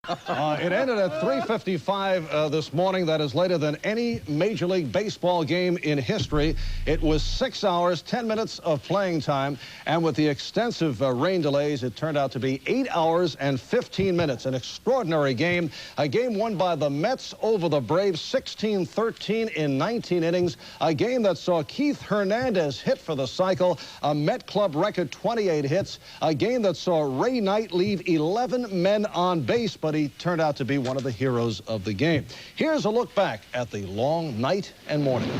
It ended at 3:55 this morning. That is later than any Major League Baseball game in history. It was 6 hours, 10 minutes of playing time. And with the extensive rain delays, it turned out to be 8 hours and 15 minutes. An extraordinary game. A game won by the Mets over the Braves, 16-13 in 19 innings. A game that saw Keith Hernandez hit for the cycle. A Met Club record 28 hits. A game that saw Ray Knight leave 11 men on base, but he turned out to be one of the heroes of the game. Here's a look back at the long night and morning. And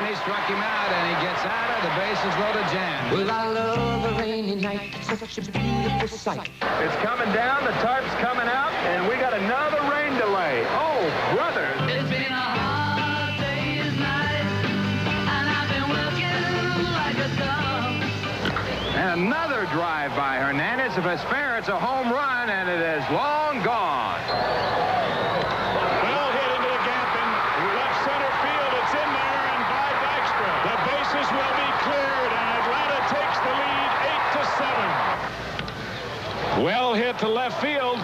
he struck him out, and he gets out of the bases loaded jam. Well, I love a rainy night, such a beautiful sight. It's coming down, the tarp's coming out, and we got another rain delay. Oh, brother. It's been a hard day's night, and I've been working like a dog. And another drive by Hernandez. If it's fair, it's a home run, and it is long gone. Well hit into the gap in left center field. It's in there and by Dykstra. The bases will be cleared, and Atlanta takes the lead 8-7. Well hit to left field.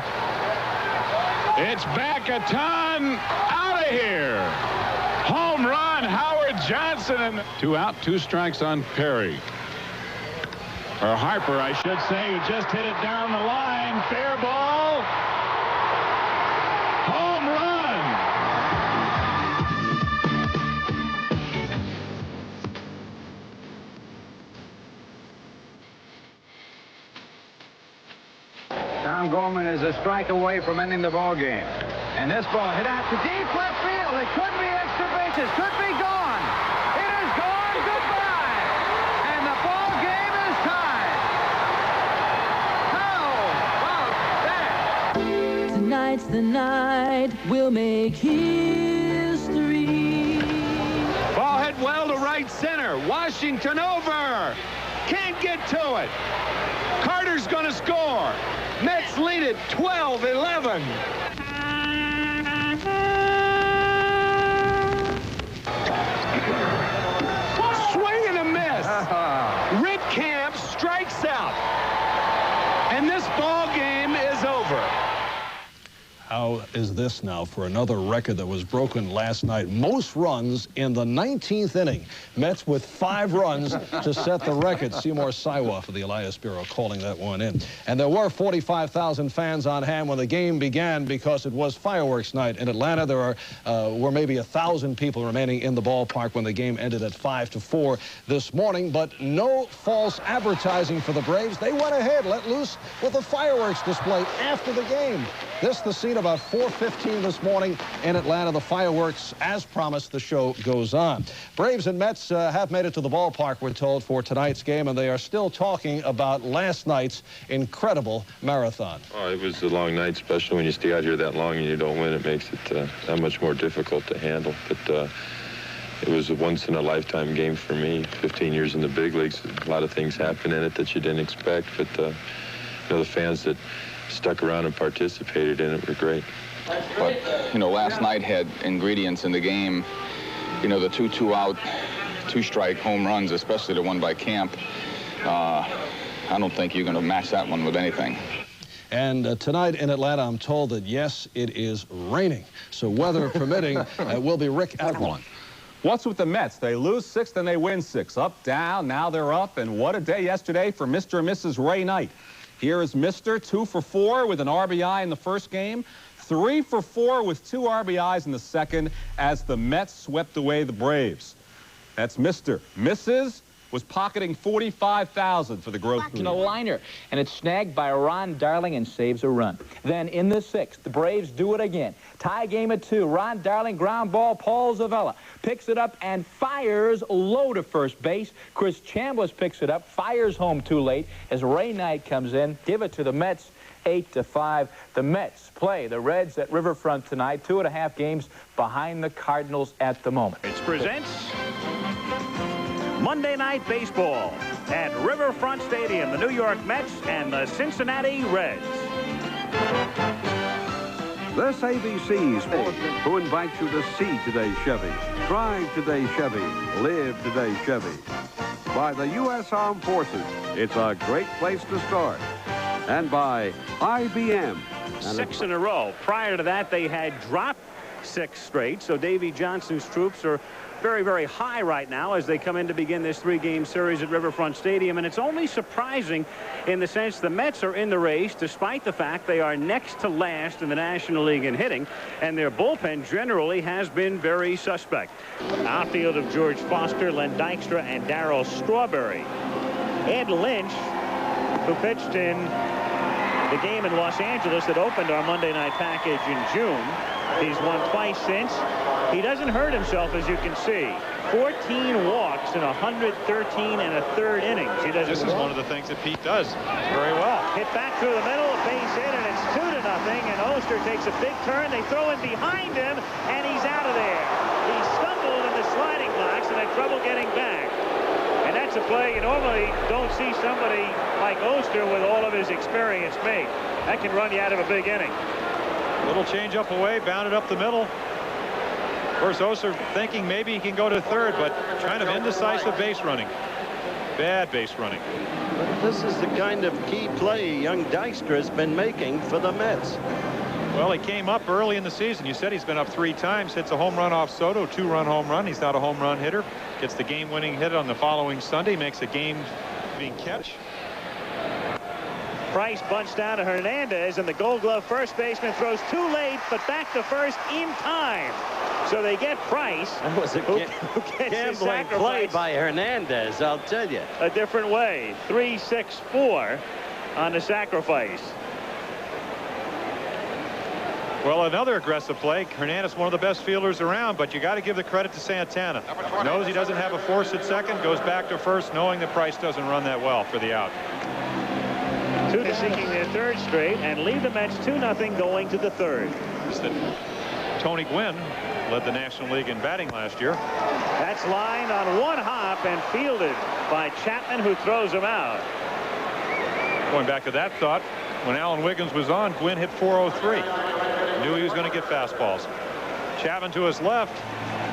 It's back a ton. Out of here. Home run, Howard Johnson. 2 out, 2 strikes on Perry. Or Harper, I should say, who just hit it down the line. Fair ball. Home run. Tom Gorman is a strike away from ending the ball game. And this ball hit out to deep left field. It could be extra bases. Could be gone. It is gone. Goodbye. And the ball game is tied. How about that? Tonight's the night we'll make history. Ball hit well to right center. Washington over. Can't get to it. Carter's going to score. Mets lead it 12-11. Swing and a miss. Rick Camp strikes out. And this ball game is over. How is this now for another record that was broken last night? Most runs in the 19th inning. Mets with 5 runs to set the record. Seymour Siwaff of the Elias Bureau calling that one in. And there were 45,000 fans on hand when the game began because it was fireworks night in Atlanta. There were maybe 1,000 people remaining in the ballpark when the game ended at 5-4 this morning. But no false advertising for the Braves. They went ahead, let loose with a fireworks display after the game. This the scene about 4:15 this morning in Atlanta. The fireworks, as promised, the show goes on. Braves and Mets have made it to the ballpark, we're told, for tonight's game, and they are still talking about last night's incredible marathon. Oh, it was a long night, especially when you stay out here that long and you don't win. It makes it that much more difficult to handle. But it was a once-in-a-lifetime game for me. 15 years in the big leagues, a lot of things happen in it that you didn't expect. But you know, the fans that stuck around and participated in it were great. But, you know, last night had ingredients in the game. You know, the 2-out, 2-strike home runs, especially the one by Camp. I don't think you're going to match that one with anything. And tonight in Atlanta, I'm told that, yes, it is raining. So weather permitting, will be Rick Avalon. What's with the Mets? They lose 6, then they win 6. Up, down, now they're up. And what a day yesterday for Mr. and Mrs. Ray Knight. Here is Mr. 2 for 4 with an RBI in the first game. 3 for 4 with 2 RBIs in the second as the Mets swept away the Braves. That's Mr. Mrs. was pocketing $45,000 for the growth. In a liner, and it's snagged by Ron Darling and saves a run. Then in the 6th, the Braves do it again. Tie game at 2. Ron Darling, ground ball. Paul Zavella picks it up and fires low to first base. Chris Chambliss picks it up, fires home too late as Ray Knight comes in. Give it to the Mets, 8-5. The Mets play the Reds at Riverfront tonight. 2.5 games behind the Cardinals at the moment. It presents Monday Night Baseball at Riverfront Stadium, the New York Mets and the Cincinnati Reds. This ABC Sports, who invites you to see today's Chevy, drive today's Chevy, live today's Chevy. By the U.S. Armed Forces, it's a great place to start. And by IBM. 6 in a row. Prior to that, they had dropped 6 straight. So Davey Johnson's troops are very, very high right now as they come in to begin this 3-game series at Riverfront Stadium. And it's only surprising in the sense the Mets are in the race despite the fact they are next to last in the National League in hitting, and their bullpen generally has been very suspect. Outfield of George Foster, Len Dykstra, and Darryl Strawberry. Ed Lynch, who pitched in the game in Los Angeles that opened our Monday night package in June. He's won twice since. He doesn't hurt himself, as you can see. 14 walks in 113 and a third innings. He doesn't. This is one of the things that Pete does very well. Hit back through the middle, a base hit, and it's 2-0. And Oster takes a big turn. They throw in behind him, and he's out of there. He stumbled in the sliding blocks and had trouble getting back. And that's a play you normally don't see somebody like Oster with all of his experience make. That can run you out of a big inning. Little change up away, bounded up the middle. Of course, Oster thinking maybe he can go to third, but kind of indecisive base running. Bad base running. But this is the kind of key play young Dykstra has been making for the Mets. Well, he came up early in the season. You said he's been up 3 times, hits a home run off Soto, 2-run home run. He's not a home run hitter. Gets the game-winning hit on the following Sunday, makes a game-winning catch. Price bunts down to Hernandez, and the Gold Glove first baseman throws too late, but back to first in time. So they get Price. That was a gambling play by Hernandez, I'll tell you. A different way. 3-6-4 on the sacrifice. Well, another aggressive play. Hernandez, one of the best fielders around, but you got to give the credit to Santana. Knows he doesn't have a force at second, goes back to first, knowing that Price doesn't run that well for the out. Two seeking their third straight and lead the Mets 2-0 going to the third. Tony Gwynn led the National League in batting last year. That's lined on one hop and fielded by Chapman, who throws him out. Going back to that thought, when Alan Wiggins was on, Gwynn hit 403. Knew he was going to get fastballs. Chapman to his left.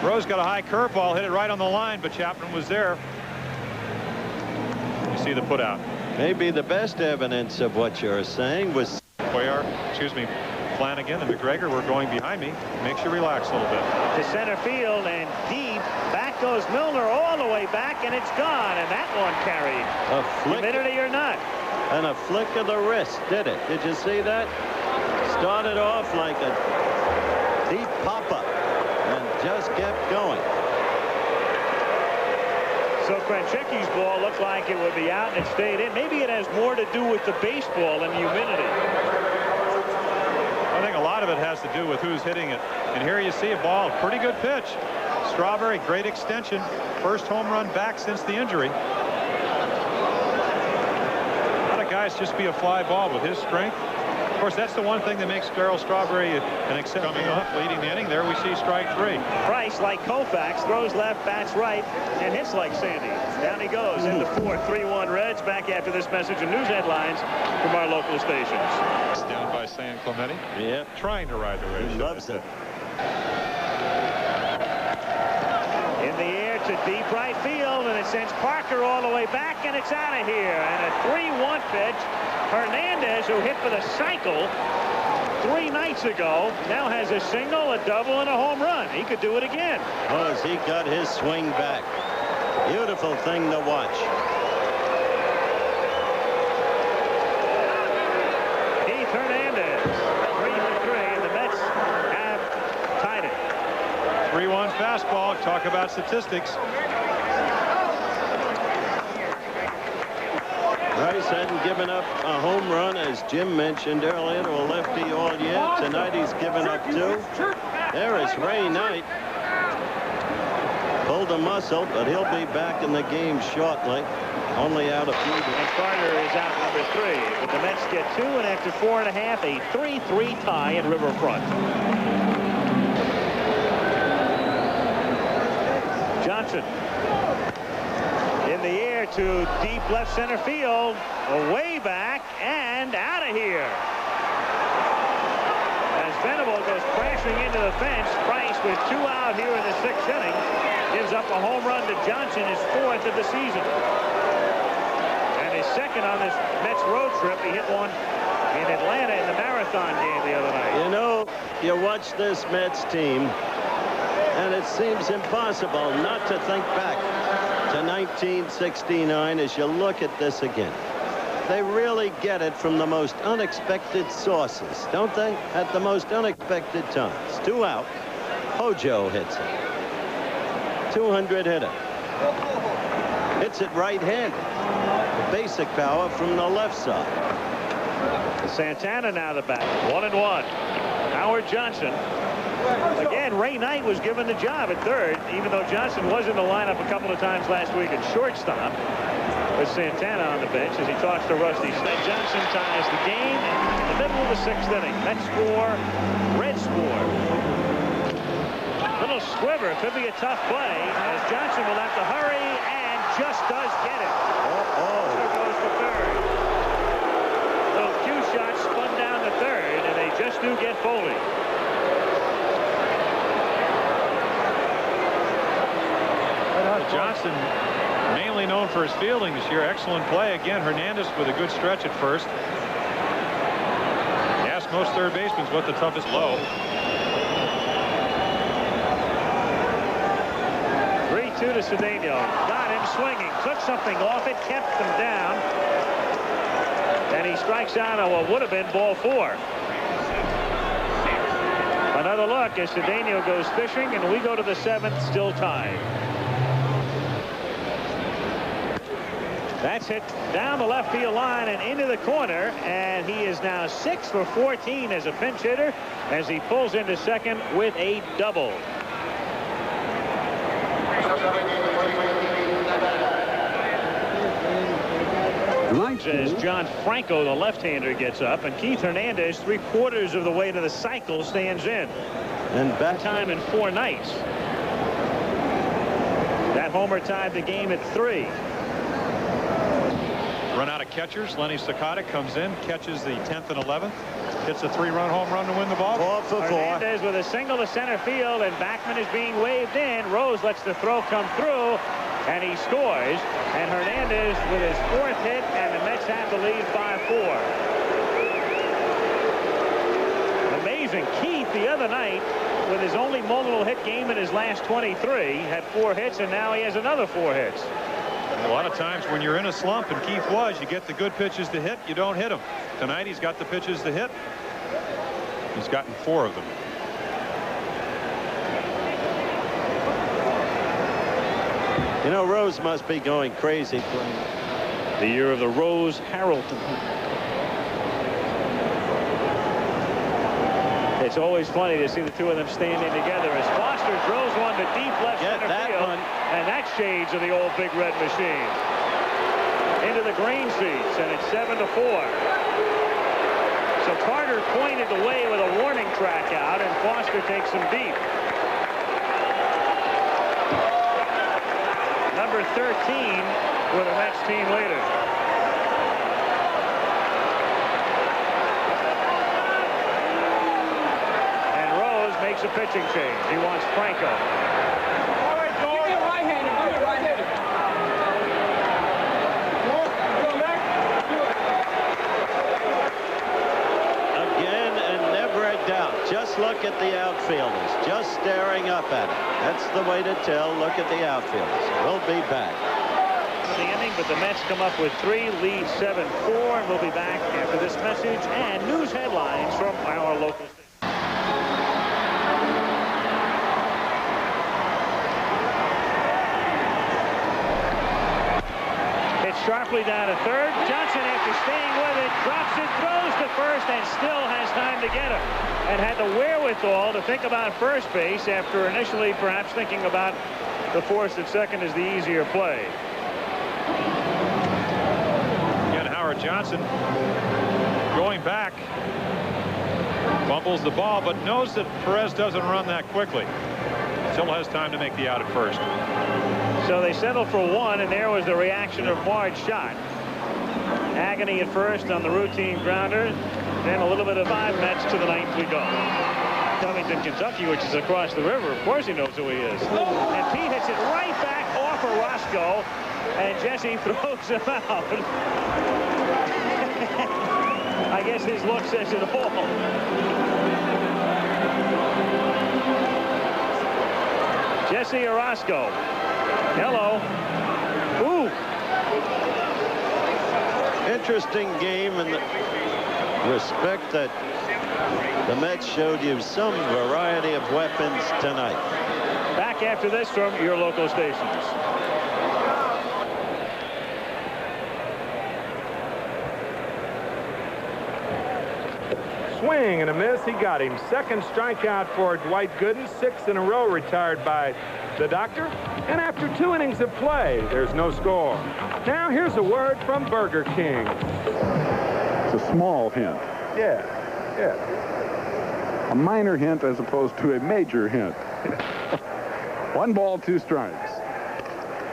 Rose got a high curveball, hit it right on the line, but Chapman was there. You see the put out. Maybe the best evidence of what you're saying was Flanagan and McGregor were going behind me. Makes you relax a little bit. To center field and deep. Back goes Milner all the way back, and it's gone. And that one carried. A flick. Humidity or not. And a flick of the wrist did it. Did you see that? Started off like a deep pop-up and just kept going. So Kranchecki's ball looked like it would be out, and it stayed in. Maybe it has more to do with the baseball than humidity. I think a lot of it has to do with who's hitting it. And here you see a ball, pretty good pitch. Strawberry, great extension. First home run back since the injury. A lot of guys just be a fly ball with his strength. Of course, that's the one thing that makes Darryl Strawberry an exception. Coming up, leading the inning. There we see strike 3. Price, like Koufax, throws left, bats right, and hits like Sandy. Down he goes into 4th, 3-1 Reds. Back after this message and news headlines from our local stations. Down by San Clemente. Yep. Trying to ride the Reds. He loves it. In the air to deep right field, and it sends Parker all the way back, and it's out of here. And a 3-1 pitch. Hernandez, who hit for the cycle 3 nights ago, now has a single, a double, and a home run. He could do it again. Oh, as he got his swing back. Beautiful thing to watch. Keith Hernandez, 3-3, and the Mets have tied it. 3-1 fastball. Talk about statistics. Price hadn't given up a home run, as Jim mentioned earlier, to a lefty all year. Tonight he's given up 2. There is Ray Knight. Pulled a muscle, but he'll be back in the game shortly. Only out a few. And Carter is out number 3. But the Mets get 2, and after 4.5, a 3-3 tie at Riverfront. Johnson. In the air to deep left center field, way back and out of here. As Venable goes crashing into the fence. Price with 2 out here in the 6th inning gives up a home run to Johnson, his 4th of the season. And his 2nd on this Mets road trip. He hit one in Atlanta in the marathon game the other night. You know, you watch this Mets team, and it seems impossible not to think back to 1969 as you look at this again. They really get it from the most unexpected sources, don't they? At the most unexpected times. 2 out. Hojo hits it. 200 hitter. Hits it right-handed. Basic power from the left side. Santana now the bat. 1-1. Howard Johnson. Again, Ray Knight was given the job at 3rd, even though Johnson was in the lineup a couple of times last week at shortstop. With Santana on the bench as he talks to Rusty. Johnson ties the game in the middle of the 6th inning. Mets score, Reds score. Little squiver, could be a tough play as Johnson will have to hurry and just does get it. There goes to 3rd. Little cue shot spun down to 3rd, and they just do get Foley. Johnson, mainly known for his fielding this year. Excellent play again. Hernandez with a good stretch at first. Ask most third basemen what the toughest blow. 3-2 to Cedeno. Got him swinging. Took something off it. Kept them down. And he strikes out on what would have been ball 4. Another look as Cedeno goes fishing, and we go to the 7th, still tied. That's hit down the left field line and into the corner, and he is now 6 for 14 as a pinch hitter as he pulls into 2nd with a double. As John Franco, the left-hander, gets up, and Keith Hernandez, 3/4 of the way to the cycle, stands in. And back time in 4 nights. That homer tied the game at 3. Run out of catchers. Lenny Sakata comes in, catches the 10th and 11th, hits a 3-run home run to win the ball. 4 for 4. Hernandez with a single to center field, and Backman is being waved in. Rose lets the throw come through, and he scores. And Hernandez with his 4th hit, and the Mets have the lead 5-4. Amazing. Keith the other night, with his only multiple hit game in his last 23, had 4 hits, and now he has another 4 hits. A lot of times when you're in a slump, and Keith was, you get the good pitches to hit, you don't hit them. Tonight he's got the pitches to hit. He's gotten 4 of them. You know, Rose must be going crazy. The year of the Rose Harrelson. It's always funny to see the 2 of them standing together as Foster throws one to deep left center field, and that shades of the old Big Red Machine. Into the green seats, and it's 7-4. So Carter pointed away with a warning track out, and Foster takes him deep. Number 13 with the Mets team leader. Makes a pitching change. He wants Franco. All right, give me a right-hander. Give me a right-hander. Again, and never a doubt. Just look at the outfielders. Just staring up at it. That's the way to tell. Look at the outfielders. We'll be back. The inning, but the Mets come up with 3, lead 7-4, and we'll be back after this message and news headlines from our local station. Sharply down to 3rd. Johnson, after staying with it, drops it, throws to 1st, and still has time to get it. And had the wherewithal to think about first base after initially perhaps thinking about the force at 2nd as the easier play. Again, Howard Johnson going back. Fumbles the ball, but knows that Perez doesn't run that quickly. Still has time to make the out at 1st. So they settled for 1, and there was the reaction of Marge Schott. Agony at 1st on the routine grounder. Then a little bit of 5 Mets to the 9th we go. Covington, Kentucky, which is across the river. Of course he knows who he is. And Pete hits it right back off of Roscoe, and Jesse throws him out. I guess his look says it all. Jesse Orozco. Hello. Ooh. Interesting game in the respect that the Mets showed you some variety of weapons tonight. Back after this from your local stations. Swing and a miss. He got him. Second strikeout for Dwight Gooden. 6 in a row retired by the doctor. And after 2 innings of play, there's no score. Now here's a word from Burger King. It's a small hint. Yeah. A minor hint as opposed to a major hint. 1 ball, 2 strikes.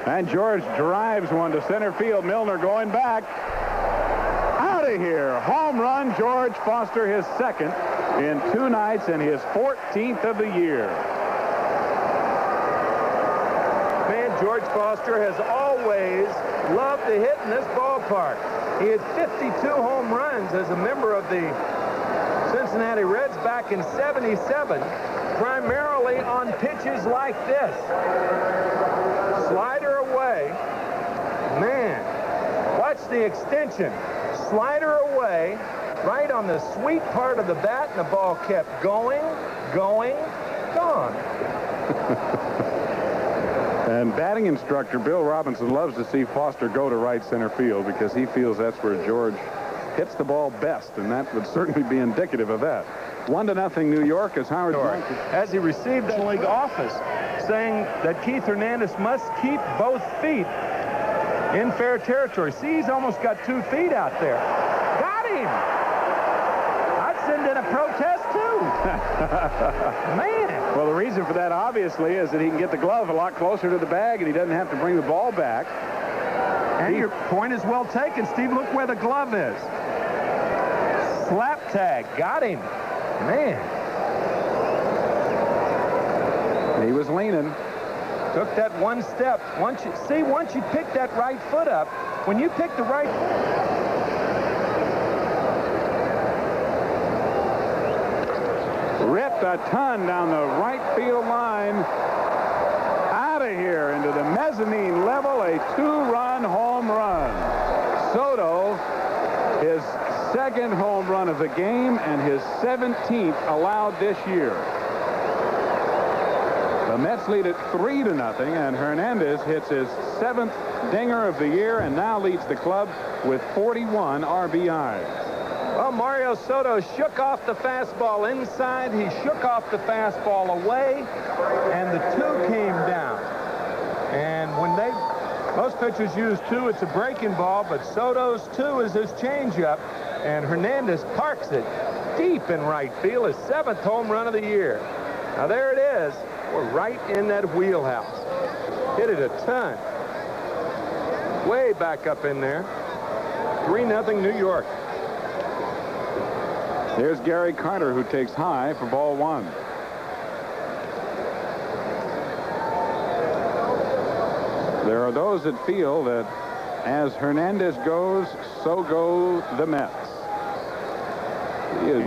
And George drives one to center field. Milner going back. Out of here. Home run, George Foster, his second in 2 nights and his 14th of the year. Man, George Foster has always loved to hit in this ballpark. He had 52 home runs as a member of the Cincinnati Reds back in '77, primarily on pitches like this. Slider away. Man, watch the extension. Slider away, right on the sweet part of the bat, and the ball kept going, gone. And batting instructor Bill Robinson loves to see Foster go to right center field because he feels that's where George hits the ball best, and that would certainly be indicative of that. 1-0 New York as Howard Johnson. As he received the league office saying that Keith Hernandez must keep both feet in fair territory. See, he's almost got 2 feet out there. Got him! I'd send in a protest too. Man. Well, the reason for that obviously is that he can get the glove a lot closer to the bag and he doesn't have to bring the ball back. And your point is well taken, Steve. Look where the glove is. Slap tag. Got him. Man. He was leaning. Took that 1 step. Once you pick that right foot up, when you pick the right foot. Ripped a ton down the right field line. Out of here into the mezzanine level, a 2-run home run. Soto, his 2nd home run of the game and his 17th allowed this year. The Mets lead it 3-0, and Hernandez hits his 7th dinger of the year and now leads the club with 41 RBIs. Well, Mario Soto shook off the fastball inside. He shook off the fastball away, and the 2 came down. And when most pitchers use 2, it's a breaking ball, but Soto's 2 is his changeup, and Hernandez parks it deep in right field, his 7th home run of the year. Now there it is. We're right in that wheelhouse. Hit it a ton. Way back up in there. 3-0 New York. There's Gary Carter, who takes high for ball 1. There are those that feel that as Hernandez goes, so go the Mets. He is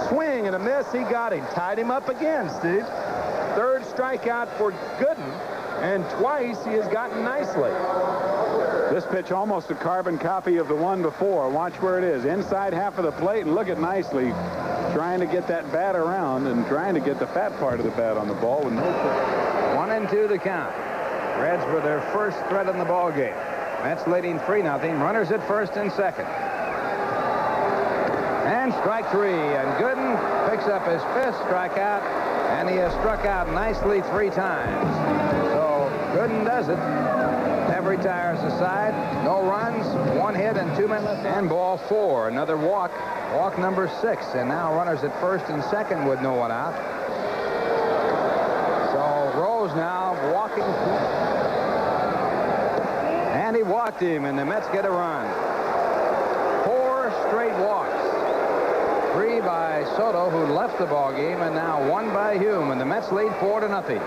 Swing and a miss. He got him. Tied him up again, Steve. 3rd strikeout for Gooden, and twice he has gotten nicely. This pitch almost a carbon copy of the one before. Watch where it is. Inside half of the plate, and look at nicely trying to get that bat around and trying to get the fat part of the bat on the ball with no pitch. 1-2 the count. Reds were their first threat in the ball game. Mets leading 3-0. Runners at first and second. And strike 3, and Gooden picks up his 5th strikeout, and he has struck out nicely 3 times. So Gooden does it. Never retires the side. No runs, 1 hit, and 2 men left. And ball 4, another walk. Walk number 6, and now runners at first and second with no one out. So Rose now walking. walked him, and the Mets get a run. 4 straight walks. 3 by Soto, who left the ball game, and now 1 by Hume, and the Mets lead 4-0.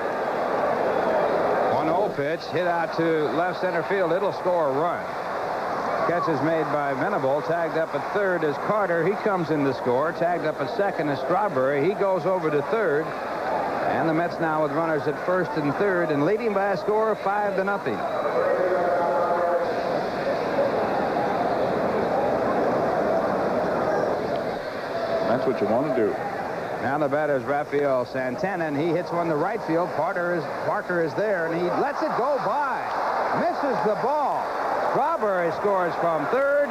1-0 pitch hit out to left center field. It'll score a run. Catch is made by Venable. Tagged up at third is Carter. He comes in to score. Tagged up at second is Strawberry. He goes over to third. And the Mets now with runners at first and third and leading by a score of 5-0. That's what you want to do. Now the batter is Rafael Santana, and he hits one to right field. Parker is there, and he lets it go by. Misses the ball. Strawberry scores from third,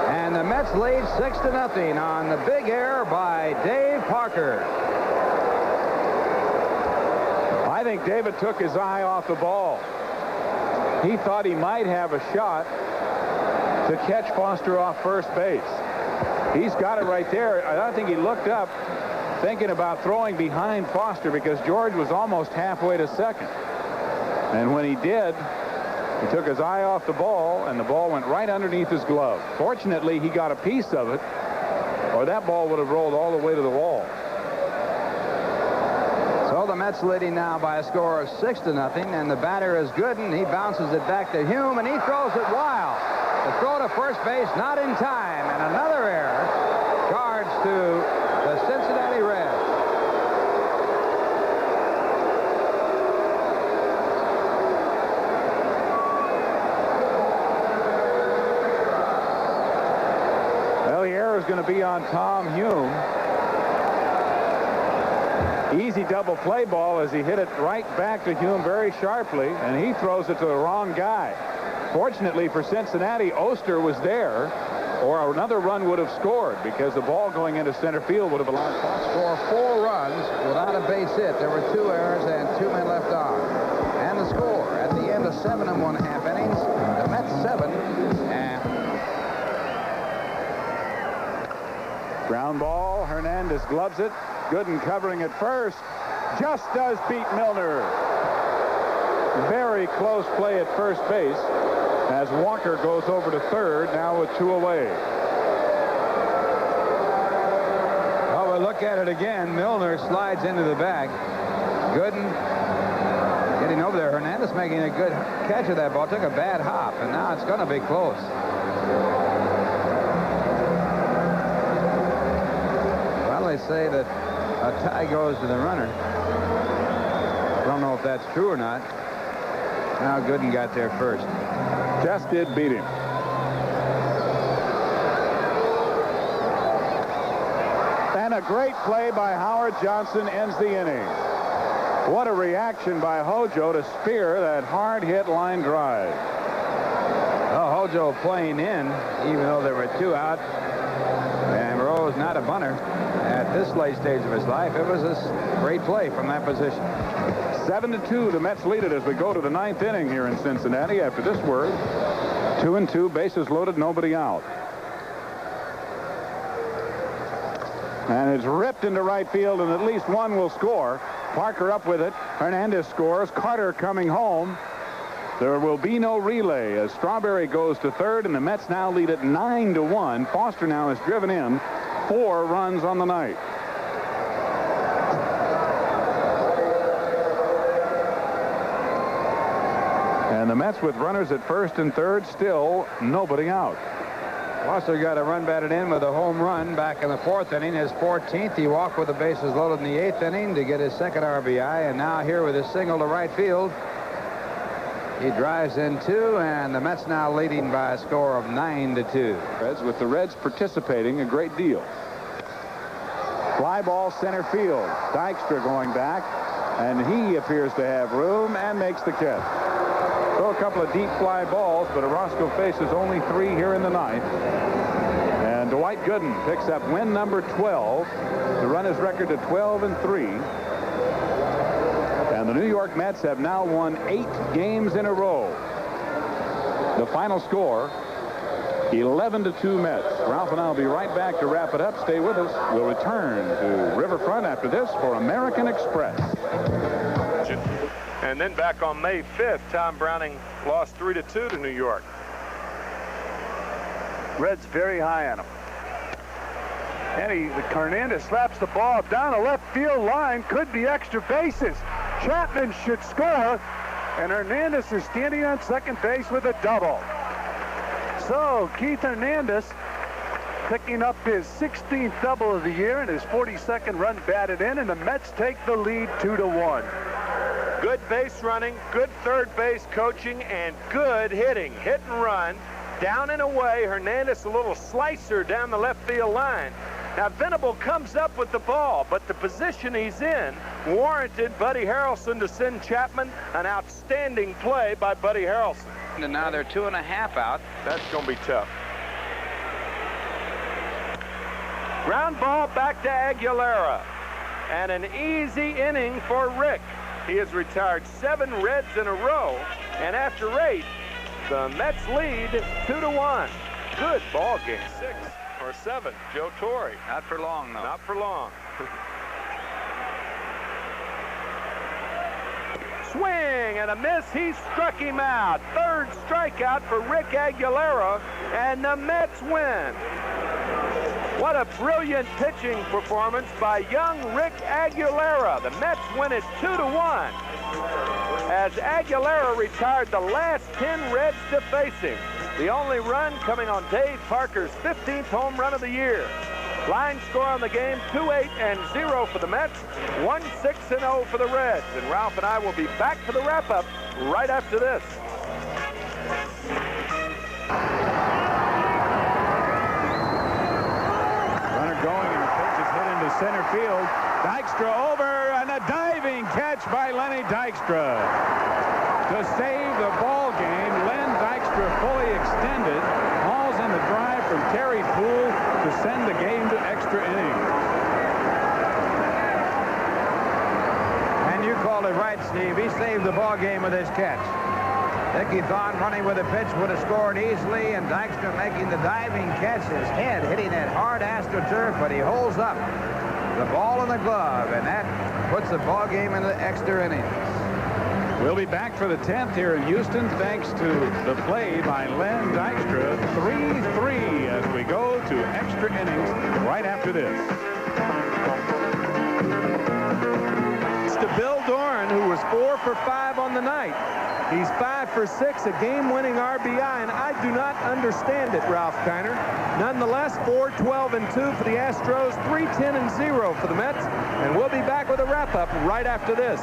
and the Mets lead 6-0 on the big error by Dave Parker. I think David took his eye off the ball. He thought he might have a shot to catch Foster off first base. He's got it right there. I don't think he looked up thinking about throwing behind Foster because George was almost halfway to second. And when he did, he took his eye off the ball, and the ball went right underneath his glove. Fortunately, he got a piece of it, or that ball would have rolled all the way to the wall. So the Mets leading now by a score of 6-0, and the batter is Gooden. He bounces it back to Hume, and he throws it wild. The throw to first base, not in time, and another error. Charge to the Cincinnati Reds. Well, the error is going to be on Tom Hume. Easy double play ball as he hit it right back to Hume very sharply, and he throws it to the wrong guy. Fortunately for Cincinnati, Oster was there, or another run would have scored because the ball going into center field would have allowed Fox to score 4 runs without a base hit. There were 2 errors and 2 men left on. And the score at the end of 7 1/2 innings, the Mets 7 and ground ball. Hernandez gloves it. Gooden covering at first. Just does beat Milner. Very close play at first base as Walker goes over to third, now with 2 away. Oh, we'll look at it again. Milner slides into the bag. Gooden getting over there. Hernandez making a good catch of that ball. Took a bad hop, and now it's going to be close. Well, they say that a tie goes to the runner. Don't know if that's true or not. Now Gooden got there first. Just did beat him. And a great play by Howard Johnson ends the inning. What a reaction by Hojo to spear that hard-hit line drive. Oh, Hojo playing in, even though there were 2 out. And Rose not a bunter. At this late stage of his life, it was a great play from that position. 7-2, the Mets lead it as we go to the 9th inning here in Cincinnati. After this word, 2-2, bases loaded, nobody out. And it's ripped into right field, and at least one will score. Parker up with it. Hernandez scores. Carter coming home. There will be no relay as Strawberry goes to third, and the Mets now lead it 9-1. Foster now has driven in 4 runs on the night. And the Mets with runners at first and third, still nobody out. Foster got a run batted in with a home run back in the 4th inning, his 14th. He walked with the bases loaded in the 8th inning to get his 2nd RBI, and now here with his single to right field. He drives in 2, and the Mets now leading by a score of 9-2. Reds, with the Reds participating a great deal. Fly ball center field. Dykstra going back, and he appears to have room and makes the catch. Throw a couple of deep fly balls, but Orozco faces only 3 here in the 9th. And Dwight Gooden picks up win number 12 to run his record to 12-3. And the New York Mets have now won 8 games in a row. The final score, 11-2 Mets. Ralph and I will be right back to wrap it up. Stay with us. We'll return to Riverfront after this for American Express. And then back on May 5th, Tom Browning lost 3-2 to New York. Red's very high on him. And Hernandez slaps the ball down the left field line. Could be extra bases. Chapman should score. And Hernandez is standing on second base with a double. So Keith Hernandez picking up his 16th double of the year and his 42nd run batted in, and the Mets take the lead 2-1. Good base running, good third base coaching, and good hitting. Hit and run. Down and away. Hernandez a little slicer down the left field line. Now Venable comes up with the ball, but the position he's in warranted Buddy Harrelson to send Chapman. An outstanding play by Buddy Harrelson. And now they're 2.5 out. That's going to be tough. Ground ball back to Aguilera. And an easy inning for Rick. He has retired 7 Reds in a row. And after 8, the Mets lead 2-1. Good ball game. 6 or 7. Joe Torre. Not for long, though. Not for long. Swing and a miss. He struck him out. 3rd strikeout for Rick Aguilera, and the Mets win. What a brilliant pitching performance by young Rick Aguilera. The Mets win it 2-1 as Aguilera retired the last 10 Reds to face him. The only run coming on Dave Parker's 15th home run of the year. Line score on the game, 2-8-0 for the Mets, 1-6-0 for the Reds. And Ralph and I will be back for the wrap-up right after this. Runner going, and the pitch is hit into center field. Dykstra over, and a diving catch by Lenny Dykstra. To save the ball game, Len Dykstra fully extended, hauls in the drive from Terry Poole to send the game to extra innings. And you called it right, Steve. He saved the ball game with his catch. Dickie Thorne running with a pitch would have scored easily, and Dykstra making the diving catch. His head hitting that hard AstroTurf, but he holds up the ball in the glove, and that puts the ball game into extra innings. We'll be back for the 10th here in Houston, thanks to the play by Len Dykstra. 3-3 as we go to extra innings right after this. It's to Bill Doran, who was 4 for 5 on the night. He's 5 for 6, a game-winning RBI, and I do not understand it, Ralph Kiner. Nonetheless, 4-12-2 for the Astros, 3-10-0 for the Mets, and we'll be back with a wrap-up right after this.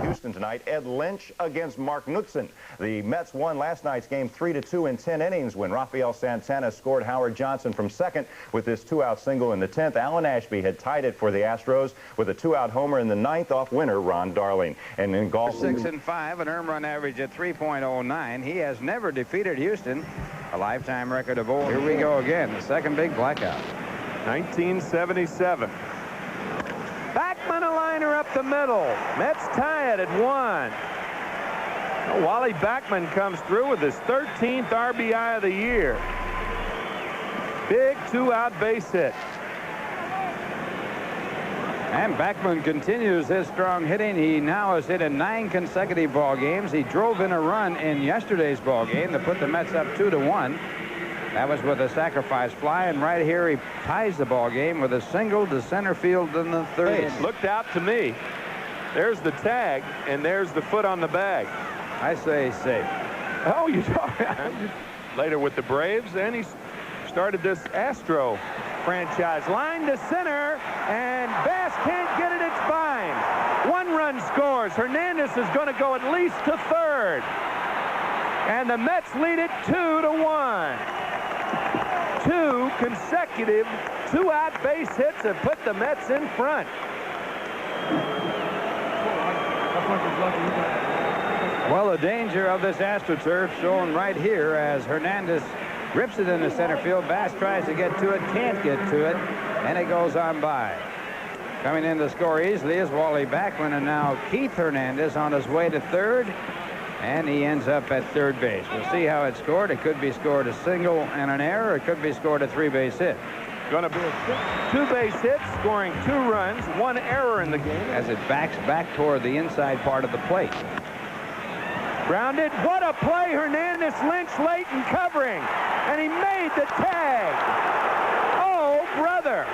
Houston tonight, Ed Lynch against Mark Knudsen. The Mets won last night's game 3-2 in 10 innings when Rafael Santana scored Howard Johnson from second with this 2-out single in the 10th. Alan Ashby had tied it for the Astros with a 2-out homer in the 9th off winner Ron Darling. And in golf, 6-5, an earned run average at 3.09. He has never defeated Houston, a lifetime record of 0. Here we go again, the second big blackout. 1977. Backman a liner up the middle. Mets tie it at 1. Wally Backman comes through with his 13th RBI of the year. Big 2-out base hit. And Backman continues his strong hitting. He now has hit in 9 consecutive ball games. He drove in a run in yesterday's ball game to put the Mets up 2-1. That was with a sacrifice fly, and right here he ties the ball game with a single to center field in the 3rd. It looked out to me. There's the tag, and there's the foot on the bag. I say safe. Oh, you saw later with the Braves, and he started this Astro franchise. Line to center, and Bass can't get it. It's fine. 1 run scores. Hernandez is going to go at least to 3rd. And the Mets lead it 2-1. 2 consecutive 2-out base hits have put the Mets in front. Well, the danger of this AstroTurf shown right here as Hernandez rips it into center field. Bass tries to get to it, can't get to it, and it goes on by. Coming in to score easily is Wally Backman, and now Keith Hernandez on his way to 3rd. And he ends up at 3rd base. We'll see how it's scored. It could be scored a single and an error. It could be scored a 3-base hit. Going to be a 2 base hits, scoring 2 runs, 1 error in the game. As it backs back toward the inside part of the plate. Grounded. What a play. Hernandez, Lynch late in covering. And he made the tag. Oh, brother.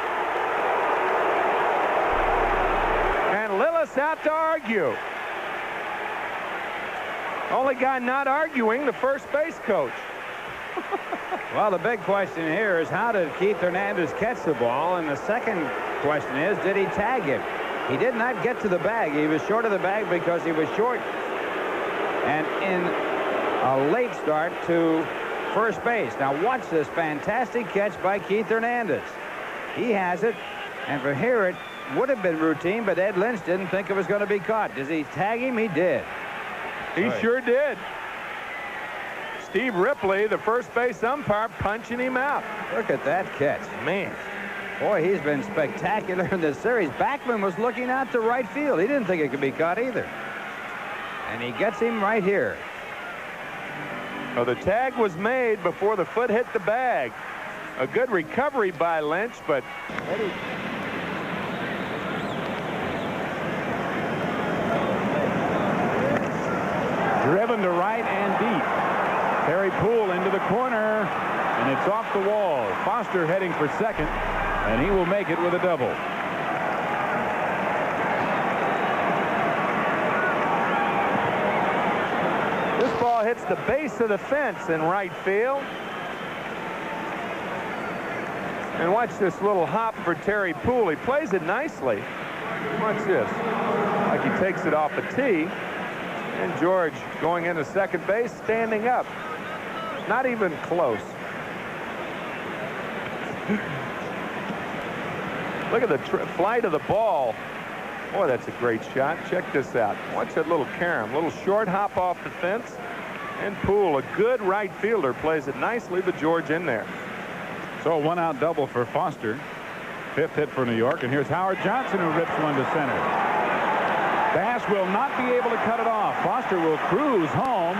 And Lillis out to argue. Only guy not arguing, the first base coach. Well, the big question here is how did Keith Hernandez catch the ball? And the second question is, did he tag him? He did not get to the bag. He was short of the bag because he was short. And in a late start to first base. Now watch this fantastic catch by Keith Hernandez. He has it. And from here it would have been routine, but Ed Lynch didn't think it was going to be caught. Does he tag him? He did. He sure did. Steve Ripley, the first base umpire, punching him out. Look at that catch. Man. Boy, he's been spectacular in this series. Backman was looking out to right field. He didn't think it could be caught either. And he gets him right here. Well, the tag was made before the foot hit the bag. A good recovery by Lynch, but Driven to right and deep. Terry Poole into the corner, and it's off the wall. Foster heading for second, and he will make it with a double. this ball hits the base of the fence in right field. And watch this little hop for Terry Poole. He plays it nicely. Watch this. Like he takes it off a tee. And George going into second base, standing up. Not even close. Look at the flight of the ball. Boy, that's a great shot. Check this out. Watch that little carom. Little short hop off the fence. And Poole, a good right fielder, plays it nicely, but George in there. So a one-out double for Foster. Fifth hit for New York. And here's Howard Johnson, who rips one to center. Bass will not be able to cut it off. Foster will cruise home.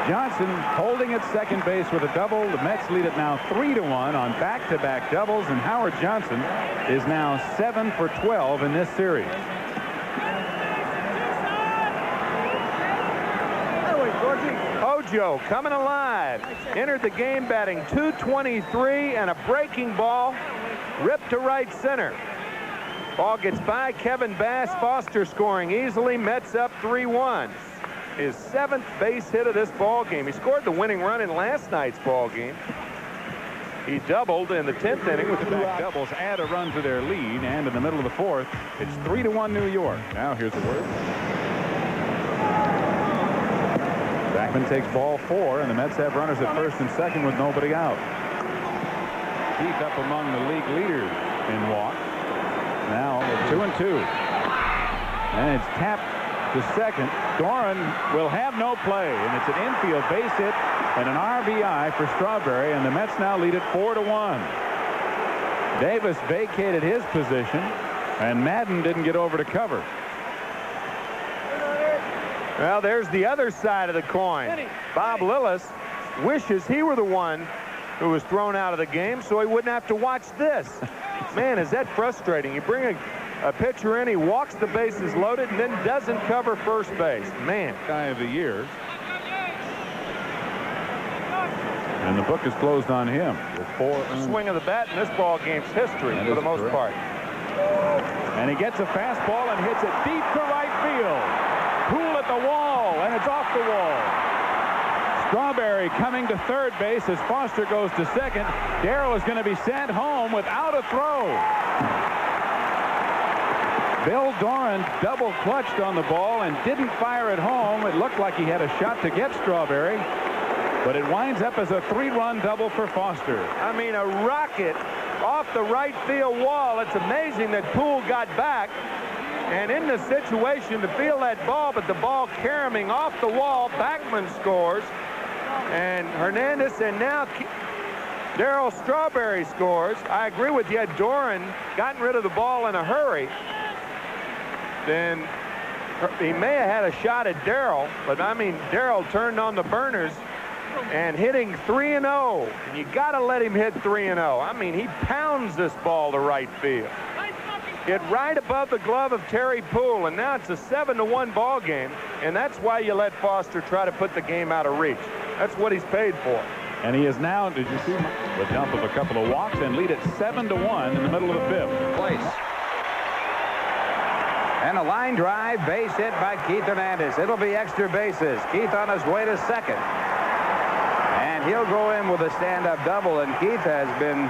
Johnson holding at second base with a double. The Mets lead it now 3-1 on back-to-back doubles, and Howard Johnson is now 7 for 12 in this series. Hojo coming alive. Entered the game batting .223 and a breaking ball ripped to right center. Ball gets by Kevin Bass. Foster scoring easily. Mets up 3-1. His 7th base hit of this ball game. He scored the winning run in last night's ball game. He doubled in the 10th inning with the back doubles, add a run to their lead, and in the middle of the 4th, it's 3-1 New York. Now here's the word. Backman takes ball 4, and the Mets have runners at first and second with nobody out. Heath up among the league leaders in walks. Now 2-2. And it's tapped to second. Doran will have no play, and it's an infield base hit and an RBI for Strawberry, and the Mets now lead it 4-1. Davis vacated his position, and Madden didn't get over to cover. Well, there's the other side of the coin. Bob Lillis wishes he were the one who was thrown out of the game so he wouldn't have to watch this. Man, is that frustrating. You bring a pitcher in, he walks the bases loaded, and then doesn't cover first base. Man. Guy of the year. And the book is closed on him with 4. Swing of the bat in this ball game's history for the most part. And he gets a fastball and hits it deep to right field. Poole at the wall, and it's off the wall. Strawberry coming to third base as Foster goes to second. Darrell is going to be sent home without a throw. Bill Doran double clutched on the ball and didn't fire it home. It looked like he had a shot to get Strawberry, but it winds up as a 3-run double for Foster. I mean, a rocket off the right field wall. It's amazing that Poole got back. And in the situation to feel that ball, but the ball caroming off the wall, Backman scores. And Hernandez, and now Darrell Strawberry scores. I agree with you. Had Doran gotten rid of the ball in a hurry, then he may have had a shot at Darrell. But, I mean, Darrell turned on the burners and hitting 3-0. And you got to let him hit 3-0. I mean, he pounds this ball to right field. Hit right above the glove of Terry Poole, and now it's a 7-1 ball game, and that's why you let Foster try to put the game out of reach. That's what he's paid for. And he is now, did you see, with help of a couple of walks, and lead it 7-1 in the middle of the fifth. Place. And a line drive, base hit by Keith Hernandez. It'll be extra bases. Keith on his way to second. And he'll go in with a stand-up double, and Keith has been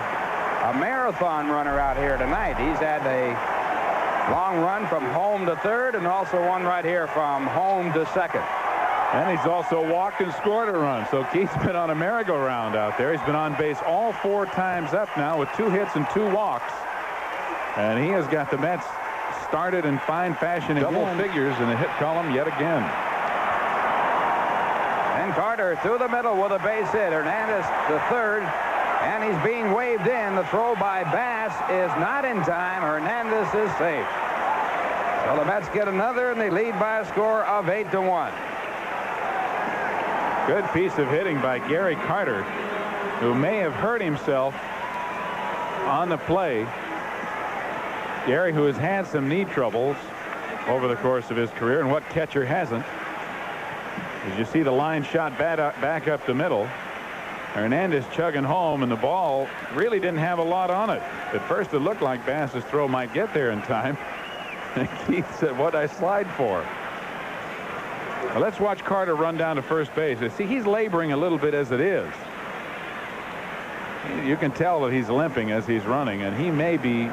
a marathon runner out here tonight. He's had a long run from home to third and also one right here from home to second. And he's also walked and scored a run. So Keith's been on a merry-go-round out there. He's been on base all 4 times up now with 2 hits and 2 walks. And he has got the Mets started in fine fashion, in double figures in the hit column yet again. And Carter through the middle with a base hit. Hernandez the third. And he's being waved in. The throw by Bass is not in time. Hernandez is safe. So the Mets get another, and they lead by a score of 8-1. Good piece of hitting by Gary Carter, who may have hurt himself on the play. Gary, who has had some knee troubles over the course of his career, and what catcher hasn't? As you see the line shot back up the middle. Hernandez chugging home, and the ball really didn't have a lot on it. At first it looked like Bass's throw might get there in time. And Keith said, "What'd I slide for?" Well, let's watch Carter run down to first base. See, he's laboring a little bit as it is. You can tell that he's limping as he's running, and he may be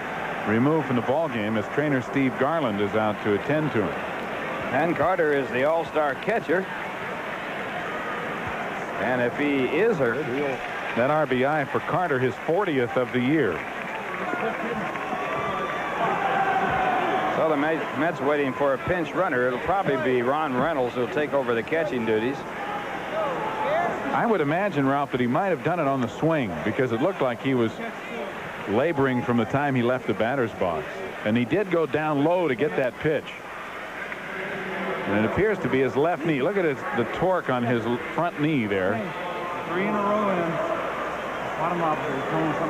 removed from the ball game as trainer Steve Garland is out to attend to him. And Carter is the all-star catcher. And if he is hurt, that RBI for Carter, his 40th of the year. So the Mets waiting for a pinch runner. It'll probably be Ron Reynolds who'll take over the catching duties. I would imagine, Ralph, that he might have done it on the swing, because it looked like he was laboring from the time he left the batter's box. And he did go down low to get that pitch. And it appears to be his left knee. Look at the torque on his front knee there. 3 in a row and bottom up.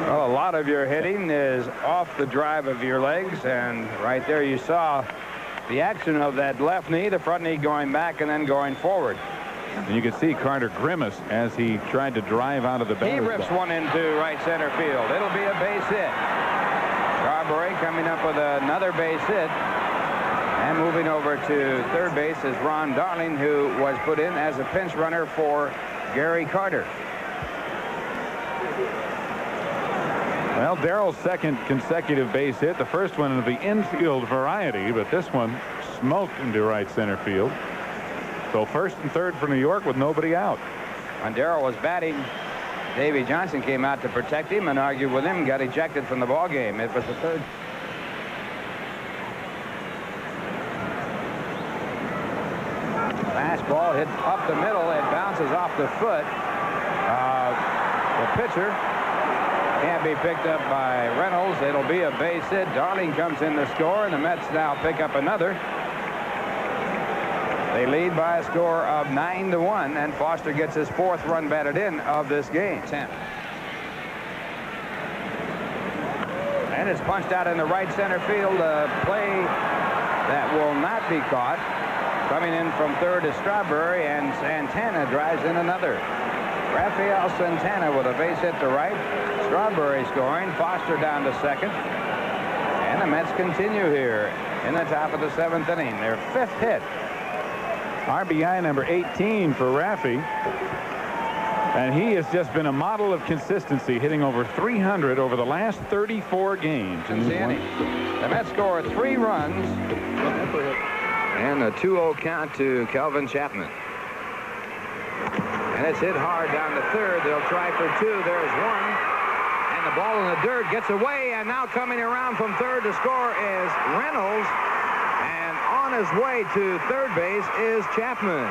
Well, a lot of your hitting is off the drive of your legs, and right there you saw the action of that left knee, the front knee going back and then going forward. And you can see Carter grimace as he tried to drive out of the batter's box. He rips one into right center field. It'll be a base hit. Strawberry coming up with another base hit. And moving over to third base is Ron Darling, who was put in as a pinch runner for Gary Carter. Well, Darrell's second consecutive base hit, the first one of the infield variety, but this one smoked into right center field. So first and third for New York with nobody out. When Darrell was batting, Davey Johnson came out to protect him and argued with him, got ejected from the ball game. It was the third. Fastball hit up the middle. It bounces off the foot. The pitcher can't be picked up by Reynolds. It'll be a base hit. Darling comes in to score, and the Mets now pick up another. They lead by a score of 9-1, and Foster gets his 4th run batted in of this game. 10. And it's punched out in the right center field. A play that will not be caught. Coming in from third is Strawberry, and Santana drives in another. Rafael Santana with a base hit to right. Strawberry scoring. Foster down to second. And the Mets continue here in the top of the 7th inning. Their 5th hit. RBI number 18 for Raffy. And he has just been a model of consistency, hitting over 300 over the last 34 games. The Mets score 3 runs. And a 2-0 count to Kelvin Chapman. And it's hit hard down to third. They'll try for 2. There's 1. And the ball in the dirt gets away. And now coming around from third to score is Reynolds. And on his way to third base is Chapman.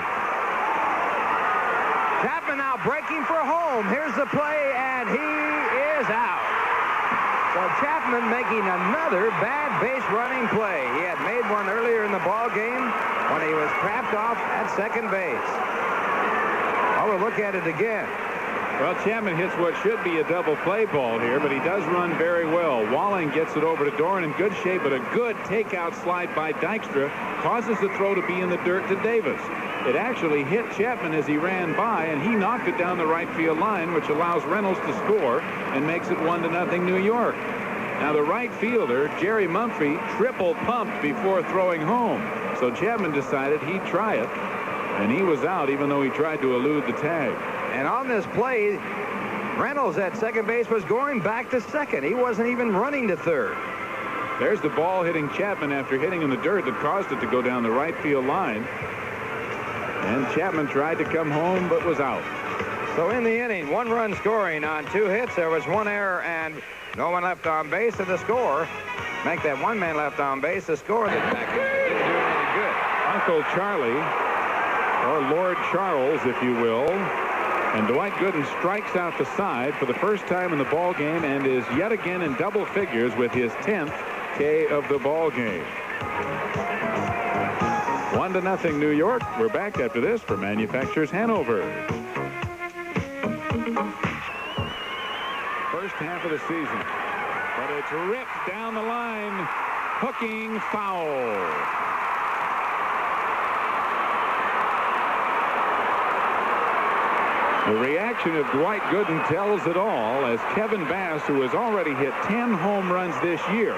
Chapman now breaking for home. Here's the play, and he is out. So Chapman making another bad base running play. He had made one earlier in the ball game when he was trapped off at second base. Well, Well, look at it again. Well, Chapman hits what should be a double play ball here, but he does run very well. Walling gets it over to Doran in good shape, but a good takeout slide by Dykstra causes the throw to be in the dirt to Davis. It actually hit Chapman as he ran by, and he knocked it down the right field line, which allows Reynolds to score and makes it 1-0 New York. Now, the right fielder, Jerry Mumphrey, triple pumped before throwing home. So Chapman decided he'd try it, and he was out even though he tried to elude the tag. And on this play, Reynolds at second base was going back to second. He wasn't even running to third. There's the ball hitting Chapman after hitting in the dirt that caused it to go down the right field line. And Chapman tried to come home but was out. So in the inning, 1 run scoring on 2 hits. There was 1 error and no one left on base, and the score make that 1 man left on base. The score that back didn't do any good. Uncle Charlie, or Lord Charles, if you will. And Dwight Gooden strikes out the side for the first time in the ball game and is yet again in double figures with his 10th K of the ball game. 1-0 New York. We're back after this for Manufacturers Hanover. First half of the season, but it's ripped down the line, hooking foul. The reaction of Dwight Gooden tells it all as Kevin Bass, who has already hit 10 home runs this year,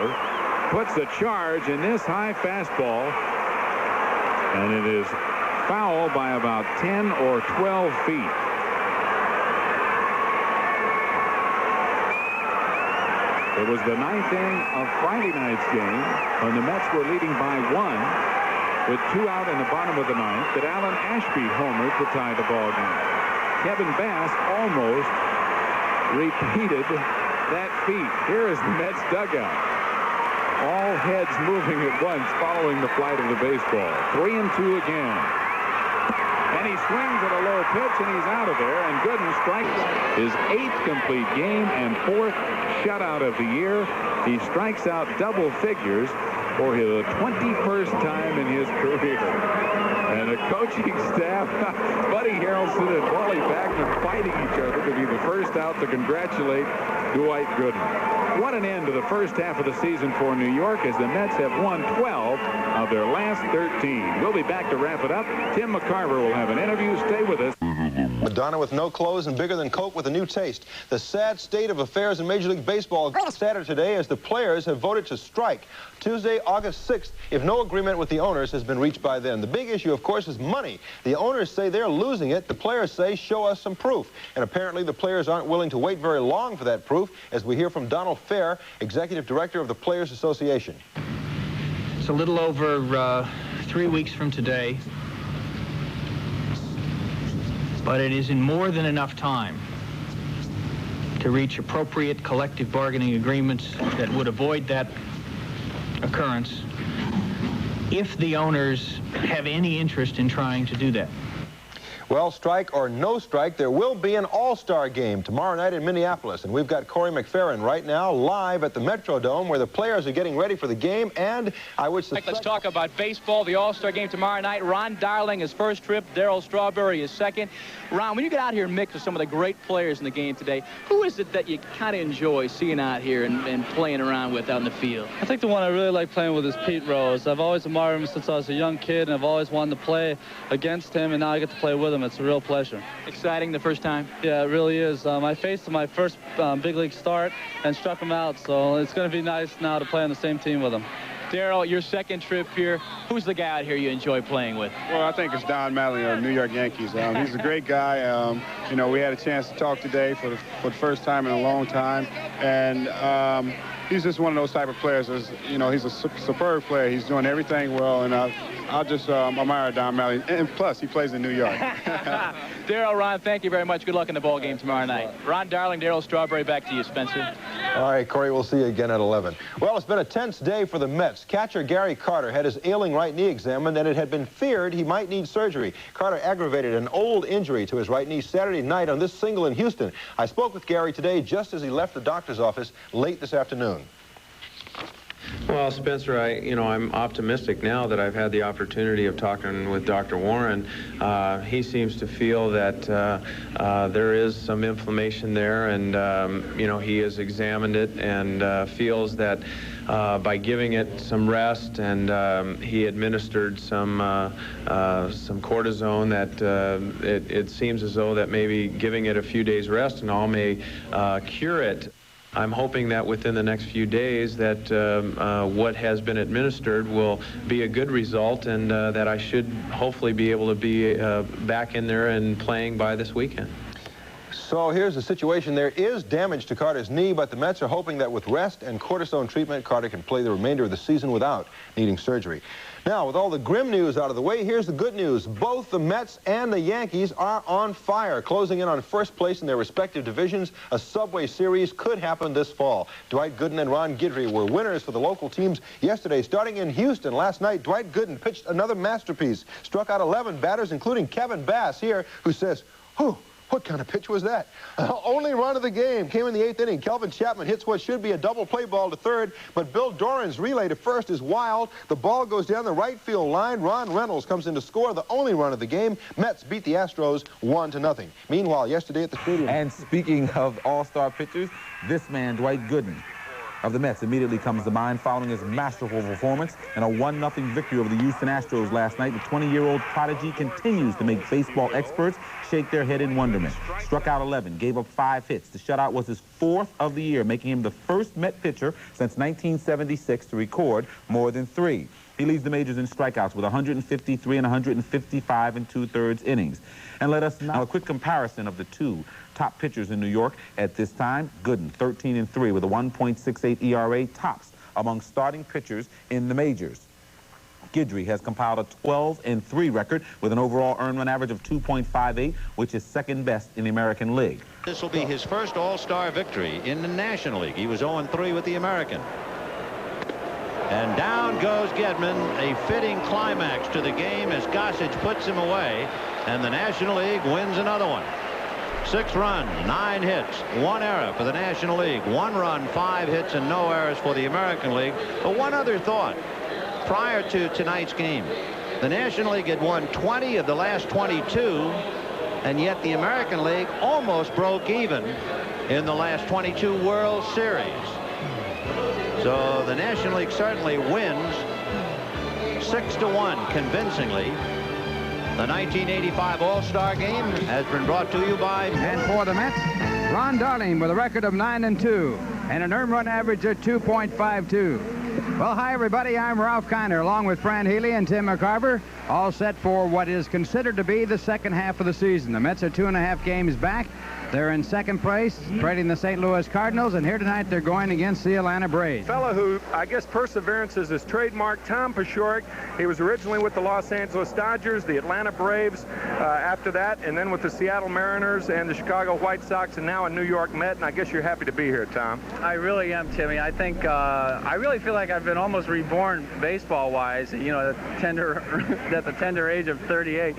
puts the charge in this high fastball, and it is foul by about 10 or 12 feet. It was the 9th inning of Friday night's game when the Mets were leading by 1 with 2 out in the bottom of the 9th that Alan Ashby homered to tie the ball game. Kevin Bass almost repeated that feat. Here is the Mets dugout. All heads moving at once following the flight of the baseball. 3-2 again. And he swings at a low pitch, and he's out of there. And Gooden strikes his 8th complete game and 4th shutout of the year. He strikes out double figures for the 21st time in his career. And the coaching staff, Buddy Harrelson and Wally Wagner fighting each other to be the first out to congratulate Dwight Gooden. What an end to the first half of the season for New York as the Mets have won 12 of their last 13. We'll be back to wrap it up. Tim McCarver will have an interview. Stay with us. Madonna with no clothes and bigger than Coke with a new taste. The sad state of affairs in Major League Baseball is sadder today as the players have voted to strike Tuesday, August 6th, if no agreement with the owners has been reached by then. The big issue, of course, is money. The owners say they're losing it. The players say, show us some proof. And apparently the players aren't willing to wait very long for that proof, as we hear from Donald Fair, Executive Director of the Players Association. It's a little over 3 weeks from today, but it is in more than enough time to reach appropriate collective bargaining agreements that would avoid that occurrence if the owners have any interest in trying to do that. Well, strike or no strike, there will be an all-star game tomorrow night in Minneapolis. And we've got Corey McFerrin right now live at the Metrodome where the players are getting ready for the game. And I would suspect... Let's talk about baseball, the all-star game tomorrow night. Ron Darling his first trip, Darryl Strawberry his second. Ron, when you get out here and mix with some of the great players in the game today, who is it that you kind of enjoy seeing out here and playing around with out in the field? I think the one I really like playing with is Pete Rose. I've always admired him since I was a young kid, and I've always wanted to play against him, and now I get to play with him. It's a real pleasure. Exciting the first time? Yeah, it really is. I faced him my first big league start and struck him out, so it's going to be nice now to play on the same team with him. Darryl, your second trip here, who's the guy out here you enjoy playing with? Well, I think it's Don Mattingly of New York Yankees. He's a great guy. You know, we had a chance to talk today for the first time in a long time, and he's just one of those type of players. You know, he's a superb player. He's doing everything well, and I'll just admire Don Mattingly. And plus, he plays in New York. Darryl, Ron, thank you very much. Good luck in the ball game tomorrow night. Ron Darling, Darryl Strawberry, back to you, Spencer. All right, Corey, we'll see you again at 11. Well, it's been a tense day for the Mets. Catcher Gary Carter had his ailing right knee examined, and it had been feared he might need surgery. Carter aggravated an old injury to his right knee Saturday night on this single in Houston. I spoke with Gary today just as he left the doctor's office late this afternoon. Well, Spencer, I'm optimistic now that I've had the opportunity of talking with Dr. Warren. He seems to feel that there is some inflammation there, and he has examined it and feels that by giving it some rest, and he administered some cortisone, that it seems as though that maybe giving it a few days rest and all may cure it. I'm hoping that within the next few days that what has been administered will be a good result, and that I should hopefully be able to be back in there and playing by this weekend. So here's the situation. There is damage to Carter's knee, but the Mets are hoping that with rest and cortisone treatment, Carter can play the remainder of the season without needing surgery. Now, with all the grim news out of the way, here's the good news. Both the Mets and the Yankees are on fire, closing in on first place in their respective divisions. A Subway Series could happen this fall. Dwight Gooden and Ron Guidry were winners for the local teams yesterday. Starting in Houston last night, Dwight Gooden pitched another masterpiece, struck out 11 batters, including Kevin Bass here, who says, "Whew, what kind of pitch was that?" Only run of the game came in the 8th inning. Kelvin Chapman hits what should be a double play ball to third, but Bill Doran's relay to first is wild. The ball goes down the right field line. Ron Reynolds comes in to score the only run of the game. Mets beat the Astros 1-0. Meanwhile, yesterday at the stadium. And speaking of all-star pitchers, this man, Dwight Gooden of the Mets, immediately comes to mind following his masterful performance in a 1-0 victory over the Houston Astros last night. The 20-year-old prodigy continues to make baseball experts shake their head in wonderment. Struck out 11, gave up 5 hits. The shutout was his 4th of the year, making him the first Met pitcher since 1976 to record more than 3. He leads the majors in strikeouts with 153 and 155 and 2/3 innings. And let us now a quick comparison of the two top pitchers in New York at this time. Gooden, 13-3 with a 1.68 ERA, tops among starting pitchers in the majors. Guidry has compiled a 12-3 record with an overall earned run average of 2.58, which is second best in the American League. This will be his first All-Star victory in the National League. He was 0-3 with the American. And down goes Gedman, a fitting climax to the game as Gossage puts him away, and the National League wins another one. 6 runs, 9 hits, 1 error for the National League. 1 run, 5 hits, and no errors for the American League. But one other thought. Prior to tonight's game, the National League had won 20 of the last 22, and yet the American League almost broke even in the last 22 World Series. So the National League certainly wins 6-1 convincingly. The 1985 All-Star Game has been brought to you by... And for the Mets, Ron Darling with a record of 9-2 and an earned run average of 2.52. Well, hi, everybody. I'm Ralph Kiner, along with Fran Healy and Tim McCarver, all set for what is considered to be the second half of the season. The Mets are 2.5 games back. They're in second place, trading the St. Louis Cardinals, and here tonight they're going against the Atlanta Braves. Fellow who, I guess, perseverance is his trademark, Tom Paciorek. He was originally with the Los Angeles Dodgers, the Atlanta Braves after that, and then with the Seattle Mariners and the Chicago White Sox, and now a New York Met, and I guess you're happy to be here, Tom. I really am, Timmy. I think I really feel like I've been almost reborn baseball-wise, you know, at the tender age of 38.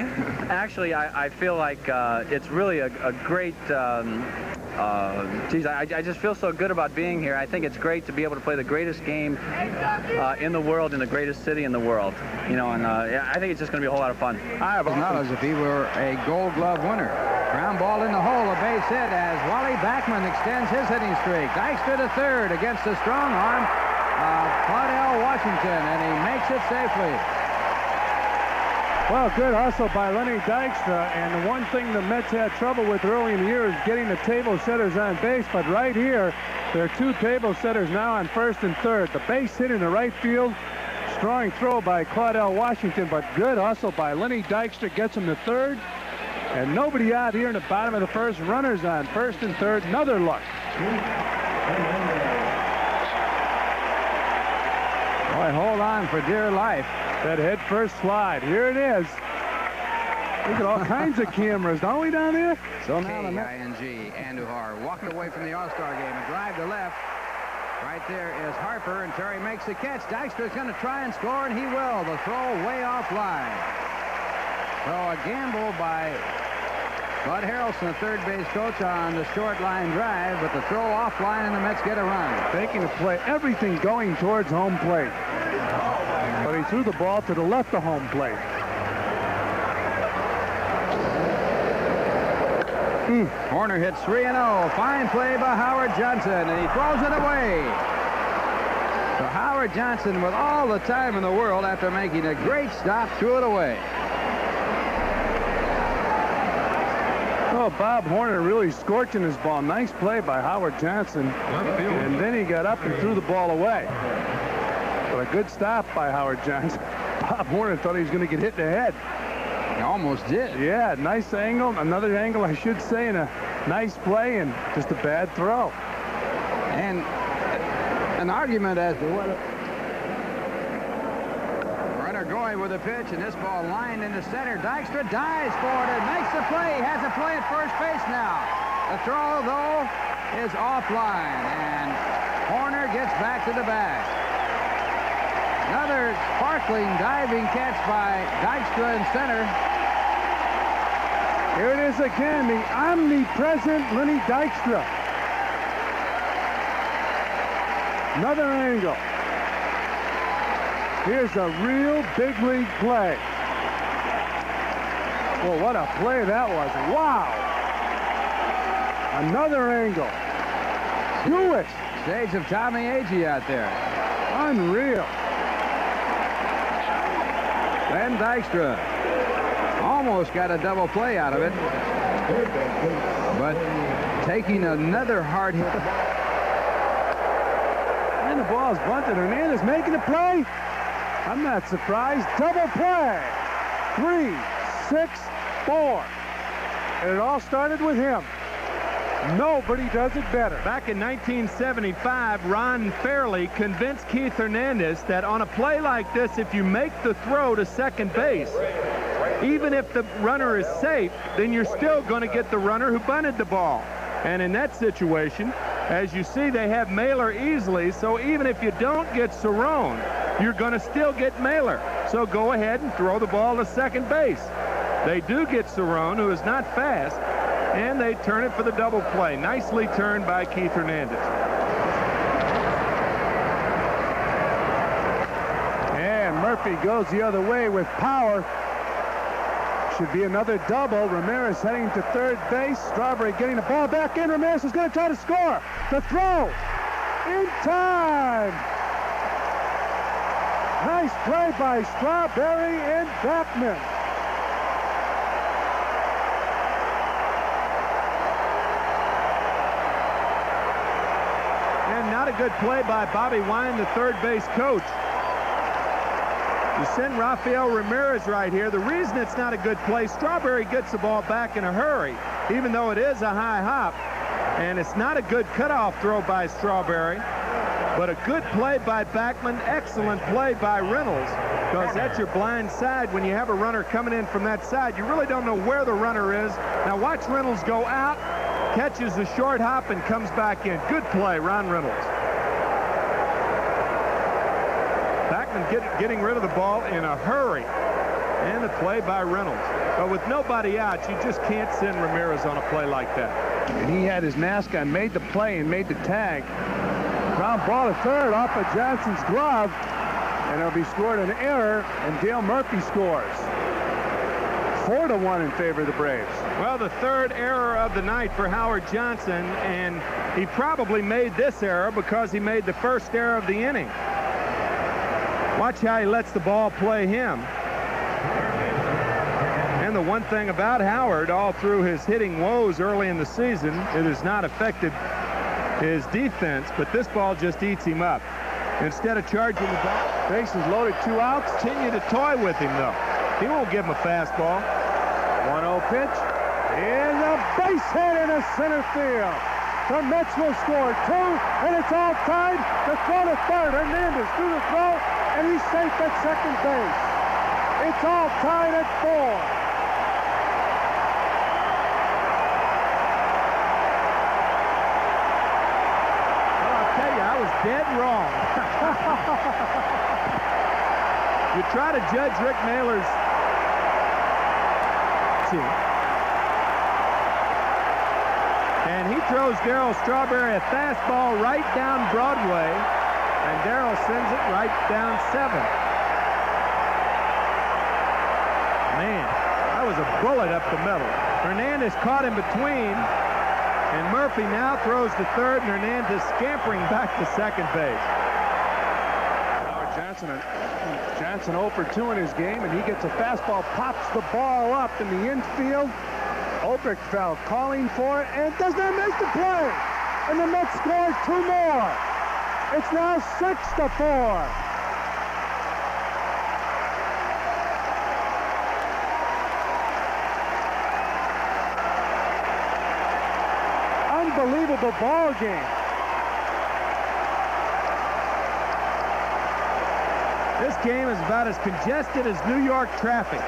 Actually, I feel like it's really a great... geez, I just feel so good about being here. I think it's great to be able to play the greatest game in the world, in the greatest city in the world. You know, and yeah, I think it's just going to be a whole lot of fun. I have acknowledged if he were a Gold Glove winner. Ground ball in the hole, a base hit as Wally Backman extends his hitting streak. Dykstra to third against the strong arm of Claudell Washington, and he makes it safely. Well, good hustle by Lenny Dykstra, and the one thing the Mets had trouble with early in the year is getting the table setters on base, but right here, there are 2 table setters now on first and third. The base hit in the right field, strong throw by Claudell Washington, but good hustle by Lenny Dykstra gets him to third, and nobody out here in the bottom of the first. Runners on first and third, another luck. Boy, hold on for dear life. That head first slide. Here it is. Look at all kinds of cameras, don't we, down there? So now the K-I-N-G, Andujar walked away from the All-Star game and drive to left. Right there is Harper, and Terry makes the catch. Dykstra's going to try and score, and he will. The throw way offline. So a gamble by Bud Harrelson, the third base coach, on the short line drive, but the throw offline and the Mets get a run. Making the play, everything going towards home plate. But he threw the ball to the left of home plate. Horner hits 3-0. Fine play by Howard Johnson, and he throws it away. So Howard Johnson, with all the time in the world, after making a great stop, threw it away. Oh, Bob Horner really scorching his ball. Nice play by Howard Johnson. And then he got up and threw the ball away. But a good stop by Howard Johnson. Bob Horner thought he was going to get hit in the head. He almost did. Yeah, nice angle. Another angle, I should say, and a nice play, and just a bad throw. And an argument as to what... Runner going with a pitch, and this ball lined into center. Dykstra dives for it and makes the play. Has a play at first base now. The throw, though, is offline, and Horner gets back to the bag. Another sparkling diving catch by Dykstra in center. Here it is again, the omnipresent Lenny Dykstra. Another angle. Here's a real big league play. Well, what a play that was. Wow. Another angle. Do it. Shades of Tommy Agee out there. Unreal. Then Dykstra almost got a double play out of it, but taking another hard hit. And the ball's bunted. Hernandez making a play. I'm not surprised. Double play. 3, 6, 4. And it all started with him. Nobody does it better. Back in 1975, Ron Fairley convinced Keith Hernandez that on a play like this, if you make the throw to second base, even if the runner is safe, then you're still going to get the runner who bunted the ball. And in that situation, as you see, they have Mailer easily, so even if you don't get Cerrone, you're going to still get Mailer. So go ahead and throw the ball to second base. They do get Cerrone, who is not fast, and they turn it for the double play. Nicely turned by Keith Hernandez. And Murphy goes the other way with power. Should be another double. Ramirez heading to third base. Strawberry getting the ball back in. Ramirez is going to try to score. The throw in time. Nice play by Strawberry and Backman. And not a good play by Bobby Wine, the third base coach. You send Rafael Ramirez right here. The reason it's not a good play, Strawberry gets the ball back in a hurry, even though it is a high hop. And it's not a good cutoff throw by Strawberry, but a good play by Backman. Excellent play by Reynolds, because that's your blind side. When you have a runner coming in from that side, you really don't know where the runner is. Now watch Reynolds go out, catches the short hop, and comes back in. Good play, Ron Reynolds. Backman getting rid of the ball in a hurry. And the play by Reynolds. But with nobody out, you just can't send Ramirez on a play like that. And he had his mask on, made the play, and made the tag. Ground ball to third off of Johnson's glove. And it'll be scored an error, and Dale Murphy scores. 4-1 in favor of the Braves. Well, the third error of the night for Howard Johnson, and he probably made this error because he made the first error of the inning. Watch how he lets the ball play him. And the one thing about Howard, all through his hitting woes early in the season, it has not affected his defense, but this ball just eats him up. Instead of charging the back, bases loaded, 2 outs. Continue to toy with him, though. He won't give him a fastball. 1-0 pitch. And a base hit in the center field. The Mets will score 2, and it's all tied. The throw to third. Hernandez through the throw, and he's safe at second base. It's all tied at 4. Well, I'll tell you, I was dead wrong. You try to judge Rick Mailer's team. And he throws Darryl Strawberry a fastball right down Broadway, and Darryl sends it right down 7. Man, that was a bullet up the middle. Hernandez caught in between, and Murphy now throws to third, and Hernandez scampering back to second base. Howard Johnson 0 for 2 in his game, and he gets a fastball, pops the ball up in the infield. Oberkfell calling for it, and does not make the play. And the Mets score 2 more. It's now 6-4. Unbelievable ball game. This game is about as congested as New York traffic.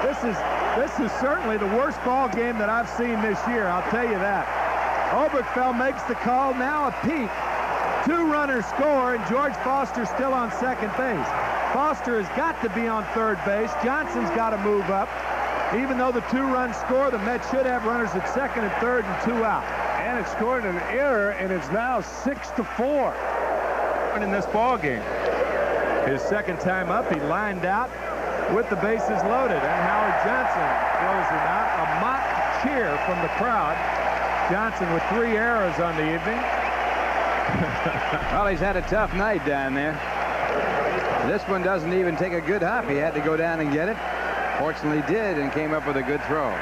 This is certainly the worst ball game that I've seen this year, I'll tell you that. Oberkfell makes the call, now a peak. 2 runners score, and George Foster still on second base. Foster has got to be on third base. Johnson's got to move up. Even though the 2-run score, the Mets should have runners at second and third and 2 out. And it scored an error, and it's now 6-4. In this ball game. His second time up, he lined out with the bases loaded, and Howard Johnson throws him out. A mock cheer from the crowd. Johnson with 3 errors on the evening. Well, he's had a tough night down there. This one doesn't even take a good hop. He had to go down and get it. Fortunately did, and came up with a good throw.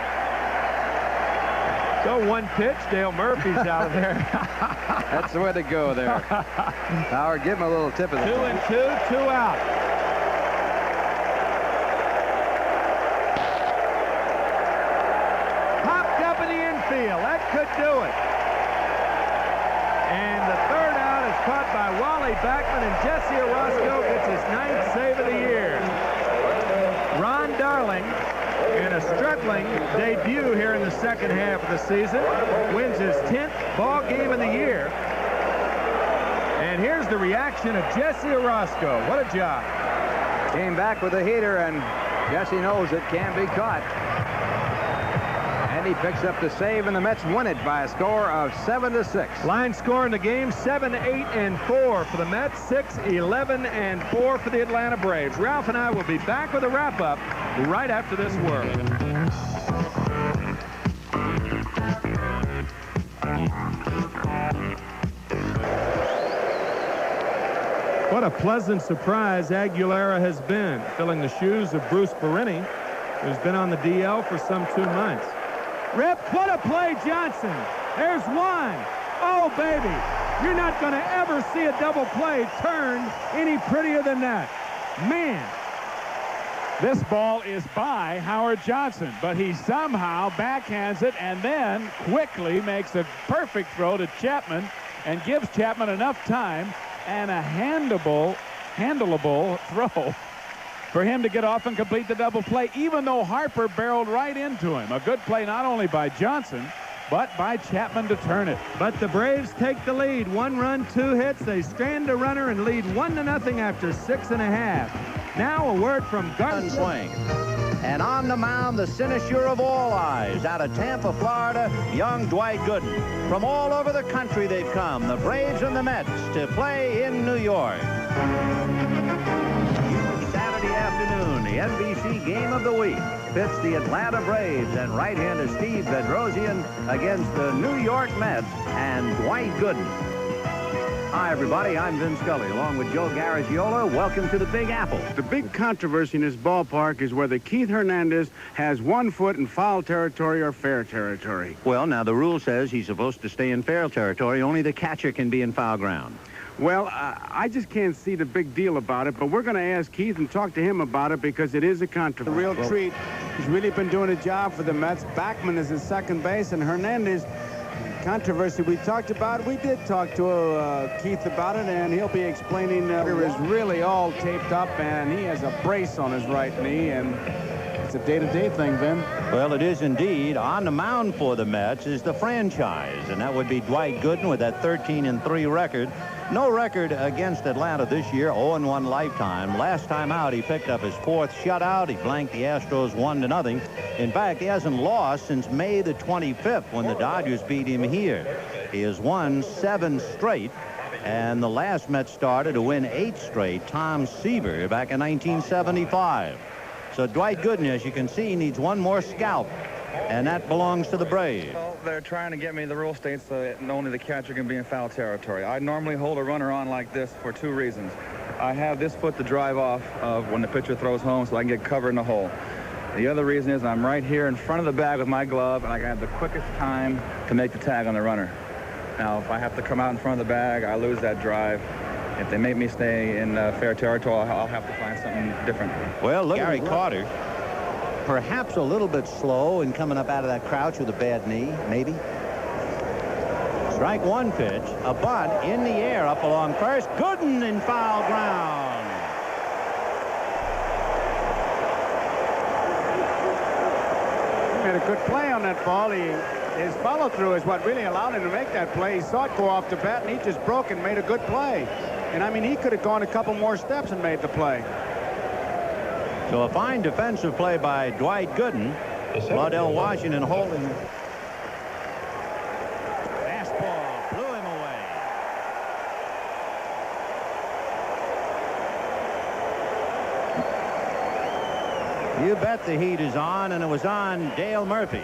So 1 pitch, Dale Murphy's out of there. That's the way to go there. Howard, give him a little tip of the 2 and 2, 2 out. Popped up in the infield. That could do it. And the 3rd out is caught by Wally Backman, and Jesse Orozco gets his 9th save of the year. Ron Darling, in a struggling debut here in the second half of the season, wins his 10th ball game of the year. And here's the reaction of Jesse Orozco. What a job. Came back with a heater, and Jesse knows it can be caught. And he picks up the save, and the Mets win it by a score of 7-6. Line score in the game, 7, 8, and 4 for the Mets, 6, 11, and 4 for the Atlanta Braves. Ralph and I will be back with a wrap-up right after this word. What a pleasant surprise Aguilera has been, filling the shoes of Bruce Perini, who's been on the DL for some 2 months. Rip, what a play, Johnson. There's 1. Oh, baby. You're not going to ever see a double play turned any prettier than that. Man. This ball is by Howard Johnson, but he somehow backhands it and then quickly makes a perfect throw to Chapman and gives Chapman enough time and a handleable throw for him to get off and complete the double play, even though Harper barreled right into him. A good play not only by Johnson, but by Chapman to turn it. But the Braves take the lead. 1 run, 2 hits. They strand a runner and lead 1-0 after 6.5. Now a word from Garcia. Swing. And on the mound, the cynosure of all eyes, out of Tampa, Florida, young Dwight Gooden. From all over the country they've come, the Braves and the Mets, to play in New York. Saturday afternoon, the NBC Game of the Week pits the Atlanta Braves and right-hander Steve Bedrosian against the New York Mets and Dwight Gooden. Hi, everybody. I'm Vin Scully, along with Joe Garagiola. Welcome to the Big Apple. The big controversy in this ballpark is whether Keith Hernandez has 1 foot in foul territory or fair territory. Well, now, the rule says he's supposed to stay in fair territory. Only the catcher can be in foul ground. Well, I just can't see the big deal about it, but we're going to ask Keith and talk to him about it because it is a controversy. A real treat. He's really been doing a job for the Mets. Backman is at second base, and Hernandez, controversy we talked about. We did talk to Keith about it, and he'll be explaining. It is really all taped up, and he has a brace on his right knee, and It's a day-to-day thing, Vin. Well, it is indeed. On the mound for the Mets is the franchise, and that would be Dwight Gooden with that 13-3 record. No record against Atlanta this year, 0-1 lifetime. Last time out, he picked up his 4th shutout. He blanked the Astros 1-0. In fact, he hasn't lost since May the 25th when the Dodgers beat him here. He has won 7 straight, and the last Mets starter to win 8 straight, Tom Seaver, back in 1975. So Dwight Gooden, as you can see, needs one more scalp, and that belongs to the Braves. Well, they're trying to get me. The rule states that only the catcher can be in foul territory. I normally hold a runner on like this for 2 reasons. I have this foot to drive off of when the pitcher throws home so I can get covered in the hole. The other reason is I'm right here in front of the bag with my glove, and I can have the quickest time to make the tag on the runner. Now, if I have to come out in front of the bag, I lose that drive. If they make me stay in fair territory, I'll have to find something different. Well, look, Gary Carter, perhaps a little bit slow in coming up out of that crouch with a bad knee, maybe. Strike 1 pitch, a bunt in the air up along first. Gooden in foul ground. He made a good play on that ball. His follow-through is what really allowed him to make that play. He saw it go off the bat, and he just broke and made a good play. And, I mean, he could have gone a couple more steps and made the play. So a fine defensive play by Dwight Gooden. Waddell Washington holding. Fastball blew him away. You bet the heat is on, and it was on Dale Murphy.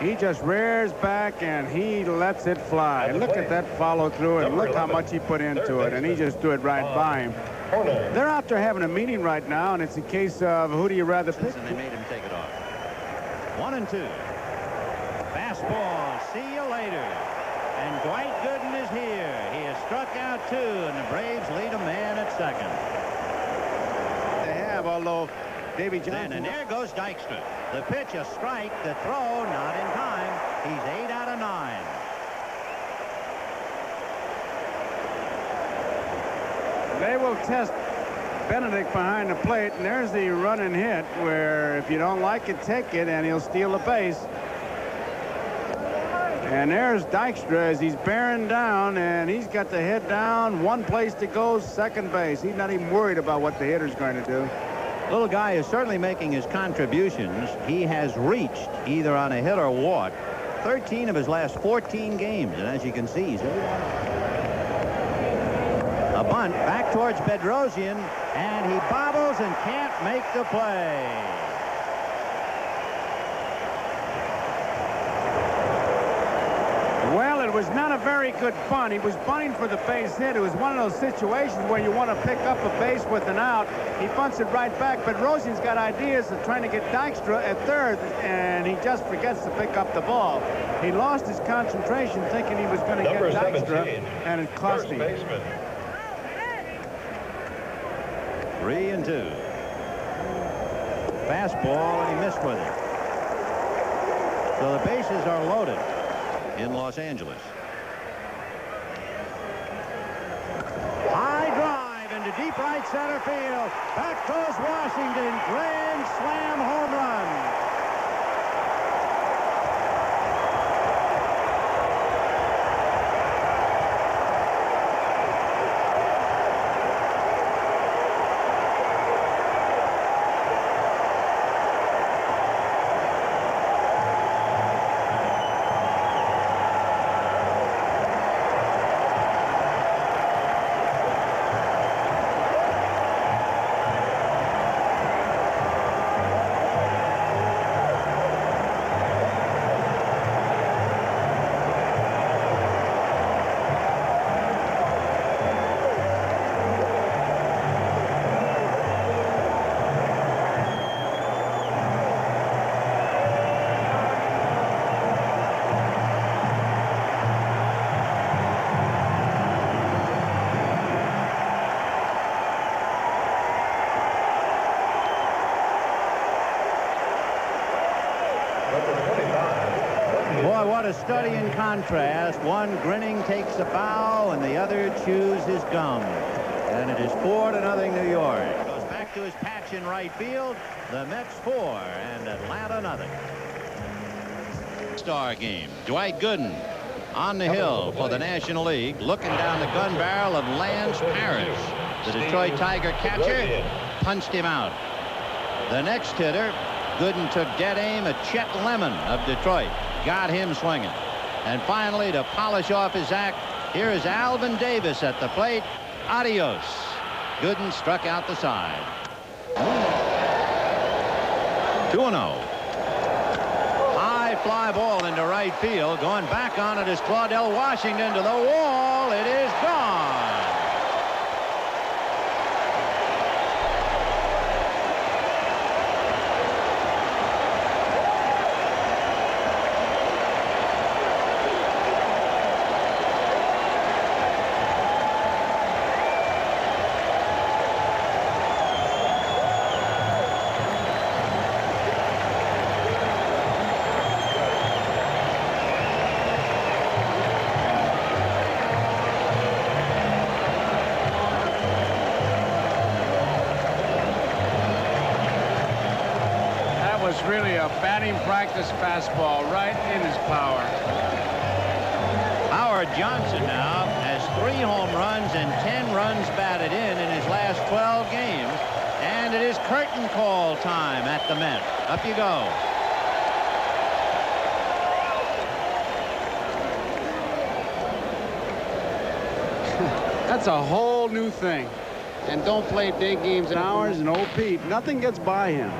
He just rears back and he lets it fly. Look at that follow through and look how much he put into it, and he just threw it right by him. They're out there having a meeting right now, and it's a case of who do you rather pick? And they made him take it off. 1-2. Fastball. See you later. And Dwight Gooden is here. He has struck out 2, and the Braves lead a man at second. They have, although Davy Johnson. And there goes Dykstra. The pitch, a strike. The throw, not in time. He's 8 out of 9. They will test Benedict behind the plate, and there's the run and hit where if you don't like it, take it, and he'll steal the base. And there's Dykstra as he's bearing down, and he's got the head down. One place to go, second base. He's not even worried about what the hitter's going to do. Little guy is certainly making his contributions. He has reached either on a hit or walk 13 of his last 14 games, and as you can see, he's a bunt back towards Bedrosian, and he bobbles and can't make the play. Well, it was not a very good bunt. He was bunting for the base hit. It was one of those situations where you want to pick up a base with an out. He bunts it right back, but Rosian's got ideas of trying to get Dykstra at third, and he just forgets to pick up the ball. He lost his concentration thinking he was going to get Dykstra, and it cost him. 3-2. Fastball, and he missed with it. So the bases are loaded in Los Angeles. High drive into deep right center field. Back goes Washington. Grand slam home run. Boy, what a study in contrast. One grinning takes a bow, and the other chews his gum. And it is 4-0 New York. Goes back to his patch. catch in right field. The Mets 4 and Atlanta nothing. Star game. Dwight Gooden on the hill for the National League, looking down the gun barrel of Lance Parrish. The Detroit Tiger catcher punched him out. The next hitter, Gooden took dead aim at Chet Lemon of Detroit, got him swinging. And finally, to polish off his act, here is Alvin Davis at the plate. Adios. Gooden struck out the side. 2-0. High fly ball into right field. Going back on it is Claudell Washington to the wall. It is gone. Really a batting practice fastball right in his power. Howard Johnson now has 3 home runs and 10 runs batted in his last 12 games. And it is curtain call time at the Met. Up you go. That's a whole new thing. And don't play day games and hours and old Pete. Nothing gets by him.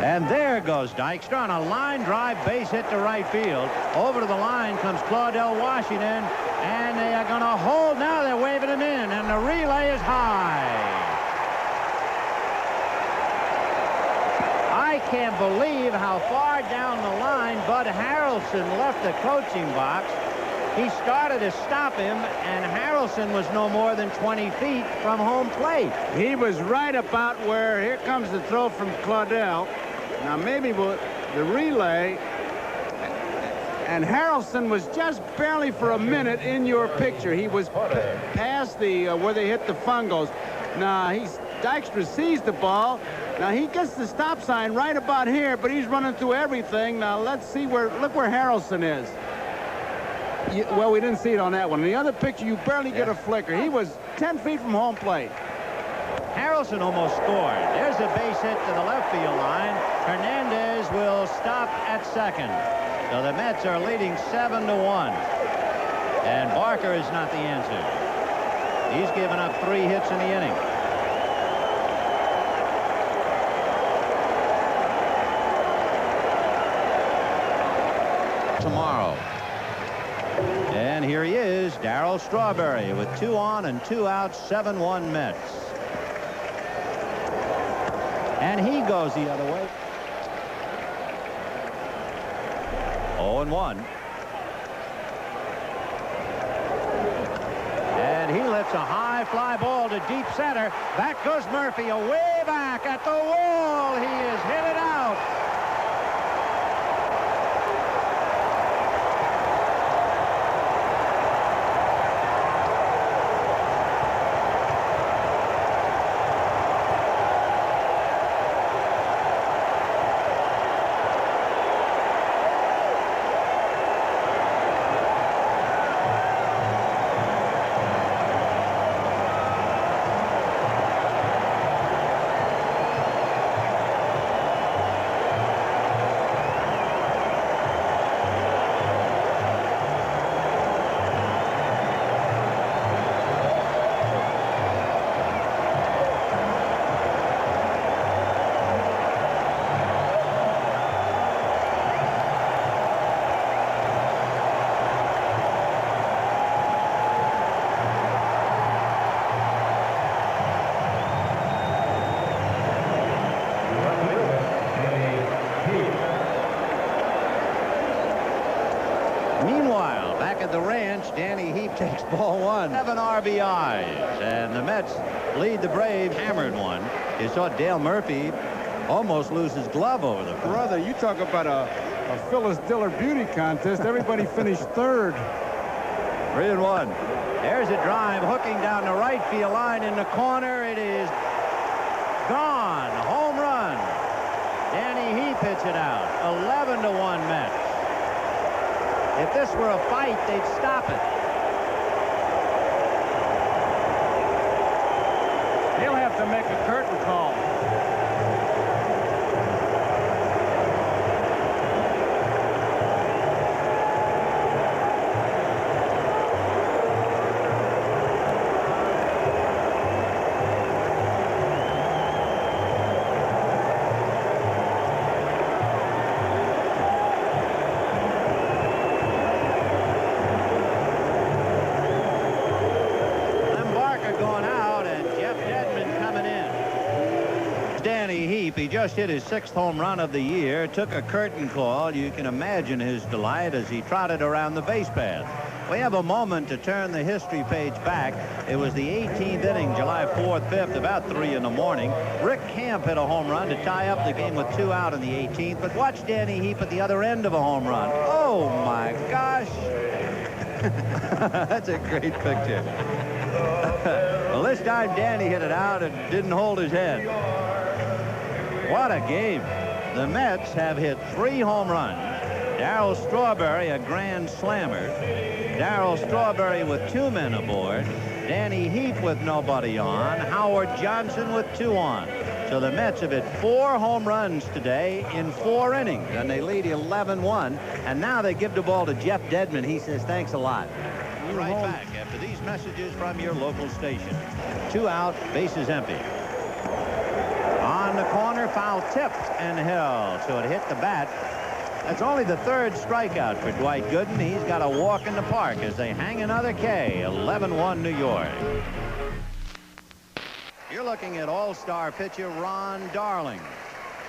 And there goes Dykstra on a line drive base hit to right field. Over to the line comes Claudell Washington, and they are going to hold. Now they're waving him in, and the relay is high. I can't believe how far down the line Bud Harrelson left the coaching box. He started to stop him, and Harrelson was no more than 20 feet from home plate. He was right about where, here comes the throw from Claudell. Now maybe the relay, and Harrelson was just barely for a minute in your picture. He was past the where they hit the fungos. Now Dykstra sees the ball. Now he gets the stop sign right about here, but he's running through everything. Now let's see look where Harrelson is. Well, we didn't see it on that one. In the other picture, you barely get a flicker. He was 10 feet from home plate. Harrelson almost scored. There's a base hit to the left field line. Hernandez will stop at second. So the Mets are leading 7-1. And Barker is not the answer. He's given up 3 hits in the inning. Tomorrow. And here he is, Darryl Strawberry, with 2 on and 2 out, 7-1 Mets. And he goes the other way. 0-1. And he lifts a high fly ball to deep center. Back goes Murphy, away back at the wall. He is hit it out. Meanwhile, back at the ranch, Danny Heap takes ball 1. 7 RBIs, and the Mets lead the Braves. Hammered one. You saw Dale Murphy almost lose his glove over the front. Brother, you talk about a Phyllis Diller beauty contest. Everybody finished 3rd. 3-1. There's a drive hooking down the right field line in the corner. It is gone. Home run. Danny Heap hits it out. 11-1 Mets. If this were a fight, they'd stop it. He'll have to make a curtain call. He just hit his 6th home run of the year, took a curtain call. You can imagine his delight as he trotted around the base path. We have a moment to turn the history page back. It was the 18th inning, July 4th, 5th, about 3 in the morning. Rick Camp hit a home run to tie up the game with 2 out in the 18th, but watch Danny Heap at the other end of a home run. Oh, my gosh. That's a great picture. Well, this time Danny hit it out and didn't hold his head. What a game. The Mets have hit 3 home runs. Darryl Strawberry, a grand slammer. Darryl Strawberry with 2 men aboard. Danny Heap with nobody on. Howard Johnson with 2 on. So the Mets have hit 4 home runs today in 4 innings, and they lead 11-1. And now they give the ball to Jeff Dedman. He says, thanks a lot. Right back after these messages from your local station. 2 out, bases empty. On the corner, foul tipped and held, so it hit the bat. That's only the 3rd strikeout for Dwight Gooden. He's got a walk in the park as they hang another K. 11-1 New York. You're looking at all-star pitcher Ron Darling,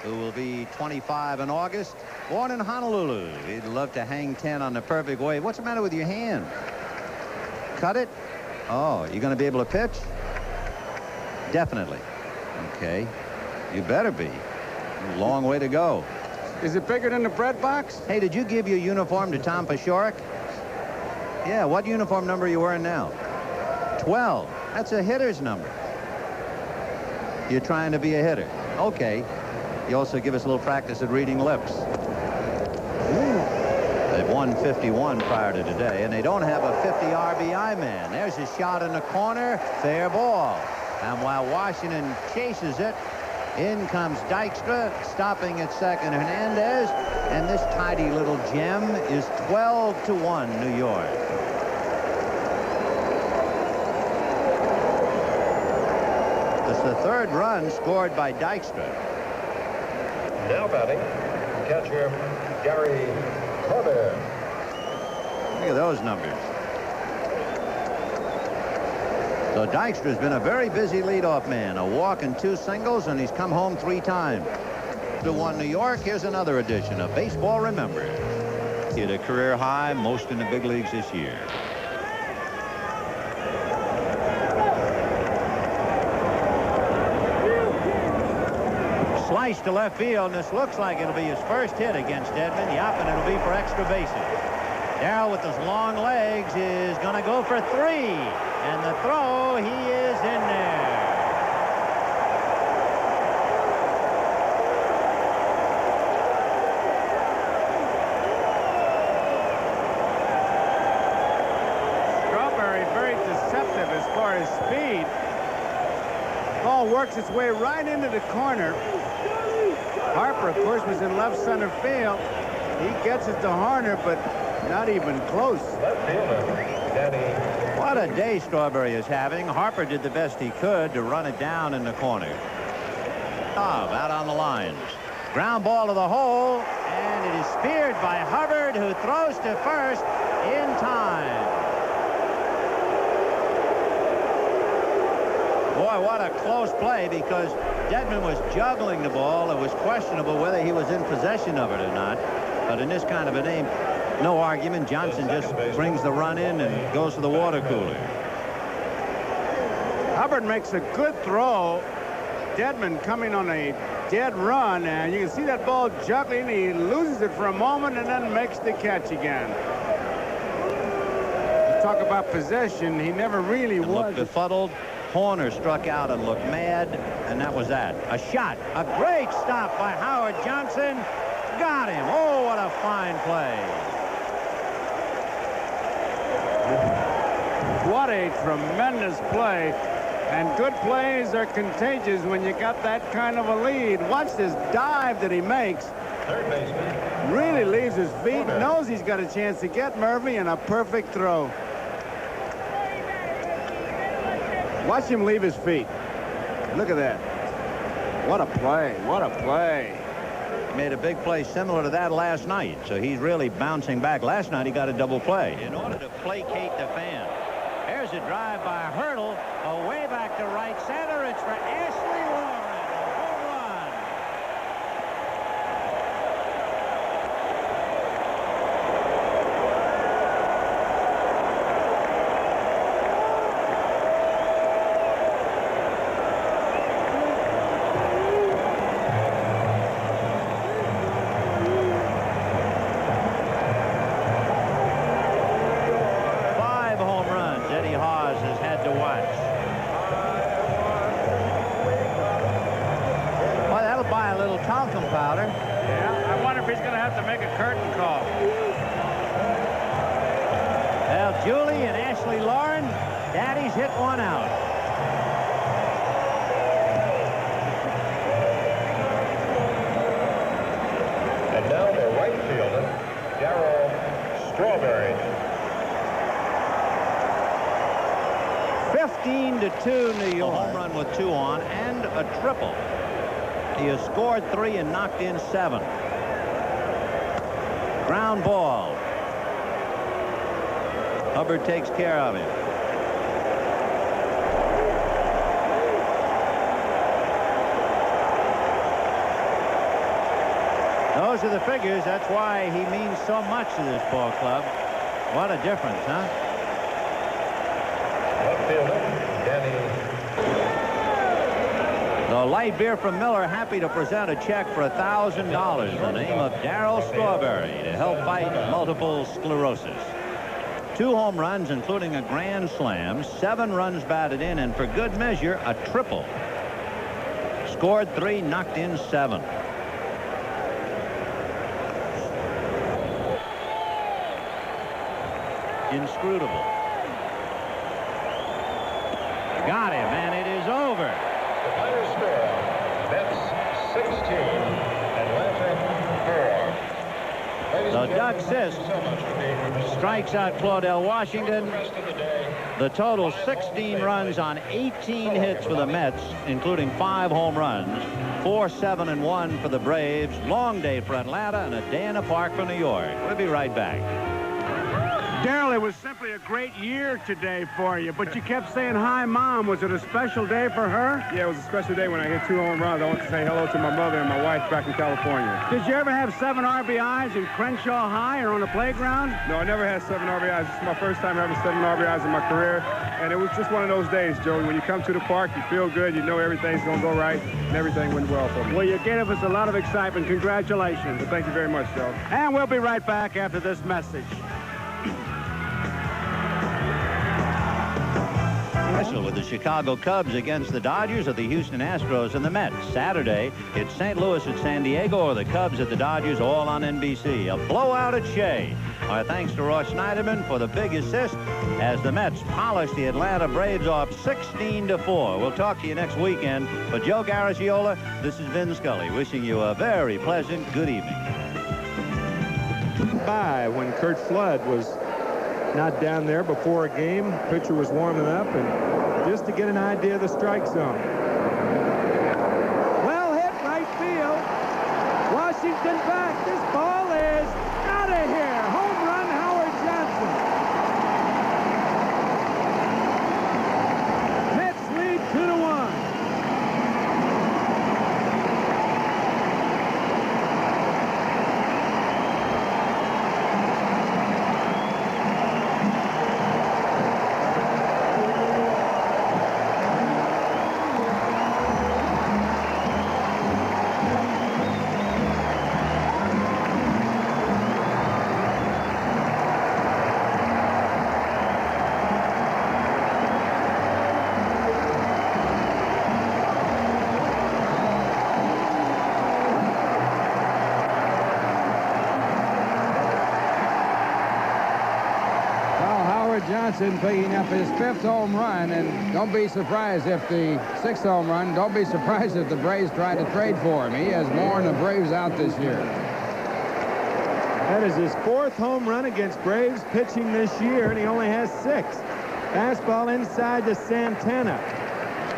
who will be 25 in August. Born in Honolulu. He'd love to hang 10 on the perfect wave. What's the matter with your hand? Cut it? Oh, you're going to be able to pitch? Definitely. Okay. You better be. Long way to go. Is it bigger than the bread box? Hey, did you give your uniform to Tom Paciorek? Yeah, what uniform number are you wearing now? 12. That's a hitter's number. You're trying to be a hitter. Okay. You also give us a little practice at reading lips. They've won 51 prior to today, and they don't have a 50 RBI man. There's a shot in the corner. Fair ball. And while Washington chases it, in comes Dykstra, stopping at second Hernandez, and this tidy little gem is 12-1 New York. It's the 3rd run scored by Dykstra. Now batting, catcher Gary Corbett. Look at those numbers. So Dykstra's been a very busy leadoff man. A walk and 2 singles, and he's come home 3 times. 1 New York. Here's another edition of Baseball Remembered. Hit a career high, most in the big leagues this year. Slice to left field, and this looks like it'll be his first hit against Dedman. Yup, and it'll be for extra bases. Darryl with his long legs is going to go for 3. And the throw, he is in there. Strawberry very deceptive as far as speed. Ball works its way right into the corner. Harper, of course, was in left center field. He gets it to Harner, but not even close. Left fielder, Danny. What a day Strawberry is having. Harper did the best he could to run it down in the corner. Out on the lines. Ground ball to the hole, and it is speared by Hubbard, who throws to first in time. Boy, what a close play, because Dedman was juggling the ball. It was questionable whether he was in possession of it or not. But in this kind of a game, no argument. Johnson just brings the run in and goes to the water cooler. Hubbard makes a good throw. Dedman coming on a dead run, and you can see that ball juggling. He loses it for a moment and then makes the catch again. talk about possession. He never really and was. looked befuddled. Horner struck out and looked mad, and that was that. A shot, a great stop by Howard Johnson. Got him. Oh, what a fine play. What a tremendous play. And good plays are contagious when you got that kind of a lead. Watch this dive that he makes. Third baseman. Really leaves his feet, knows he's got a chance to get Murphy, and a perfect throw. Watch him leave his feet. Look at that. What a play. What a play. He made a big play similar to that last night, so he's really bouncing back. Last night he got a double play. In order to placate the fan, here's a drive by Hurdle, away back to right center. It's for Ashley Lauren, a home run. Talcum powder. Yeah, I wonder if he's going to have to make a curtain call. Well, Julie and Ashley Lauren, Daddy's hit one out. And now the right fielder, Darryl Strawberry. 15-2 New York. A home run with 2 on and a triple. He has scored 3 and knocked in 7. Ground ball. Hubbard takes care of him. Those are the figures. That's why he means so much to this ball club. What a difference, huh? Left fielder, Danny. The light beer from Miller happy to present a check for $1,000 in the name of Darryl Strawberry to help fight multiple sclerosis. 2 home runs, including a grand slam, 7 runs batted in, and for good measure, a triple. Scored 3, knocked in 7. Inscrutable. Got him, and it is over. The final score, Mets 16, Atlanta 4. So Doug Sisk strikes out Claudell Washington. The total 16 runs on 18 hits for the Mets, including 5 home runs. 4, 7, and 1 for the Braves. Long day for Atlanta and a day in the park for New York. We'll be right back. Darryl, it was simply a great year today for you, but you kept saying hi, Mom. Was it a special day for her? Yeah, it was a special day when I hit 2 home runs. I want to say hello to my mother and my wife back in California. Did you ever have 7 RBIs in Crenshaw High or on the playground? No, I never had 7 RBIs. This is my first time having 7 RBIs in my career, and it was just one of those days, Joey. When you come to the park, you feel good, you know everything's going to go right, and everything went well for me. Well, you gave us a lot of excitement. Congratulations. Well, thank you very much, Joe. And we'll be right back after this message. With the Chicago Cubs against the Dodgers or the Houston Astros and the Mets. Saturday, it's St. Louis at San Diego or the Cubs at the Dodgers, all on NBC. A blowout at Shea. Our thanks to Ross Schneiderman for the big assist as the Mets polish the Atlanta Braves off 16-4. We'll talk to you next weekend. For Joe Garagiola, this is Vin Scully wishing you a very pleasant good evening. By when Curt Flood was not down there before a game. Pitcher was warming up, and just to get an idea of the strike zone. Well hit right field. Washington back. This ball is out of here. Home run, Howard Johnson. Mets lead 2-1. Johnson picking up his 5th home run, and don't be surprised if the 6th home run. Don't be surprised if the Braves try to trade for him. He has more than the Braves out this year. That is his 4th home run against Braves pitching this year, and he only has 6. Fastball inside to Santana.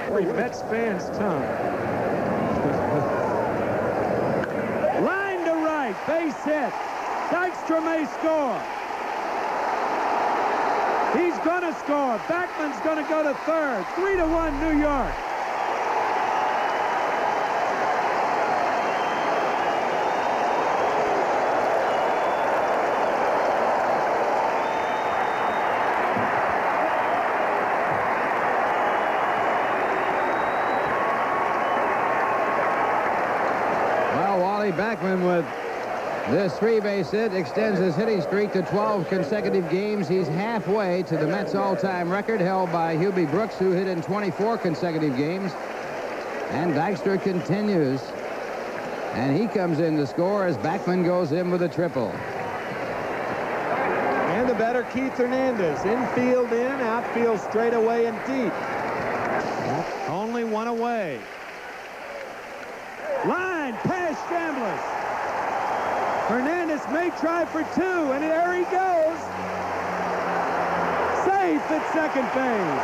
Every Mets fan's tongue. Line to right, base hit. Dykstra may score. He's going to score. Backman's going to go to third. 3-1 New York. Well, Wally Backman with this 3-base hit extends his hitting streak to 12 consecutive games. He's halfway to the Mets all-time record held by Hubie Brooks, who hit in 24 consecutive games. And Dykstra continues. And he comes in to score as Backman goes in with a triple. And the batter, Keith Hernandez. Infield in, outfield straight away and deep. Only one away. Line past Chambliss. Hernandez may try for 2, and there he goes. Safe at second base.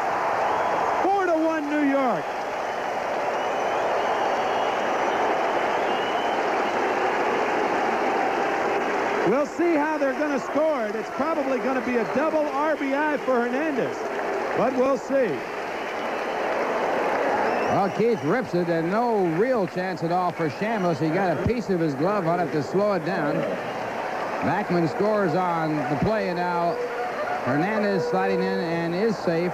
4-1 New York. We'll see how they're going to score it. It's probably going to be a double RBI for Hernandez, but we'll see. Well, Keith rips it, and no real chance at all for Chambliss. He got a piece of his glove on it to slow it down. Backman scores on the play, and now Hernandez sliding in and is safe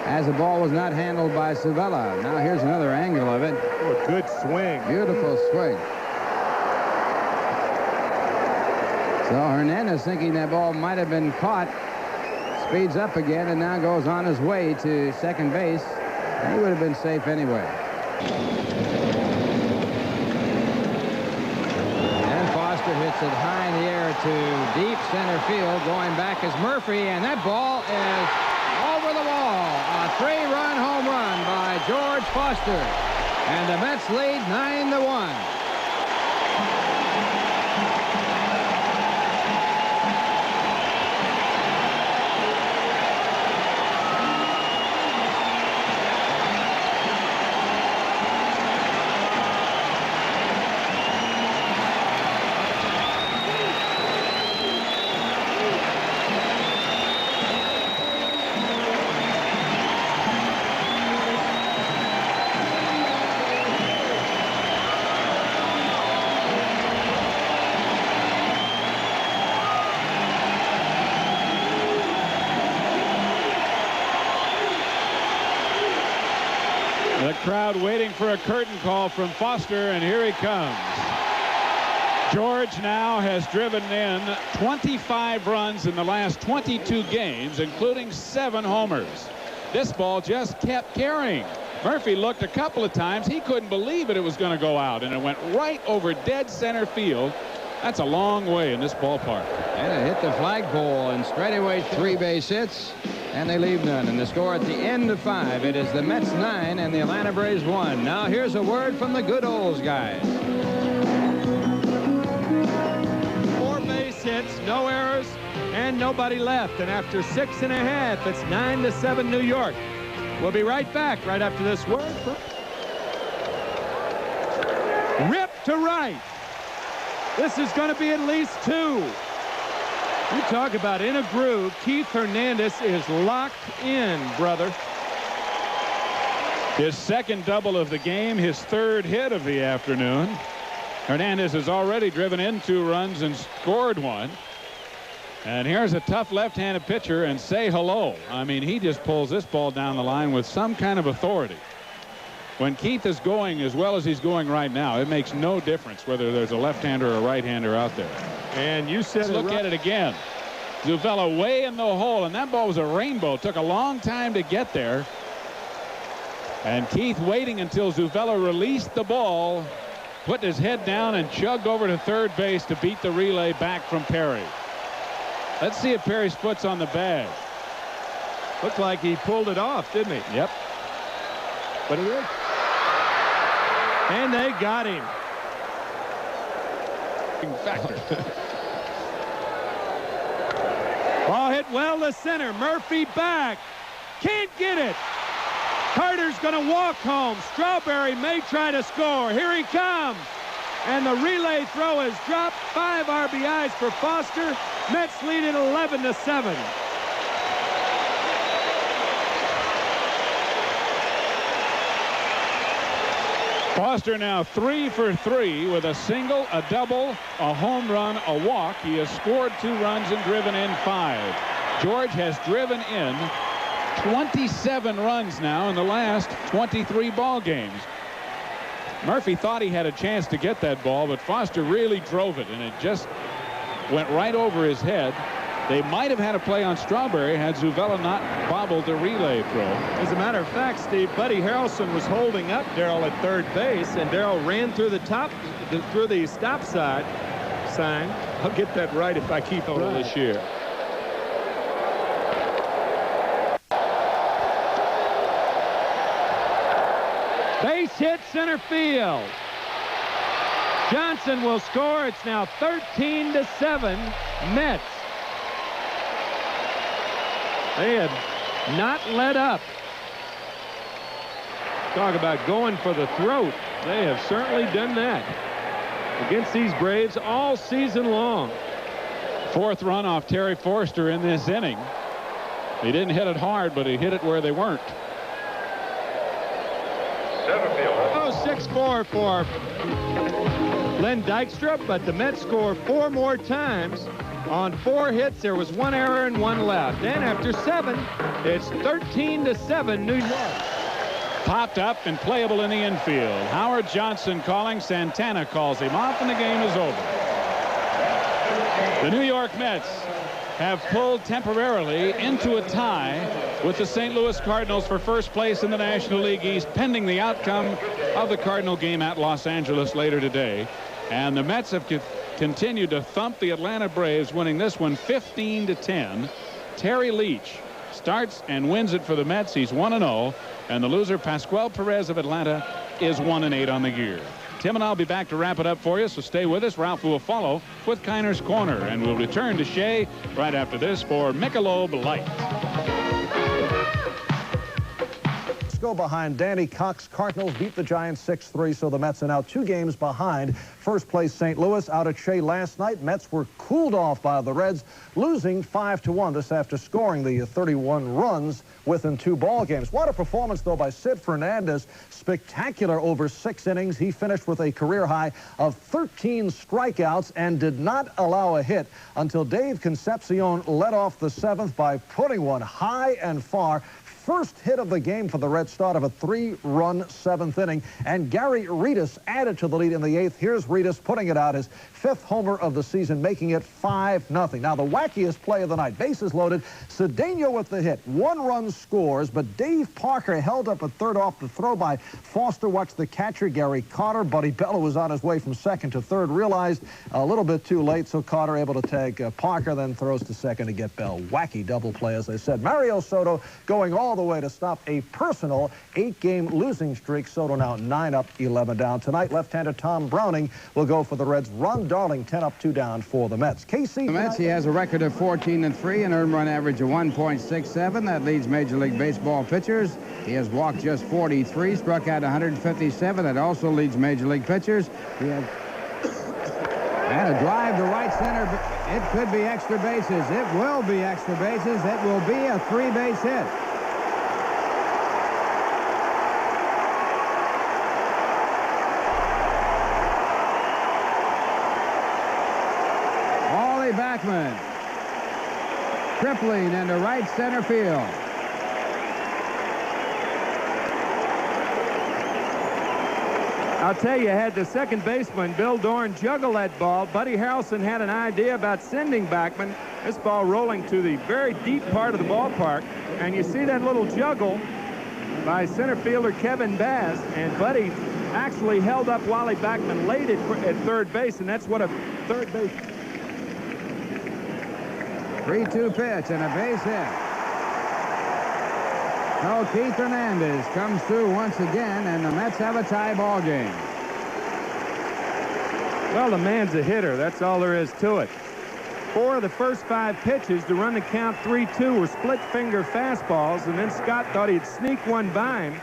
as the ball was not handled by Savella. Now here's another angle of it. Oh, a good swing. Beautiful swing. So Hernandez, thinking that ball might have been caught, speeds up again and now goes on his way to second base. And he would have been safe anyway. And Foster hits it high in the air to deep center field. Going back is Murphy, and that ball is over the wall. A 3-run home run by George Foster. And the Mets lead 9-1. The crowd waiting for a curtain call from Foster, and here he comes. George now has driven in 25 runs in the last 22 games, including 7 homers. This ball just kept carrying. Murphy looked a couple of times. He couldn't believe it was going to go out, and it went right over dead center field. That's a long way in this ballpark. And it hit the flagpole, and straightaway 3 base hits, and they leave none. And the score at the end of 5, it is the Mets 9 and the Atlanta Braves 1. Now here's a word from the good Olds guys. 4 base hits, no errors, and nobody left. And after 6.5, it's 9-7 New York. We'll be right back right after this word. Rip to right. This is going to be at least 2. You talk about in a groove. Keith Hernandez is locked in, brother. His second double of the game, his 3rd hit of the afternoon. Hernandez has already driven in 2 runs and scored 1. And here's a tough left-handed pitcher, and say hello. I mean, he just pulls this ball down the line with some kind of authority. When Keith is going as well as he's going right now, it makes no difference whether there's a left-hander or a right-hander out there. And you said, let's look at it again. Zuvella way in the hole, and that ball was a rainbow. Took a long time to get there. And Keith waiting until Zuvella released the ball, put his head down and chugged over to third base to beat the relay back from Perry. Let's see if Perry's foot's on the bag. Looked like he pulled it off, didn't he? Yep. But it is. And they got him. Factor. Ball hit well to center. Murphy back. Can't get it. Carter's going to walk home. Strawberry may try to score. Here he comes. And the relay throw is dropped. 5 RBIs for Foster. Mets lead it 11-7. Foster now 3 for 3 with a single, a double, a home run, a walk. He has scored 2 runs and driven in 5. George has driven in 27 runs now in the last 23 ball games. Murphy thought he had a chance to get that ball, but Foster really drove it, and it just went right over his head. They might have had a play on Strawberry had Zuvela not bobbled the relay throw. As a matter of fact, Steve, Buddy Harrelson was holding up Darrell at third base, and Darrell ran through the through the stop sign. I'll get that right if I keep on this year. Base hit center field. Johnson will score. It's now 13-7 Mets. They had not let up. Talk about going for the throat. They have certainly done that against these Braves all season long. 4th run off Terry Forster in this inning. He didn't hit it hard, but he hit it where they weren't. 6-4 for Len Dykstra, but the Mets score 4 more times. On 4 hits, there was 1 error and 1 left. And after 7, it's 13-7 New York. Popped up and playable in the infield. Howard Johnson calling. Santana calls him off, and the game is over. The New York Mets have pulled temporarily into a tie with the St. Louis Cardinals for first place in the National League East, pending the outcome of the Cardinal game at Los Angeles later today. And the Mets have continued to thump the Atlanta Braves, winning this one 15-10. Terry Leach starts and wins it for the Mets. He's 1-0, and the loser, Pascual Perez of Atlanta, is 1-8 on the year. Tim and I'll be back to wrap it up for you, so stay with us. Ralph will follow with Kiner's Corner, and we'll return to Shea right after this for Michelob Light. Go behind Danny Cox. Cardinals beat the Giants 6-3, so the Mets are now 2 games behind first place St. Louis. Out at Shea last night, Mets were cooled off by the Reds, losing 5-1. This after scoring the 31 runs within 2 ball games. What a performance, though, by Sid Fernandez. Spectacular over 6 innings. He finished with a career high of 13 strikeouts and did not allow a hit until Dave Concepcion led off the 7th by putting one high and far. First hit of the game for the Red start of a 3-run 7th inning, and Gary Reedus added to the lead in the 8th. Here's Reedus putting it out, his 5th homer of the season, making it 5-0. Now the wackiest play of the night, bases loaded, Cedeno with the hit, 1 run scores, but Dave Parker held up a third off the throw by Foster. Watched the catcher, Gary Carter. Buddy Bell was on his way from second to third, realized a little bit too late, so Carter able to tag Parker, then throws to second to get Bell. Wacky double play, as I said. Mario Soto going all the way to stop a personal 8-game losing streak. Soto now 9 up, 11 down. Tonight, left-hander Tom Browning will go for the Reds. Ron Darling 10 up, 2 down for the Mets. KC. The Mets, he has a record of 14-3, an earned run average of 1.67. That leads Major League Baseball pitchers. He has walked just 43, struck out 157. That also leads Major League pitchers. He has and a drive to right center. It could be extra bases. It will be extra bases. It will be a 3-base hit. Backman tripling into right center field. I'll tell you, had the second baseman, Bill Dorn, juggle that ball, Buddy Harrelson had an idea about sending Backman. This ball rolling to the very deep part of the ballpark, and you see that little juggle by center fielder Kevin Bass, and Buddy actually held up Wally Backman late at third base, and that's what a third base. 3-2 pitch and a base hit. So Keith Hernandez comes through once again, and the Mets have a tie ball game. Well, the man's a hitter. That's all there is to it. 4 of the first 5 pitches to run the count 3-2 were split-finger fastballs, and then Scott thought he'd sneak one by him.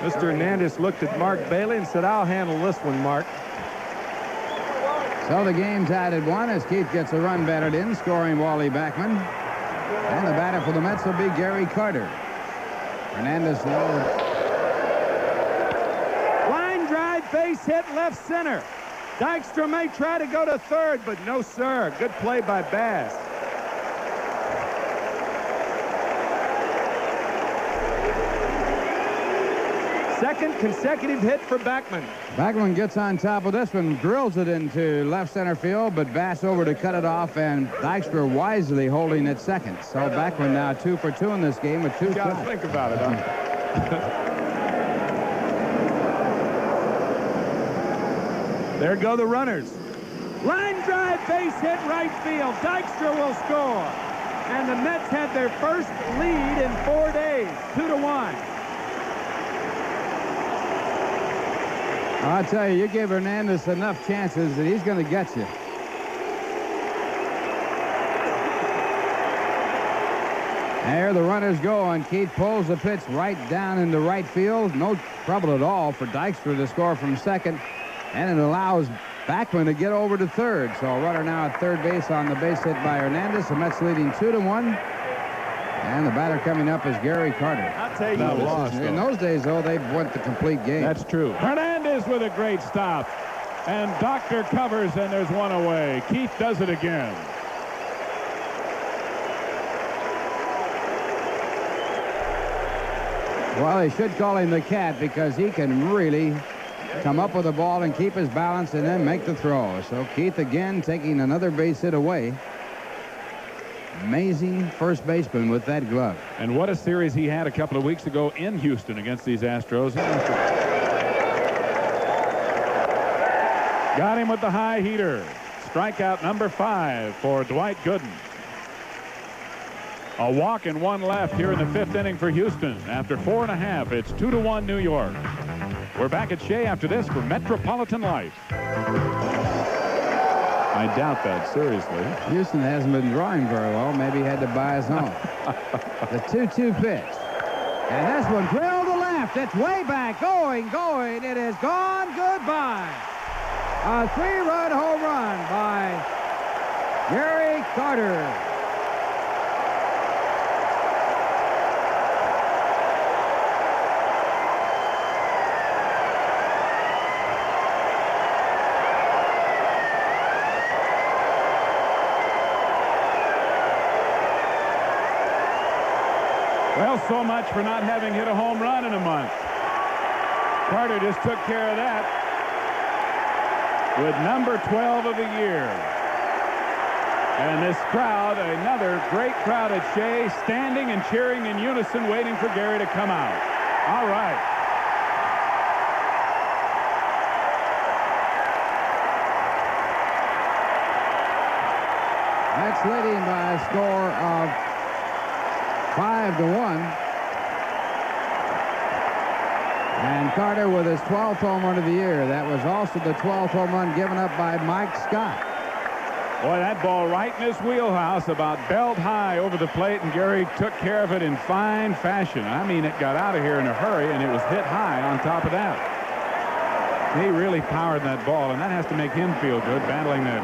Mr. Hernandez looked at Mark Bailey and said, "I'll handle this one, Mark." So the game tied at 1 as Keith gets a run batted in, scoring Wally Backman. And the batter for the Mets will be Gary Carter. Hernandez low. Line drive, base hit, left center. Dykstra may try to go to third, but no, sir. Good play by Bass. Second consecutive hit for Backman. Backman gets on top of this one, drills it into left center field, but Bass over to cut it off, and Dykstra wisely holding at second. So Backman now 2 for 2 in this game with 2 You strikes. got to think about it, huh? There go the runners. Line drive, base hit, right field. Dykstra will score. And the Mets had their first lead in 4 days, 2-1. I'll tell you, you give Hernandez enough chances that he's going to get you. There the runners go, and Keith pulls the pitch right down into right field. No trouble at all for Dykstra to score from second, and it allows Backman to get over to third. So a runner now at third base on the base hit by Hernandez. The Mets leading 2-1. And the batter coming up is Gary Carter. I'll tell you, In those days, though, they went the complete game. That's true. Hernandez with a great stop. And Doctor covers, and there's one away. Keith does it again. Well, they should call him the Cat because he can really come up with the ball and keep his balance and then make the throw. So Keith again taking another base hit away. Amazing first baseman with that glove. And what a series he had a couple of weeks ago in Houston against these Astros. Got him with the high heater. Strikeout number 5 for Dwight Gooden. A walk and 1 left here in the 5th inning for Houston. After 4 1/2, it's 2-1 New York. We're back at Shea after this for Metropolitan Life. I doubt that, seriously. Houston hasn't been drawing very well. Maybe he had to buy his own. The 2-2 pitch. And this one drilled to left. It's way back. Going. It is gone. Goodbye. A 3-run home run by Gary Carter. Well, so much for not having hit a home run in a month. Carter just took care of that with number 12 of the year. And this crowd, another great crowd at Shea, standing and cheering in unison, waiting for Gary to come out. All right. That's leading by a score of 5-1. And Carter with his 12th home run of the year. That was also the 12th home run given up by Mike Scott. Boy, that ball right in his wheelhouse, about belt high over the plate, and Gary took care of it in fine fashion. I mean, it got out of here in a hurry, and it was hit high on top of that. He really powered that ball, and that has to make him feel good, battling that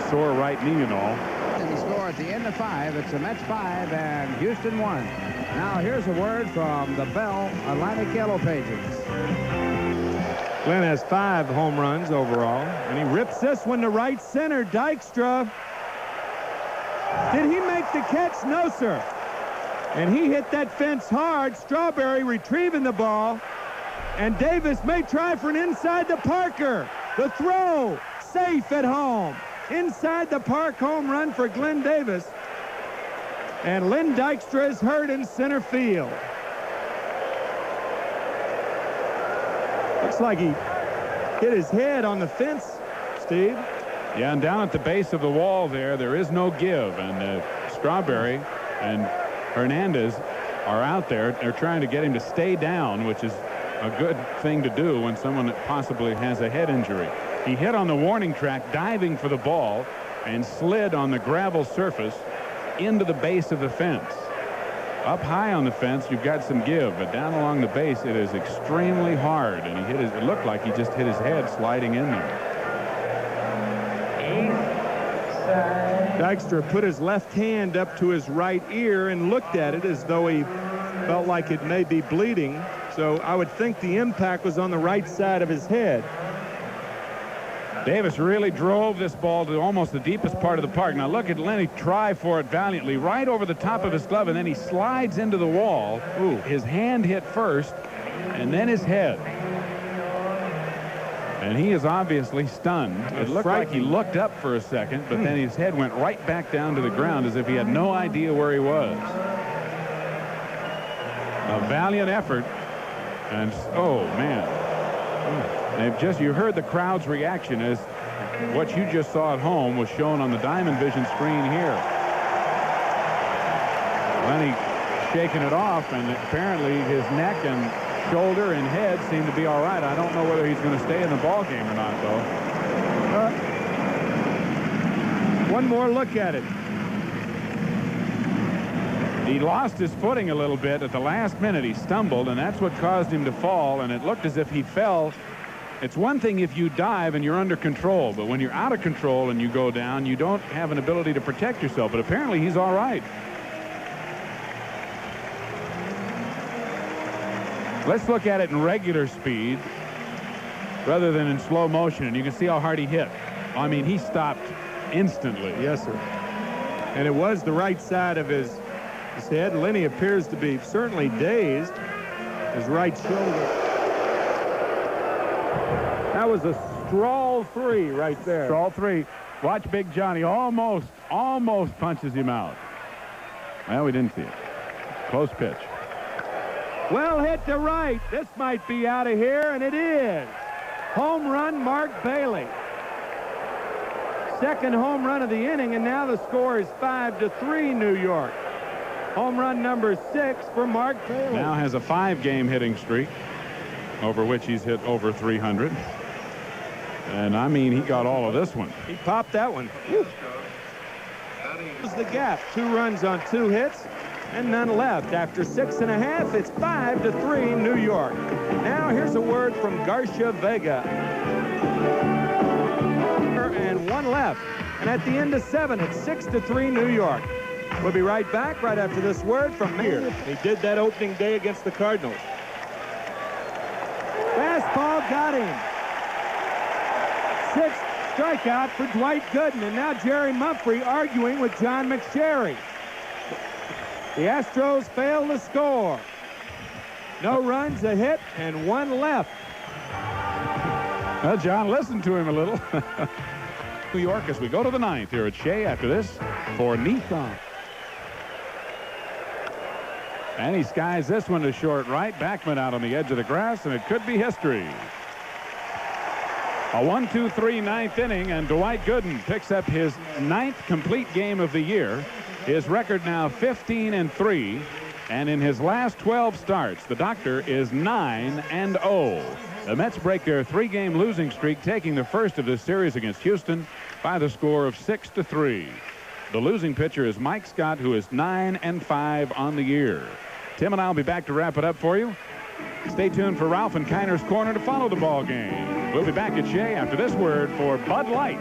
sore right knee and all. And the score at the end of 5, it's the Mets 5 and Houston 1. Now here's a word from the Bell Atlantic Yellow Pages. Glenn has 5 home runs overall, and he rips this one to right center. Dykstra. Did he make the catch? No, sir. And he hit that fence hard. Strawberry retrieving the ball, and Davis may try for an inside the Parker. The throw safe at home. Inside the park home run for Glenn Davis. And Len Dykstra is hurt in center field. Looks like he hit his head on the fence, Steve. Yeah, and down at the base of the wall there is no give. And Strawberry and Hernandez are out there. They're trying to get him to stay down, which is a good thing to do when someone that possibly has a head injury. He hit on the warning track diving for the ball and slid on the gravel surface into the base of the fence. Up high on the fence, you've got some give, but down along the base, it is extremely hard. And he hit his, it looked like he just hit his head sliding in there. Dykstra put his left hand up to his right ear and looked at it as though he felt like it may be bleeding. So I would think the impact was on the right side of his head. Davis really drove this ball to almost the deepest part of the park. Now look at Lenny try for it valiantly right over the top of his glove, and then he slides into the wall. Ooh, his hand hit first and then his head. And he is obviously stunned. It looked like he looked up for a second, but then his head went right back down to the ground as if he had no idea where he was. A valiant effort. And oh man. They've just, you heard the crowd's reaction as what you just saw at home was shown on the Diamond Vision screen here. Lenny shaking it off, and apparently his neck and shoulder and head seem to be all right. I don't know whether he's going to stay in the ball game or not, though. One more look at it. He lost his footing a little bit at the last minute. He stumbled, and that's what caused him to fall, and it looked as if he fell. It's one thing if you dive and you're under control, but when you're out of control and you go down, you don't have an ability to protect yourself. But apparently he's all right. Let's look at it in regular speed rather than in slow motion, and you can see how hard he hit. I mean, he stopped instantly. Yes, sir. And it was the right side of his head. Lenny appears to be certainly dazed. His right shoulder. That was a straw 3 right there. Straw 3. Watch Big Johnny almost punches him out. Well, we didn't see it. Close pitch. Well hit to right. This might be out of here, and it is. Home run, Mark Bailey. Second home run of the inning, and now the score is 5-3 New York. Home run number 6 for Mark Bailey. Now has a 5-game hitting streak over which he's hit over 300. And I mean, he got all of this one. He popped that one. Whew. Was the gap. 2 runs on 2 hits and none left. After 6.5, it's 5-3 New York. Now here's a word from Garcia Vega. And 1 left. And at the end of 7, it's 6-3 New York. We'll be right back right after this word from Mayer. He did that opening day against the Cardinals. Fastball got him. 6th strikeout for Dwight Gooden, and now Jerry Mumphrey arguing with John McSherry. The Astros fail to score. No runs, a hit, and 1 left. Well, John, listen to him a little. New York as we go to the 9th here at Shea after this for Nissan. And he skies this one to short right. Backman out on the edge of the grass, and it could be history. A 1-2-3 9th inning, and Dwight Gooden picks up his 9th complete game of the year. His record now 15-3, and in his last 12 starts, the doctor is 9-0. The Mets break their 3-game losing streak, taking the first of this series against Houston by the score of 6-3. The losing pitcher is Mike Scott, who is 9-5 on the year. Tim and I will be back to wrap it up for you. Stay tuned for Ralph and Kiner's Corner to follow the ball game. We'll be back at Shea after this word for Bud Light.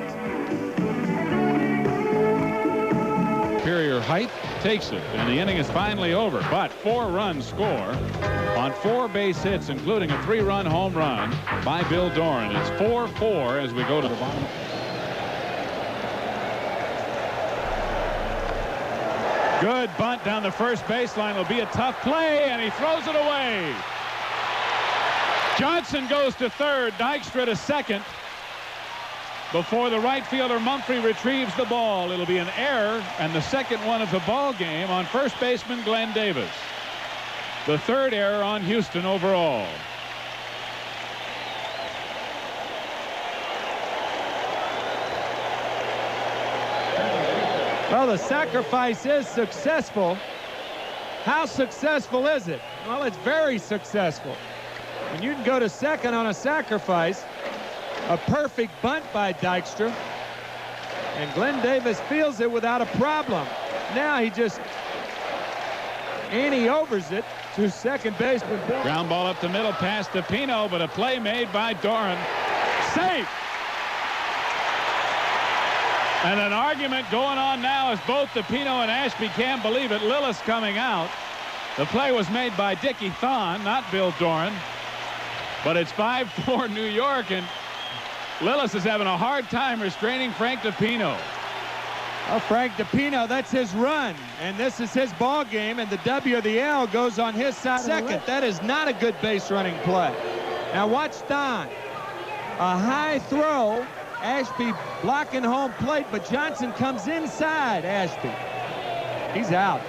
Superior height takes it, and the inning is finally over. But 4 runs score on 4 base hits, including a 3-run home run by Bill Doran. It's 4-4 as we go to the bottom. Good bunt down the first baseline. Will be a tough play, and he throws it away. Johnson goes to third, Dykstra to second. Before the right fielder Mumphrey retrieves the ball, it'll be an error, and the second one of the ball game on first baseman Glenn Davis. The 3rd error on Houston overall. Well, the sacrifice is successful. How successful is it? Well, it's very successful. And you can go to second on a sacrifice. A perfect bunt by Dykstra. And Glenn Davis fields it without a problem. Now he just overs it to second baseman. Ground ball up the middle past DePino, but a play made by Doran. Safe. And an argument going on now as both DePino and Ashby can't believe it. Lillis coming out. The play was made by Dickie Thon, not Bill Doran. But it's 5-4 New York, and Lillis is having a hard time restraining Frank DePino. Well, Frank DePino, that's his run, and this is his ball game, and the W of the L goes on his side. Second, that is not a good base running play. Now watch Don. A high throw, Ashby blocking home plate, but Johnson comes inside Ashby. He's out.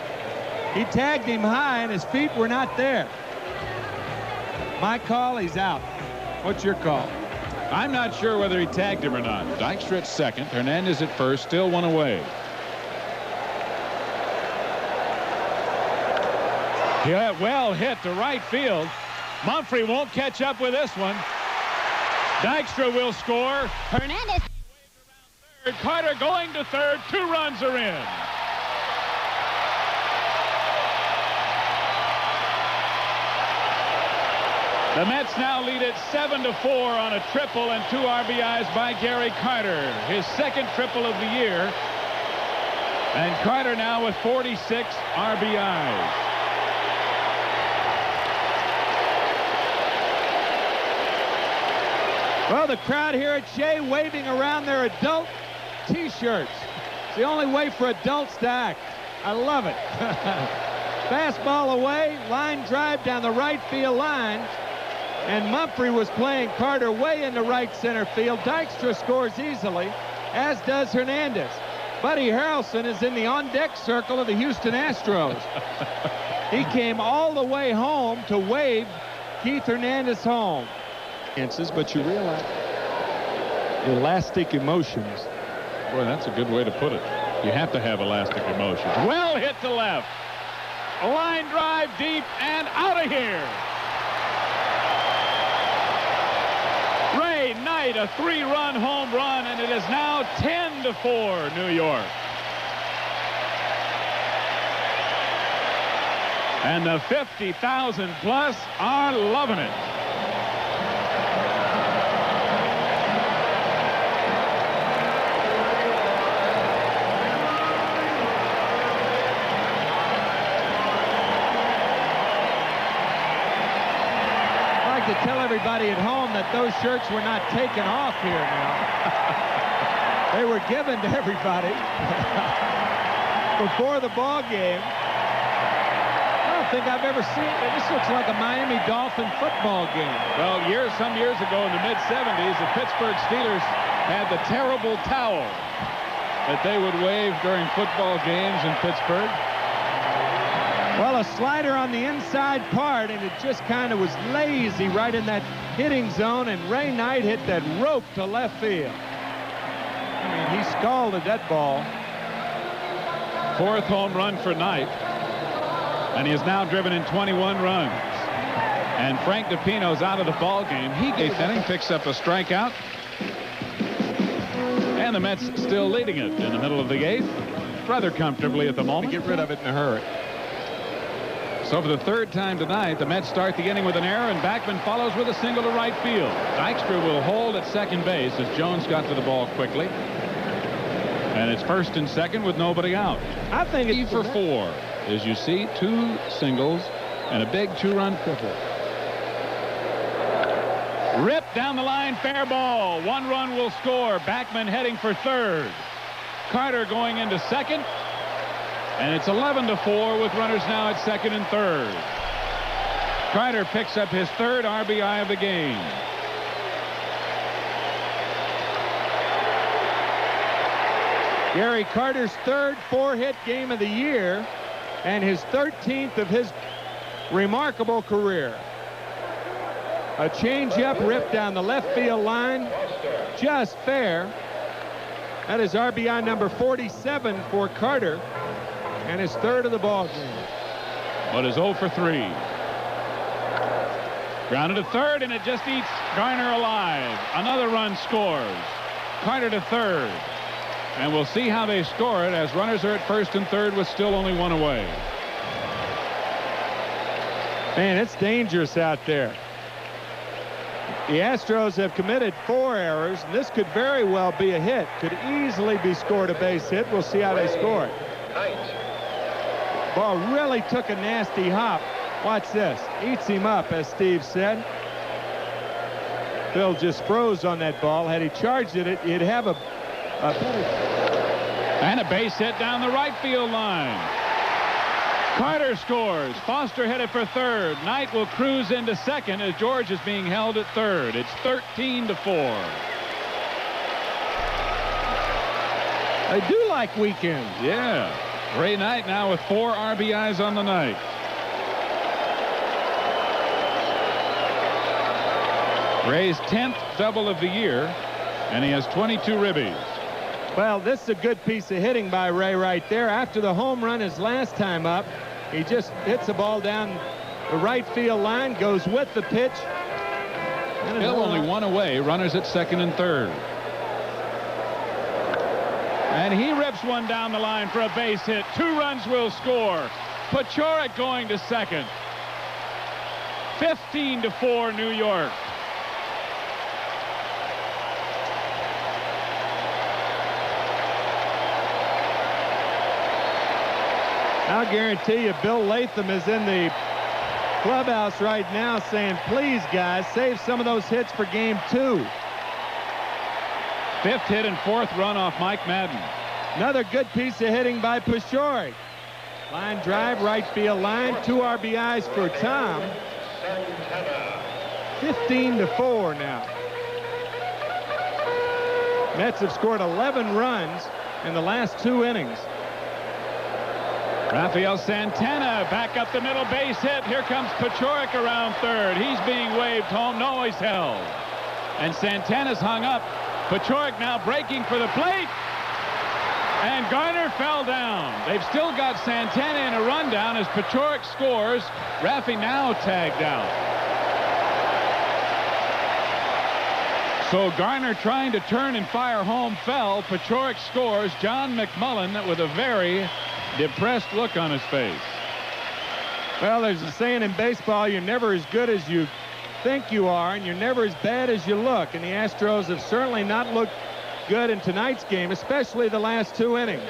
He tagged him high, and his feet were not there. My call, he's out. What's your call? I'm not sure whether he tagged him or not. Dykstra at second, Hernandez at first, still one away. Yeah, well hit to right field. Mumphrey won't catch up with this one. Dykstra will score. Hernandez. Third. Carter going to third. 2 runs are in. The Mets now lead it 7-4 on a triple and 2 RBIs by Gary Carter, his second triple of the year. And Carter now with 46 RBIs. Well, the crowd here at Shea waving around their adult T-shirts. It's the only way for adults to act. I love it. Fastball away, line drive down the right field line. And Mumphrey was playing Carter way into right center field. Dykstra scores easily, as does Hernandez. Buddy Harrelson is in the on-deck circle of the Houston Astros. He came all the way home to wave Keith Hernandez home. But you realize elastic emotions. Boy, that's a good way to put it. You have to have elastic emotions. Well hit to left. A line drive deep and out of here. Ray Knight, a 3-run home run, and it is now 10-4 New York. And the 50,000 plus are loving it. To tell everybody at home that those shirts were not taken off here now. They were given to everybody before the ball game. I don't think I've ever seen it. This looks like a Miami Dolphin football game. Well, some years ago in the mid-70s, the Pittsburgh Steelers had the terrible towel that they would wave during football games in Pittsburgh. Well, a slider on the inside part, and it just kind of was lazy right in that hitting zone, and Ray Knight hit that rope to left field. I mean, he scalded that ball. 4th home run for Knight, and he has now driven in 21 runs. And Frank DePino's out of the ball game. He eighth inning, picks up a strikeout, and the Mets still leading it in the middle of the 8th, rather comfortably at the moment. Get rid of it in a hurry. So for the 3rd time tonight, the Mets start the inning with an error, and Backman follows with a single to right field. Dykstra will hold at second base as Jones got to the ball quickly. And it's 1st and 2nd with nobody out. I think it's for 4. As you see, 2 singles and a big 2-run triple. Ripped down the line, fair ball. 1 run will score. Backman heading for 3rd. Carter going into 2nd. And it's 11-4 with runners now at 2nd and 3rd. Carter picks up his 3rd RBI of the game. Gary Carter's 3rd 4-hit game of the year and his 13th of his remarkable career. A changeup ripped down the left field line, just fair. That is RBI number 47 for Carter, and his 3rd of the ball game. but is 0 for 3. Grounded to third, and it just eats Garner alive. Another run scores. Carter to third. And we'll see how they score it as runners are at first and third with still only one away. Man, it's dangerous out there. The Astros have committed 4 errors, and this could very well be a hit. Could easily be scored a base hit. We'll see how they score it. Ball really took a nasty hop. Watch this. Eats him up, as Steve said. Bill just froze on that ball. Had he charged it, he'd have a and a base hit down the right field line. Carter scores. Foster headed for third. Knight will cruise into second as George is being held at third. It's 13-4. I do like weekends. Yeah. Ray Knight now with 4 RBIs on the night. Ray's 10th double of the year, and he has 22 ribbies. Well, this is a good piece of hitting by Ray right there. After the home run his last time up, he just hits the ball down the right field line, goes with the pitch. Still only one away, runners at second and third. And he rips one down the line for a base hit. 2 runs will score. Paciorek going to second. 15-4 New York. I'll guarantee you Bill Latham is in the clubhouse right now saying, please, guys, save some of those hits for game 2. 5th hit and 4th run off Mike Madden. Another good piece of hitting by Paciorek. Line drive, right field line. 2 RBIs for Tom. 15-4 now. Mets have scored 11 runs in the last 2 innings. Rafael Santana back up the middle, base hit. Here comes Paciorek around third. He's being waved home. No, he's held. And Santana's hung up. Paciorek now breaking for the plate. And Garner fell down. They've still got Santana in a rundown as Paciorek scores. Raffy now tagged out. So Garner trying to turn and fire home fell. Paciorek scores. John McMullen with a very depressed look on his face. Well, there's a saying in baseball, you're never as good as you think you are, and you're never as bad as you look. And the Astros have certainly not looked good in tonight's game, especially the last 2 innings.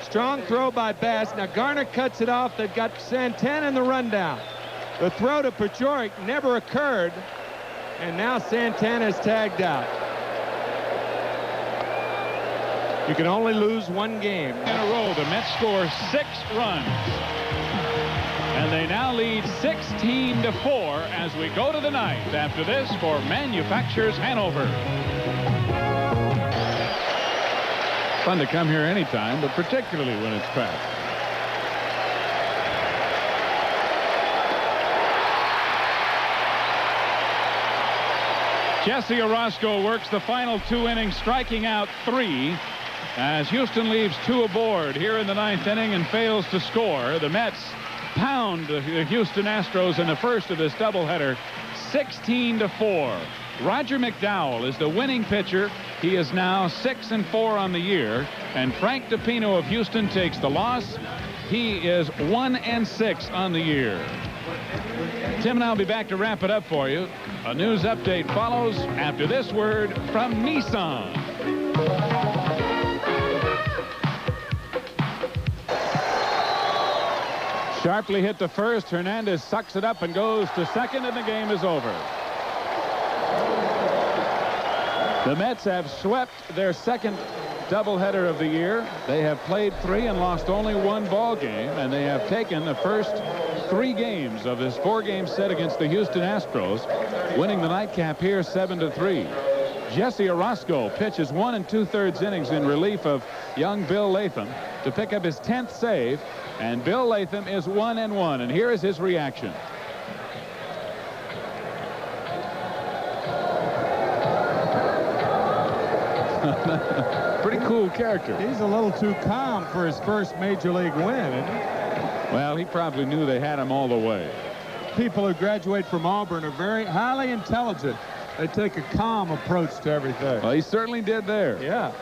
Strong throw by Bass. Now Garner cuts it off. They've got Santana in the rundown. The throw to Paciorek never occurred, and now Santana's tagged out. You can only lose 1 game in a row. The Mets score 6 runs. And they now lead 16-4 as we go to the 9th after this for Manufacturers Hanover. Fun to come here anytime, but particularly when it's packed. Jesse Orozco works the final 2 innings, striking out 3. As Houston leaves 2 aboard here in the 9th inning and fails to score. The Mets pound the Houston Astros in the first of this doubleheader, 16-4. Roger McDowell is the winning pitcher. He is now 6-4 on the year. And Frank DePino of Houston takes the loss. He is 1-6 on the year. Tim and I'll be back to wrap it up for you. A news update follows after this word from Nissan. Sharply hit the first. Hernandez sucks it up and goes to second, and the game is over. The Mets have swept their second doubleheader of the year. They have played 3 and lost only 1 ball game, and they have taken the first 3 games of this 4-game set against the Houston Astros, winning the nightcap here 7-3. Jesse Orozco pitches 1 2/3 innings in relief of young Bill Latham to pick up his 10th save, and Bill Latham is 1-1, and here is his reaction. Pretty cool character. He's a little too calm for his first major league win, isn't he? Well, he probably knew they had him all the way. People who graduate from Auburn are very highly intelligent. They take a calm approach to everything. Well, he certainly did there. Yeah.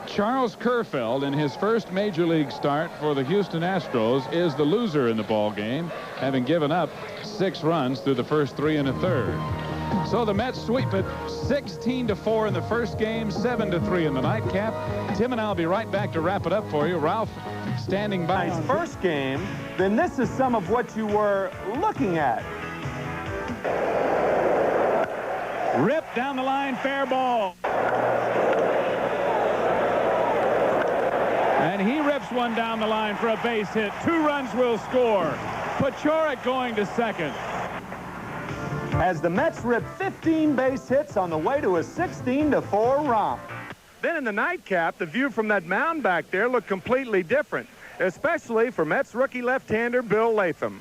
Charles Kerfeld, in his first major league start for the Houston Astros, is the loser in the ball game, having given up 6 runs through the first 3 1/3. So the Mets sweep it 16-4 in the first game, 7-3 in the nightcap. Tim and I'll be right back to wrap it up for you. Ralph standing by. Nice first game, then this is some of what you were looking at. Ripped down the line, fair ball. And he rips one down the line for a base hit. 2 runs will score. Paciorek going to second. As the Mets rip 15 base hits on the way to a 16-4 romp. Then in the nightcap, the view from that mound back there looked completely different, especially for Mets rookie left-hander Bill Latham.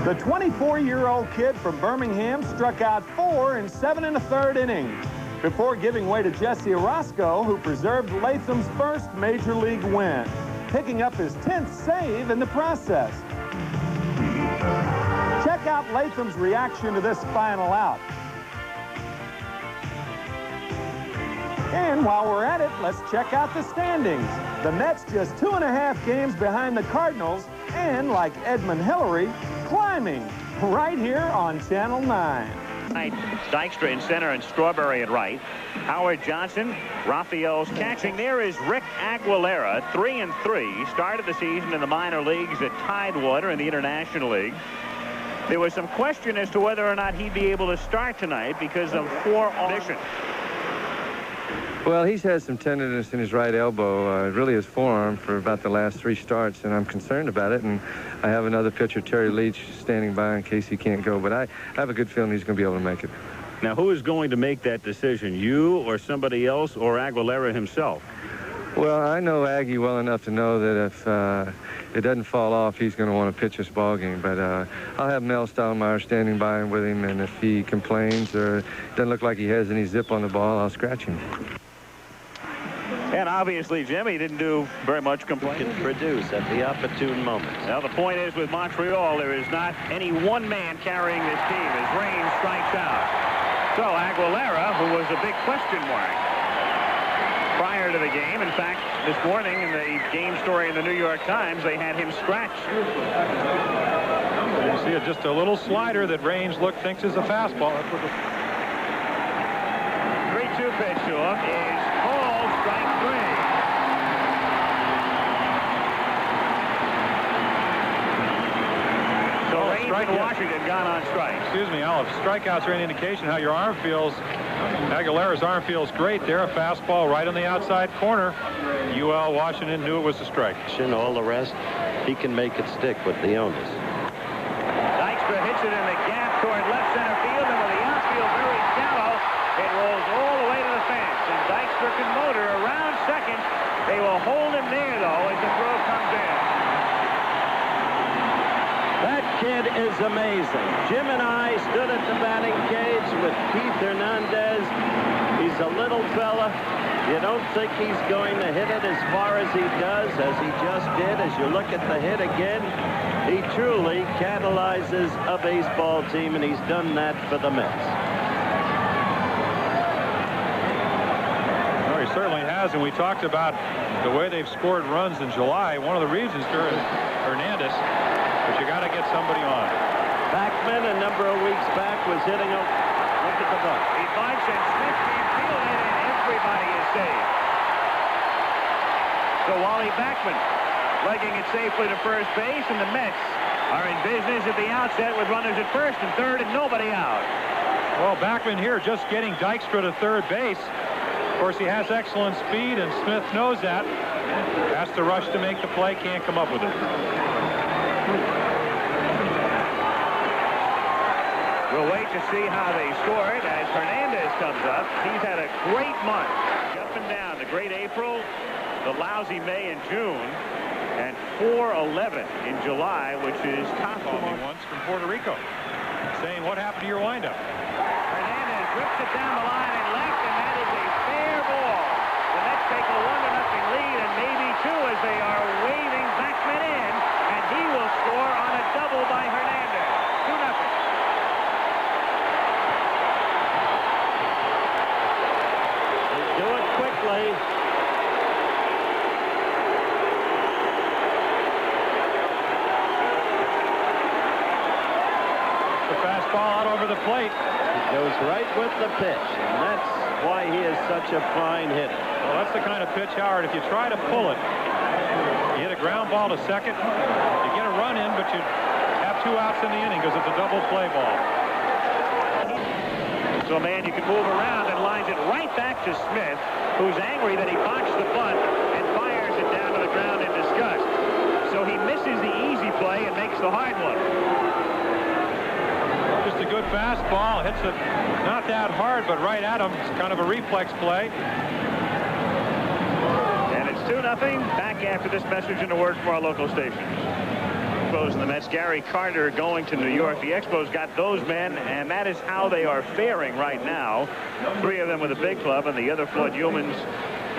The 24-year-old kid from Birmingham struck out 4 in 7 1/3 innings before giving way to Jesse Orosco, who preserved Latham's first major league win, picking up his 10th save in the process. Check out Latham's reaction to this final out. And while we're at it, let's check out the standings. The Mets just 2.5 games behind the Cardinals, and like Edmund Hillary, climbing right here on Channel 9. Dykstra in center and Strawberry at right. Howard Johnson, Raphael's catching. There is Rick Aguilera, 3-3. Started the season in the minor leagues at Tidewater in the International League. There was some question as to whether or not he'd be able to start tonight because of poor audition. Well, he's had some tenderness in his right elbow, really his forearm, for about the last 3 starts, and I'm concerned about it. And I have another pitcher, Terry Leach, standing by in case he can't go. But I have a good feeling he's going to be able to make it. Now, who is going to make that decision, you or somebody else or Aguilera himself? Well, I know Aggie well enough to know that if it doesn't fall off, he's going to want to pitch this ball game. But I'll have Mel Stottlemyre standing by with him, and if he complains or doesn't look like he has any zip on the ball, I'll scratch him. And obviously, Jimmy didn't do very much complaining. Can produce at the opportune moment. Now, the point is, with Montreal, there is not any one man carrying this team as Raines strikes out. So Aguilera, who was a big question mark prior to the game. In fact, this morning in the game story in the New York Times, they had him scratched. You see just a little slider that Raines thinks is a fastball. 3-2 pitch to him is called strike 3. So Raines and Washington got on strike. Excuse me, Al, if strikeouts are any indication how your arm feels, Aguilera's arm feels great there. A fastball right on the outside corner. UL Washington knew it was a strike. And all the rest, he can make it stick with the owners. Dykstra hits it in the gap toward left center field, and with the outfield very shallow, it rolls all the way to the fence. And Dykstra can motor around second. They will hold him there, though, as the throw comes in. That kid is amazing. Jim and I stood at the batting cage with Keith Hernandez. He's a little fella. You don't think he's going to hit it as far as he does, as he just did. As you look at the hit again, he truly catalyzes a baseball team, and he's done that for the Mets. Well, he certainly has, and we talked about the way they've scored runs in July. One of the reasons during Hernandez, but you got to get somebody on. Backman, a number of weeks back, was hitting a look at the butt. He bunts, and Smith can't field it, and everybody is saved. So Wally Backman legging it safely to first base, and the Mets are in business at the outset with runners at first and third and nobody out. Well, Backman here just getting Dykstra to third base. Of course, he has excellent speed, and Smith knows that. Has to rush to make the play, can't come up with it. We'll wait to see how they score it as Hernandez comes up. He's had a great month. Up and down, the great April, the lousy May and June, and 4-11 in July, which is top of me once from Puerto Rico, saying, what happened to your windup? Hernandez rips it down the line and left, and that is a fair ball. The Mets take a 1-0 lead, and maybe 2 as they are waving Backman in, and fastball out over the plate. He goes right with the pitch, and that's why he is such a fine hitter. Well, that's the kind of pitch, Howard. If you try to pull it, you hit a ground ball to second, you get a run in, but you have 2 outs in the inning because it's a double play ball. So a man you can move around and lines it right back to Smith, who's angry that he botched the bunt and fires it down to the ground in disgust. So he misses the easy play and makes the hard one. Just a good fastball. Hits it not that hard, but right at him. It's kind of a reflex play. And it's 2-0. Back after this message and a word from our local stations. Expos and the Mets. Gary Carter going to New York. The Expos got those men, and that is how they are faring right now. 3 of them with a big club, and the other, Floyd Youmans,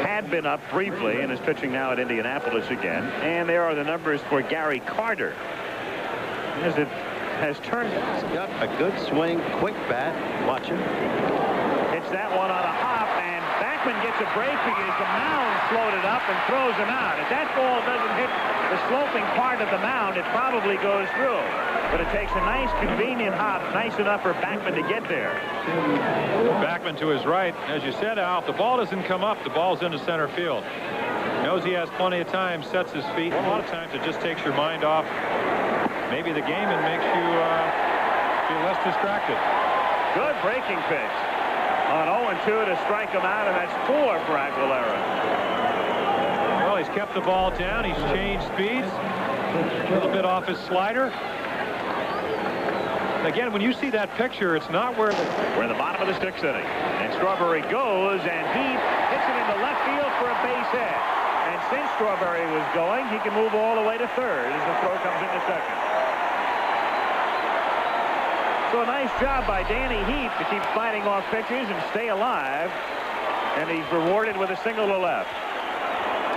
had been up briefly and is pitching now at Indianapolis again. And there are the numbers for Gary Carter, as it has turned. He's got a good swing, quick bat. Watch him. Hits that one on a hop, and Backman gets a break because the mound floated up and throws him out. If that ball doesn't hit the sloping part of the mound, it probably goes through. But it takes a nice, convenient hop, nice enough for Backman to get there. Backman to his right. As you said, Al, if the ball doesn't come up, the ball's into center field. Knows he has plenty of time, sets his feet. A lot of times it just takes your mind off maybe the game and makes you feel less distracted. Good breaking pitch on 0-2 to strike him out, and that's 4 for Aguilera. Well, he's kept the ball down. He's changed speeds. A little bit off his slider. Again, when you see that picture, it's not where we're in the bottom of the 6th inning. And Strawberry goes, and he hits it into left field for a base hit. And since Strawberry was going, he can move all the way to third as the throw comes into second. So a nice job by Danny Heath to keep fighting off pitches and stay alive. And he's rewarded with a single to left.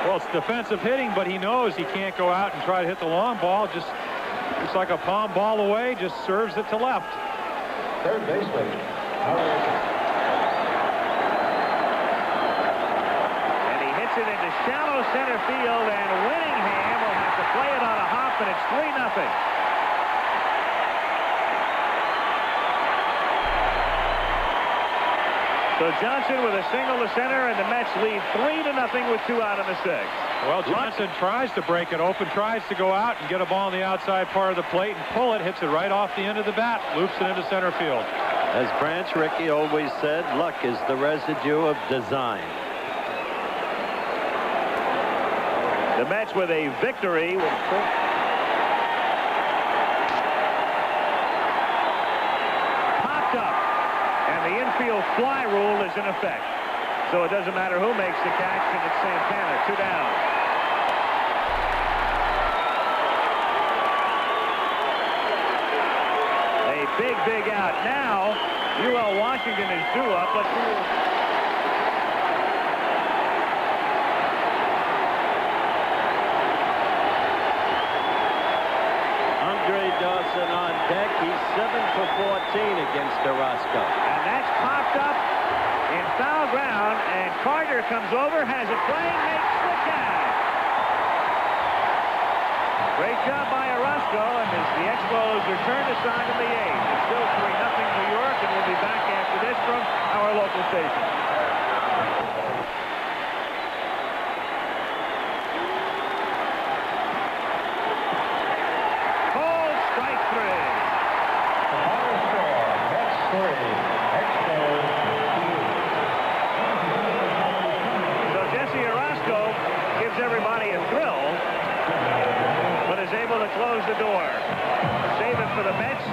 Well, it's defensive hitting, but he knows he can't go out and try to hit the long ball. Just looks like a palm ball away, just serves it to left. Third baseman, and he hits it into shallow center field, and Winningham will have to play it on a hop, and it's 3-0. So Johnson with a single to center, and the Mets lead 3-0 with 2 out in the 6th. Well, Johnson tries to break it open, tries to go out and get a ball on the outside part of the plate and pull it, hits it right off the end of the bat, loops it into center field. As Branch Rickey always said, luck is the residue of design. The Mets with a victory. Popped up. And the infield fly rule is in effect. So it doesn't matter who makes the catch, and it's Santana. 2 down. A big, big out. Now, UL Washington is due up. Let's see. Andre Dawson on deck. He's 7 for 14 against Orozco. And that's popped up in foul ground, and Carter comes over, has it playing, makes the catch. Great job by Orozco, and as the Expos return to sign in the 8th. It's still 3-0 New York, and we'll be back after this from our local station. Called strike 3. So Jesse Orozco gives everybody a thrill, but is able to close the door. Save it for the Mets.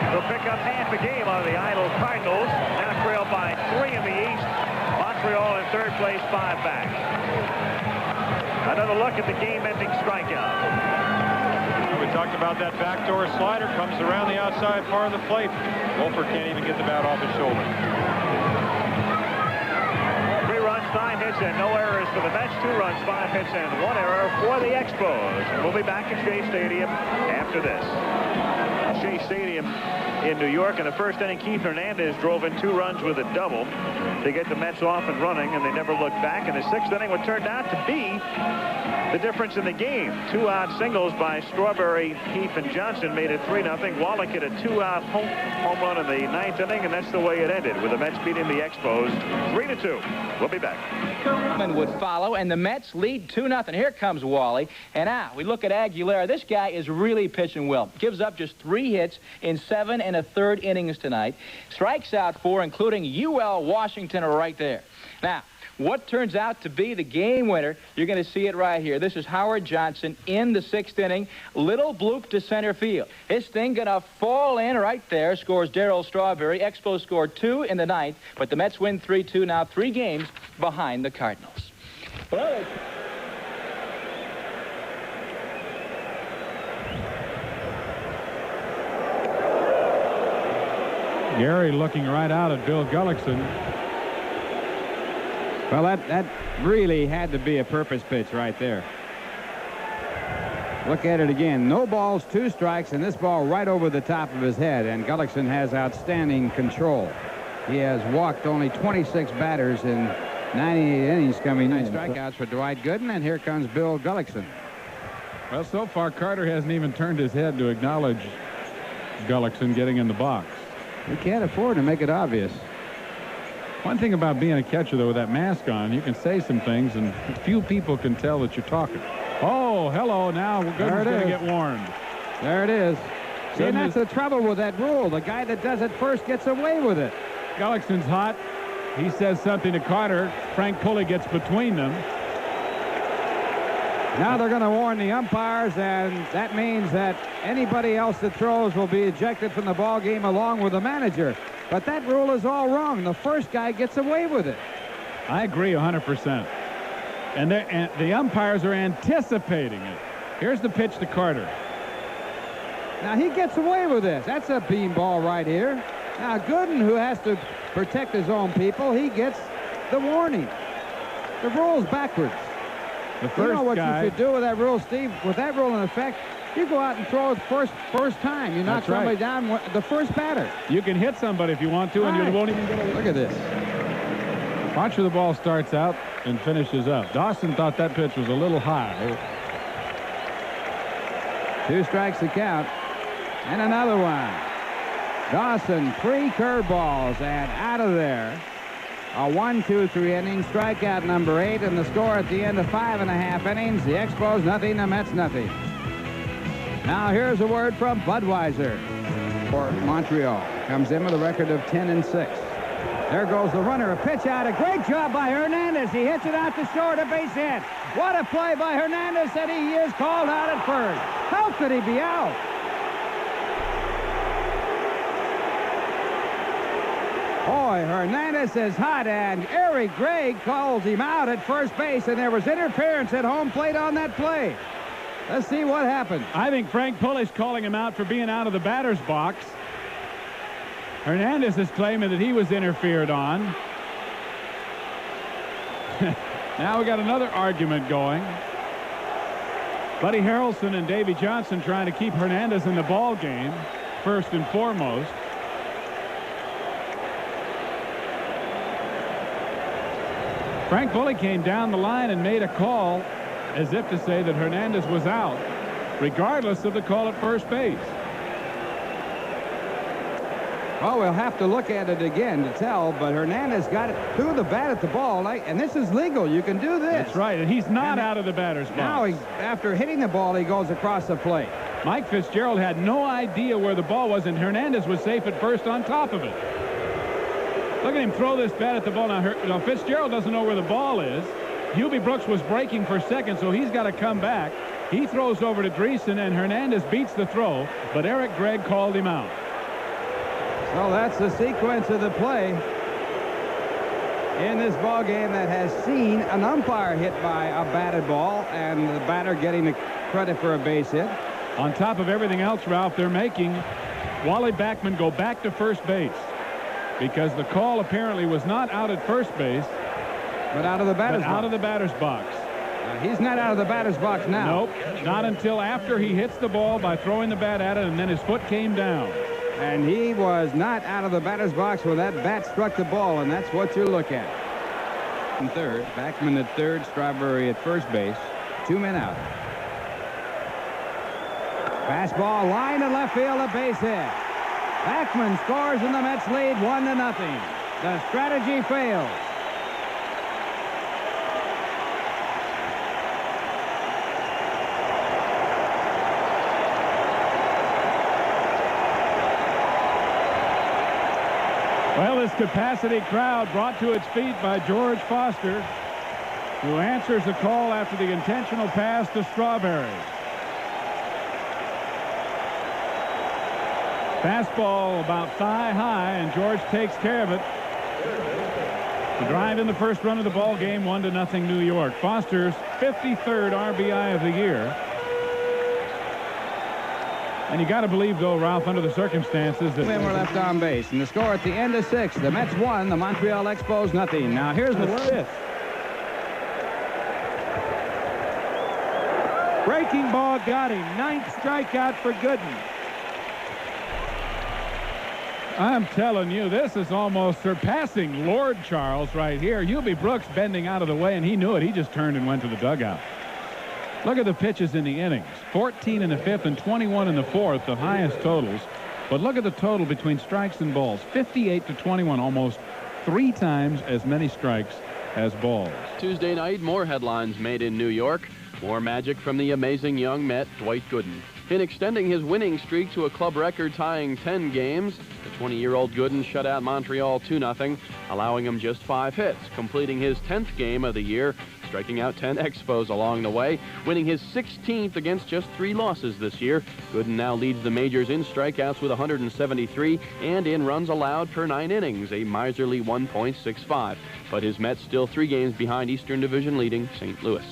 They'll pick up half a game on the idle Cardinals. Now trail by 3 in the East. Montreal in third place, 5 back. Another look at the game-ending strikeout. We talked about that backdoor slider, comes around the outside part of the plate. Wolford can't even get the bat off his shoulder. 3 runs, 9 hits, and no errors for the Mets. 2 runs, 5 hits, and 1 error for the Expos. We'll be back at Shea Stadium after this. Shea Stadium in New York. In the first inning, Keith Hernandez drove in 2 runs with a double to get the Mets off and running, and they never looked back. In the 6th inning, what turned out to be the difference in the game. 2-out singles by Strawberry, Heath, and Johnson made it 3-0. Wallach hit a 2-out home run in the 9th inning, and that's the way it ended, with the Mets beating the Expos 3-2. We'll be back. Would follow, and the Mets lead 2-0. Here comes Wally, and now we look at Aguilera. This guy is really pitching well. Gives up just 3 hits in 7 1/3 innings tonight. Strikes out 4, including UL Washington right there. Now, what turns out to be the game winner, you're going to see it right here. This is Howard Johnson in the 6th inning. Little bloop to center field. This thing going to fall in right there. Scores Darryl Strawberry. Expos scored 2 in the 9th, but the Mets win 3-2. Now 3 games behind the Cardinals. Well, Gary looking right out at Bill Gullickson. Well, that really had to be a purpose pitch right there. Look at it again. No balls, 2 strikes, and this ball right over the top of his head. And Gullickson has outstanding control. He has walked only 26 batters in 98 innings coming in. Strikeouts for Dwight Gooden, and here comes Bill Gullickson. Well, so far, Carter hasn't even turned his head to acknowledge Gullickson getting in the box. He can't afford to make it obvious. One thing about being a catcher, though, with that mask on, you can say some things, and few people can tell that you're talking. Oh, hello, now Gooden's going to get warned. There it is. See, and that's the trouble with that rule. The guy that does it first gets away with it. Gullickson's hot. He says something to Carter. Frank Pulley gets between them. Now they're going to warn the umpires, and that means that anybody else that throws will be ejected from the ball game along with the manager. But that rule is all wrong. The first guy gets away with it. I agree 100%. And the umpires are anticipating it. Here's the pitch to Carter. Now he gets away with this. That's a beanball right here. Now Gooden, who has to protect his own people, he gets the warning. The rule's backwards. The first you know what guy, you should do with that rule, Steve? With that rule in effect, you go out and throw it first time. You knock somebody down, the first batter. You can hit somebody if you want to, and you won't even get away. Look at this. Watch where the ball starts out and finishes up. Dawson thought that pitch was a little high. 2 strikes to count. And another one. Dawson, 3 curveballs, and out of there. A 1-2-3 inning, strikeout number 8, and the score at the end of 5.5 innings. The Expos nothing, the Mets nothing. Now here's a word from Budweiser for Montreal. Comes in with a record of 10-6. There goes the runner. A pitch out. A great job by Hernandez. He hits it out to short, a base hit. What a play by Hernandez, and he is called out at first. How could he be out? Boy, Hernandez is hot, and Eric Gregg calls him out at first base, and there was interference at home plate on that play. Let's see what happened. I think Frank Pulley's calling him out for being out of the batter's box. Hernandez is claiming that he was interfered on. Now we got another argument going. Buddy Harrelson and Davey Johnson trying to keep Hernandez in the ball game, first and foremost. Frank Pulley came down the line and made a call as if to say that Hernandez was out, regardless of the call at first base. Well, we'll have to look at it again to tell, but Hernandez got it through the bat at the ball, and this is legal. You can do this. That's right, and he's not out of the batter's box. Now, after hitting the ball, he goes across the plate. Mike Fitzgerald had no idea where the ball was, and Hernandez was safe at first on top of it. Look at him throw this bat at the ball. Now Fitzgerald doesn't know where the ball is. Hubie Brooks was breaking for second, so he's got to come back. He throws over to Dreesen, and Hernandez beats the throw, but Eric Gregg called him out. So that's the sequence of the play in this ball game that has seen an umpire hit by a batted ball and the batter getting the credit for a base hit. On top of everything else, Ralph, they're making Wally Backman go back to first base because the call apparently was not out at first base, but out of the batter's box. Out of the batter's box. He's not out of the batter's box now. Nope, not until after he hits the ball by throwing the bat at it, and then his foot came down. And he was not out of the batter's box when that bat struck the ball, and that's what you look at. In third, Backman at third, Strawberry at first base. 2 men out. Fastball line to left field, a base hit. Backman scores and the Mets lead 1-0. The strategy fails. Well, this capacity crowd brought to its feet by George Foster, who answers the call after the intentional pass to Strawberry. Fastball about thigh high, and George takes care of it. The drive in the first run of the ball game, 1-0 New York. Foster's 53rd RBI of the year. And you got to believe, though, Ralph, under the circumstances that Men were left on base, and the score at the end of 6. The Mets won, the Montreal Expos nothing. Now here's the 5th. Breaking ball got him. 9th strikeout for Gooden. I'm telling you, this is almost surpassing Lord Charles right here. Hubie Brooks bending out of the way, and he knew it. He just turned and went to the dugout. Look at the pitches in the innings. 14 in the 5th and 21 in the 4th, the highest totals. But look at the total between strikes and balls. 58-21, almost 3 times as many strikes as balls. Tuesday night, more headlines made in New York. More magic from the amazing young Met, Dwight Gooden. In extending his winning streak to a club record-tying 10 games, the 20-year-old Gooden shut out Montreal 2-0, allowing him just 5 hits, completing his 10th game of the year, striking out 10 Expos along the way, winning his 16th against just 3 losses this year. Gooden now leads the majors in strikeouts with 173 and in runs allowed per 9 innings, a miserly 1.65. But his Mets still 3 games behind Eastern Division leading St. Louis.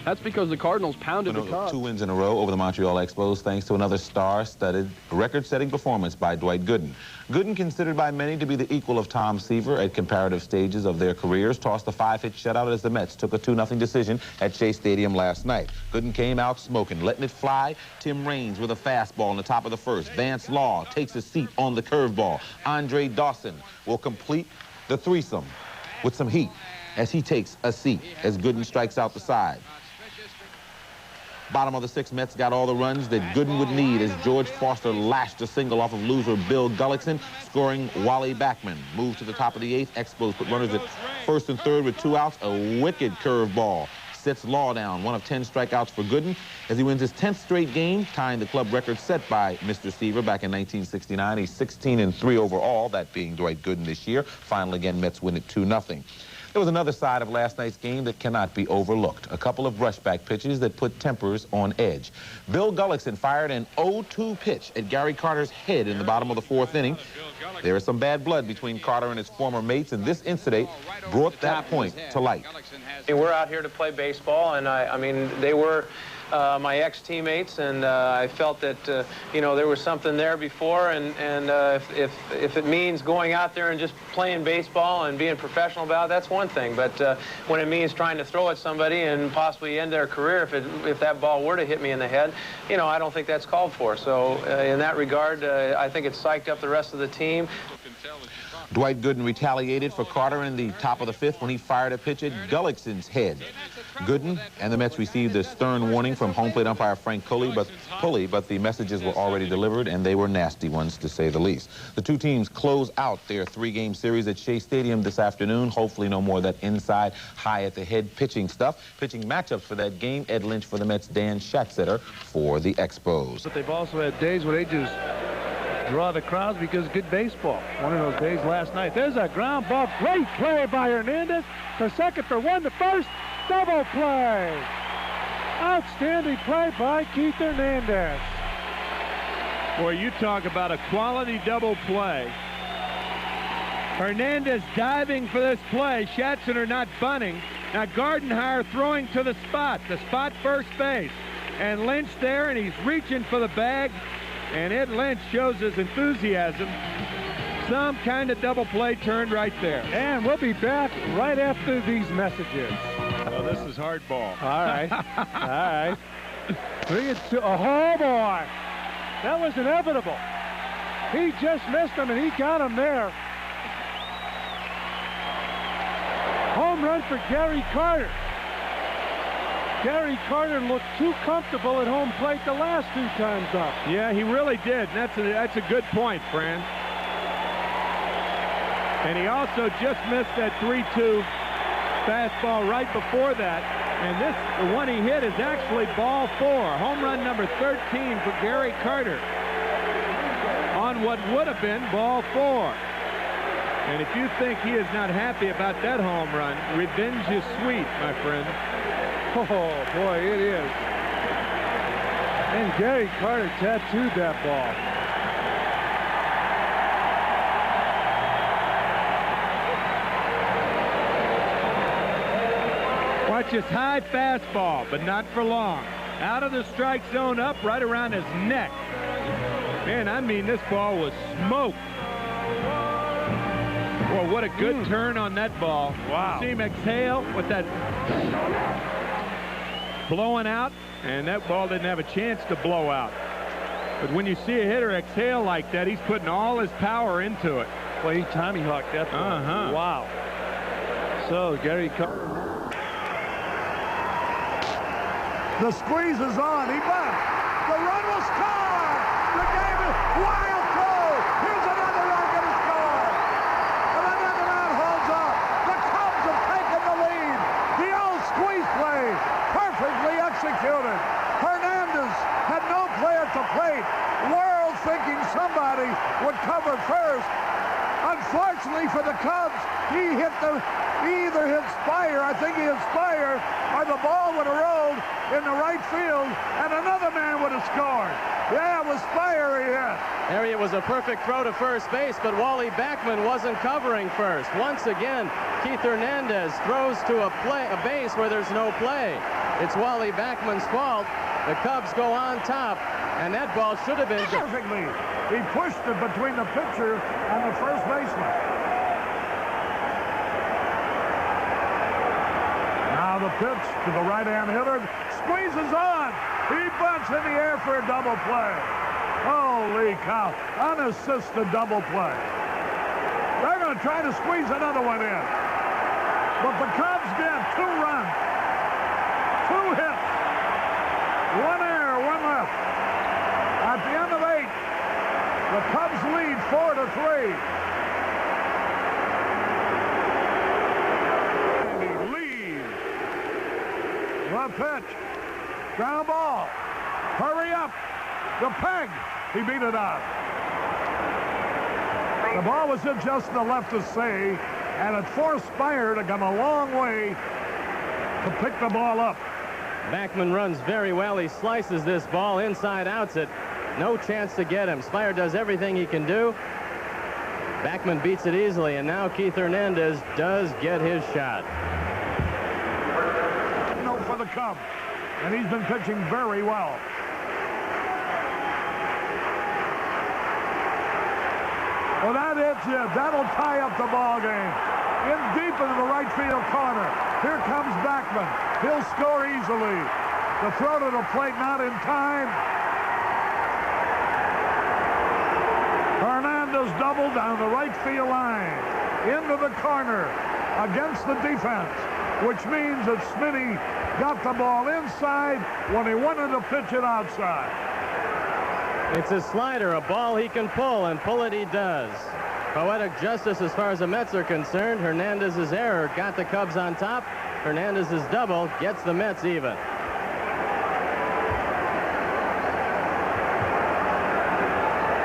That's because the Cardinals pounded the Cubs. 2 wins in a row over the Montreal Expos thanks to another star-studded, record-setting performance by Dwight Gooden. Gooden, considered by many to be the equal of Tom Seaver at comparative stages of their careers, tossed a 5-hit shutout as the Mets took a 2-0 decision at Shea Stadium last night. Gooden came out smoking, letting it fly. Tim Raines with a fastball in the top of the first. Vance Law takes a seat on the curveball. Andre Dawson will complete the threesome with some heat as he takes a seat as Gooden strikes out the side. Bottom of the 6th, Mets got all the runs that Gooden would need as George Foster lashed a single off of loser Bill Gullickson, scoring Wally Backman. Moved to the top of the 8th. Expos put runners at first and third with 2 outs. A wicked curveball sets Law down, 1 of 10 strikeouts for Gooden, as he wins his 10th straight game, tying the club record set by Mr. Seaver back in 1969. He's 16-3 overall, that being Dwight Gooden this year. Finally, again, Mets win it 2-0. There was another side of last night's game that cannot be overlooked. A couple of brushback pitches that put tempers on edge. Bill Gullickson fired an 0-2 pitch at Gary Carter's head in the bottom of the 4th inning. There is some bad blood between Carter and his former mates, and this incident brought that point to light. We're out here to play baseball, and I mean, they were my ex-teammates, and I felt that, you know, there was something there before, and if it means going out there and just playing baseball and being professional about it, that's one thing. But when it means trying to throw at somebody and possibly end their career if that ball were to hit me in the head, you know, I don't think that's called for. So in that regard, I think it psyched up the rest of the team. Dwight Gooden retaliated for Carter in the top of the 5th when he fired a pitch at Gullickson's head. Gooden and the Mets received a stern warning from home plate umpire Frank Pulley, but the messages were already delivered, and they were nasty ones, to say the least. The 2 teams close out their 3-game series at Shea Stadium this afternoon. Hopefully no more of that inside, high-at-the-head pitching stuff. Pitching matchups for that game, Ed Lynch for the Mets, Dan Schatzeder for the Expos. But they've also had days where they just draw the crowds because good baseball. One of those days last night. There's a ground ball. Great play by Hernandez. To second, for 1 to first. Double play. Outstanding play by Keith Hernandez. Boy, you talk about a quality double play. Hernandez diving for this play. Schatzeder not bunting. Now Gardenhire throwing to the spot first base. And Lynch there, and he's reaching for the bag. And Ed Lynch shows his enthusiasm. Some kind of double play turned right there. And we'll be back right after these messages. Well, this is hardball. All right. All right. 3-2. Oh, boy. That was inevitable. He just missed him, and he got him there. Home run for Gary Carter. Gary Carter looked too comfortable at home plate the last 2 times up. Yeah, he really did. And that's a good point, Fran. And he also just missed that 3-2 fastball right before that. And the one he hit is actually ball 4. Home run number 13 for Gary Carter on what would have been ball 4. And if you think he is not happy about that home run, revenge is sweet, my friend. Oh, boy, it is. And Gary Carter tattooed that ball. Watch his high fastball, but not for long. Out of the strike zone, up right around his neck. Man, I mean, this ball was smoked. Well, what a good turn on that ball. Wow. See him exhale with that blowing out, and that ball didn't have a chance to blow out. But when you see a hitter exhale like that, he's putting all his power into it. Well, he Tommy hawked that ball. Wow. So, Gary Carter. The squeeze is on. He bunts. The run will score. The game is wild throw. Here's another run going to score. And another out holds up. The Cubs have taken the lead. The old squeeze play, perfectly executed. Hernandez had no play at the plate. World thinking somebody would cover first. Unfortunately for the Cubs, he either hit Spire, I think he hit Spire, or the ball would have rolled in the right field, and another man would have scored. Yeah, it was Spire he hit. Harry, it was a perfect throw to first base, but Wally Backman wasn't covering first. Once again, Keith Hernandez throws to a base where there's no play. It's Wally Backman's fault. The Cubs go on top, and that ball should have been perfectly. He pushed it between the pitcher and the first baseman. Now the pitch to the right-hand hitter. Squeezes on. He bunts in the air for a double play. Holy cow. Unassisted double play. They're going to try to squeeze another one in. But the Cubs get 2 runs. 2 hits. 1 error, 1 left. At the end of 8, the Cubs lead 4-3. The pitch. Ground ball. Hurry up. The peg. He beat it out. The ball was in just the left to say, and it forced Spire to come a long way to pick the ball up. Backman runs very well. He slices this ball inside, outs it. No chance to get him. Spire does everything he can do. Backman beats it easily, and now Keith Hernandez does get his shot. No for the Cubs, and he's been pitching very well. Well, that is it. That'll tie up the ball game. In deep into the right field corner. Here comes Backman. He'll score easily. The throw to the plate not in time. Hernandez doubled down the right field line. Into the corner against the defense, which means that Smitty got the ball inside when he wanted to pitch it outside. It's a slider, a ball he can pull, and pull it he does. Poetic justice as far as the Mets are concerned. Hernandez's error got the Cubs on top. Hernandez's double gets the Mets even.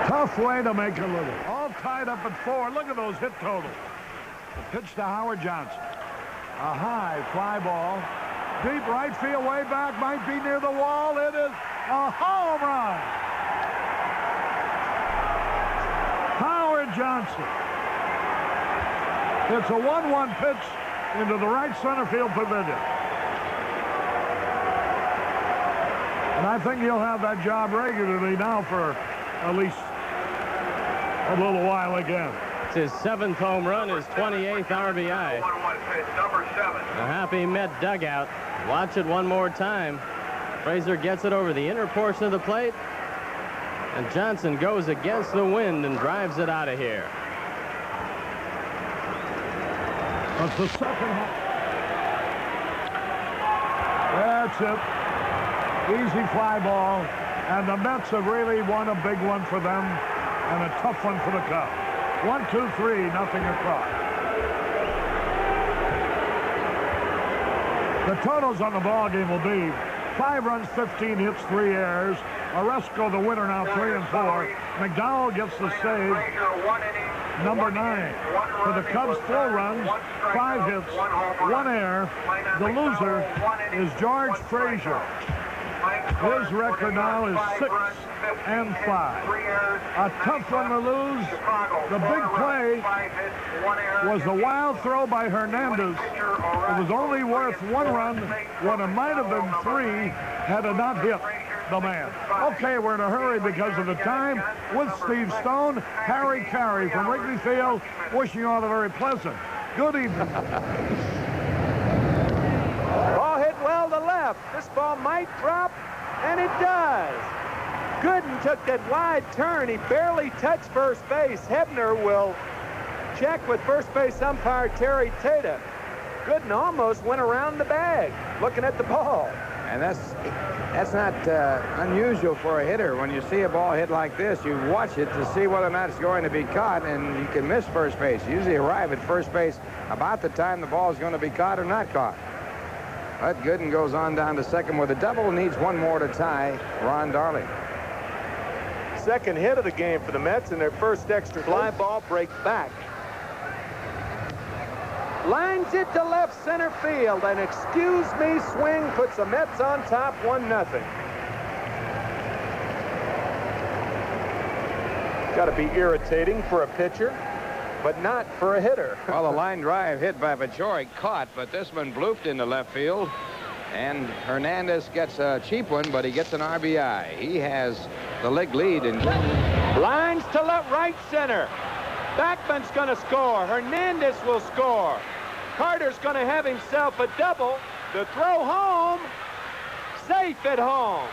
Tough way to make a living. All tied up at 4. Look at those hit totals. The pitch to Howard Johnson. A high fly ball. Deep right field, way back, might be near the wall. It is a home run. Howard Johnson. It's a 1-1 pitch into the right center field pavilion. And I think he'll have that job regularly now for at least a little while again. It's his 7th home run, his 28th RBI. A happy Met dugout. Watch it one more time. Frazier gets it over the inner portion of the plate. And Johnson goes against the wind and drives it out of here. That's the second home. That's it. Easy fly ball. And the Mets have really won a big one for them and a tough one for the Cubs. 1, 2, 3, nothing across. The totals on the ball game will be 5 runs, 15 hits, 3 errors. Oresco, the winner, now 3 and 4. McDowell gets the save, number 9. For the Cubs, 4 runs, 5 hits, 1 error. The loser is George Frazier. His record now is 6 and 5. A tough one to lose. The big play was the wild throw by Hernandez. It was only worth 1 run when it might have been 3 had it not hit the man. Okay, we're in a hurry because of the time. With Steve Stone, Harry Caray from Wrigley Field, wishing you all a very pleasant good evening. Ball hit well to left. This ball might drop, and it does. Gooden took that wide turn. He barely touched first base. Hebner will check with first base umpire Terry Tata. Gooden almost went around the bag looking at the ball. And that's not unusual for a hitter. When you see a ball hit like this, you watch it to see whether or not it's going to be caught, and you can miss first base. You usually arrive at first base about the time the ball is going to be caught or not caught. But Gooden goes on down to second with a double, needs 1 more to tie Ron Darling. Second hit of the game for the Mets, and their first extra fly ball breaks back. Lines it to left center field. An excuse me swing puts the Mets on top 1-0. Got to be irritating for a pitcher, but not for a hitter. Well, the line drive hit by Paciorek caught, but this one blooped into left field. And Hernandez gets a cheap one, but he gets an RBI. He has the league lead. Lines to left right center. Backman's going to score. Hernandez will score. Carter's going to have himself a double. The throw home. Safe at home.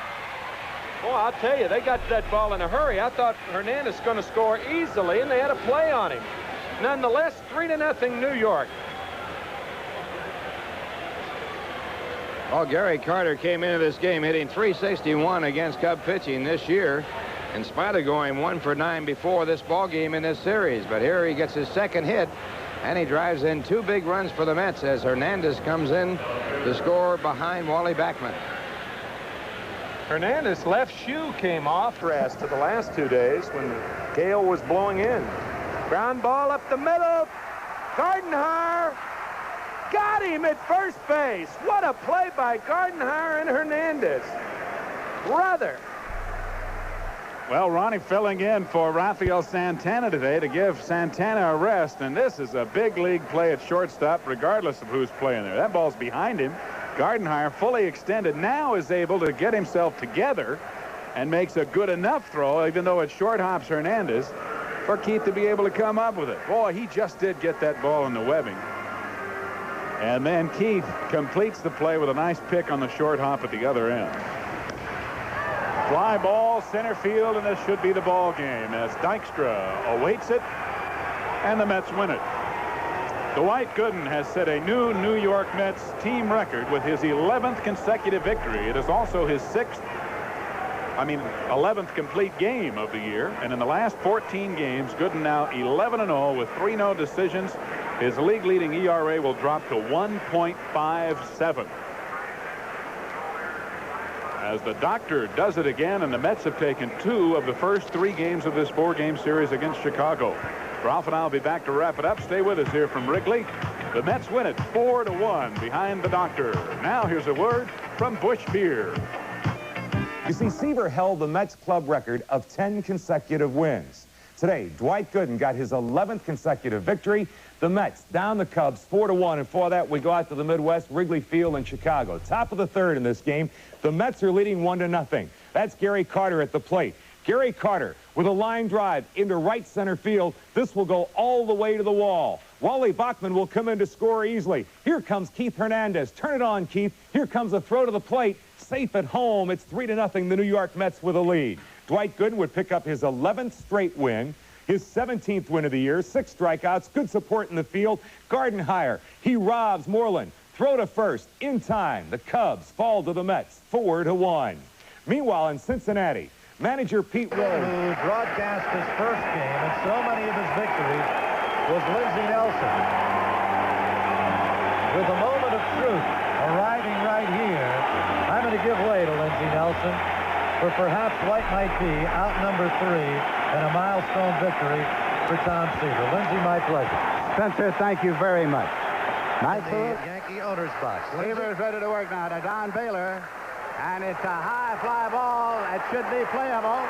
Boy, I'll tell you, they got that ball in a hurry. I thought Hernandez was going to score easily, and they had a play on him. Nonetheless, 3-0 New York. Well, Gary Carter came into this game hitting .361 against Cub pitching this year, in spite of going 1 for 9 before this ball game in this series. But here he gets his second hit, and he drives in 2 big runs for the Mets as Hernandez comes in to score behind Wally Backman. Hernandez's left shoe came off rest to the last 2 days when the gale was blowing in. Ground ball up the middle. Gardenhire got him at first base. What a play by Gardenhire and Hernandez. Brother. Well, Ronnie filling in for Rafael Santana today to give Santana a rest, and this is a big league play at shortstop regardless of who's playing there. That ball's behind him. Gardenhire, fully extended, now is able to get himself together and makes a good enough throw, even though it short hops Hernandez, for Keith to be able to come up with it. Boy, he just did get that ball in the webbing. And then Keith completes the play with a nice pick on the short hop at the other end. Fly ball, center field, and this should be the ball game as Dykstra awaits it, and the Mets win it. Dwight Gooden has set a new New York Mets team record with his 11th consecutive victory. It is also his 11th complete game of the year. And in the last 14 games, Gooden now 11-0 with 3 no decisions. His league-leading ERA will drop to 1.57. As the doctor does it again, and the Mets have taken 2 of the first 3 games of this 4-game series against Chicago. Ralph and I will be back to wrap it up. Stay with us here from Wrigley. The Mets win it 4-1 behind the doctor. Now here's a word from Busch Beer. You see, Seaver held the Mets club record of 10 consecutive wins. Today, Dwight Gooden got his 11th consecutive victory. The Mets down the Cubs 4-1, and for that we go out to the Midwest, Wrigley Field in Chicago. Top of the 3rd in this game. The Mets are leading 1-0. That's Gary Carter at the plate. Gary Carter with a line drive into right center field. This will go all the way to the wall. Wally Bachman will come in to score easily. Here comes Keith Hernandez. Turn it on, Keith. Here comes a throw to the plate. Safe at home. It's 3-0, the New York Mets with a lead. Dwight Gooden would pick up his 11th straight win, his 17th win of the year, 6 strikeouts, good support in the field. Gardenhire, he robs Moreland. Throw to first, in time. The Cubs fall to the Mets, 4-1. Meanwhile, in Cincinnati, manager Pete Rose, who broadcast his first game and so many of his victories, was Lindsey Nelson. With a moment of truth arriving right here, I'm going to give way to Lindsey Nelson for perhaps what might be outnumber 3 and a milestone victory for Tom Seaver. Lindsey, my pleasure. Spencer, thank you very much. Nice the Yankee owner's box. Seaver is ready to work now to Don Baylor. And it's a high fly ball. It should be playable.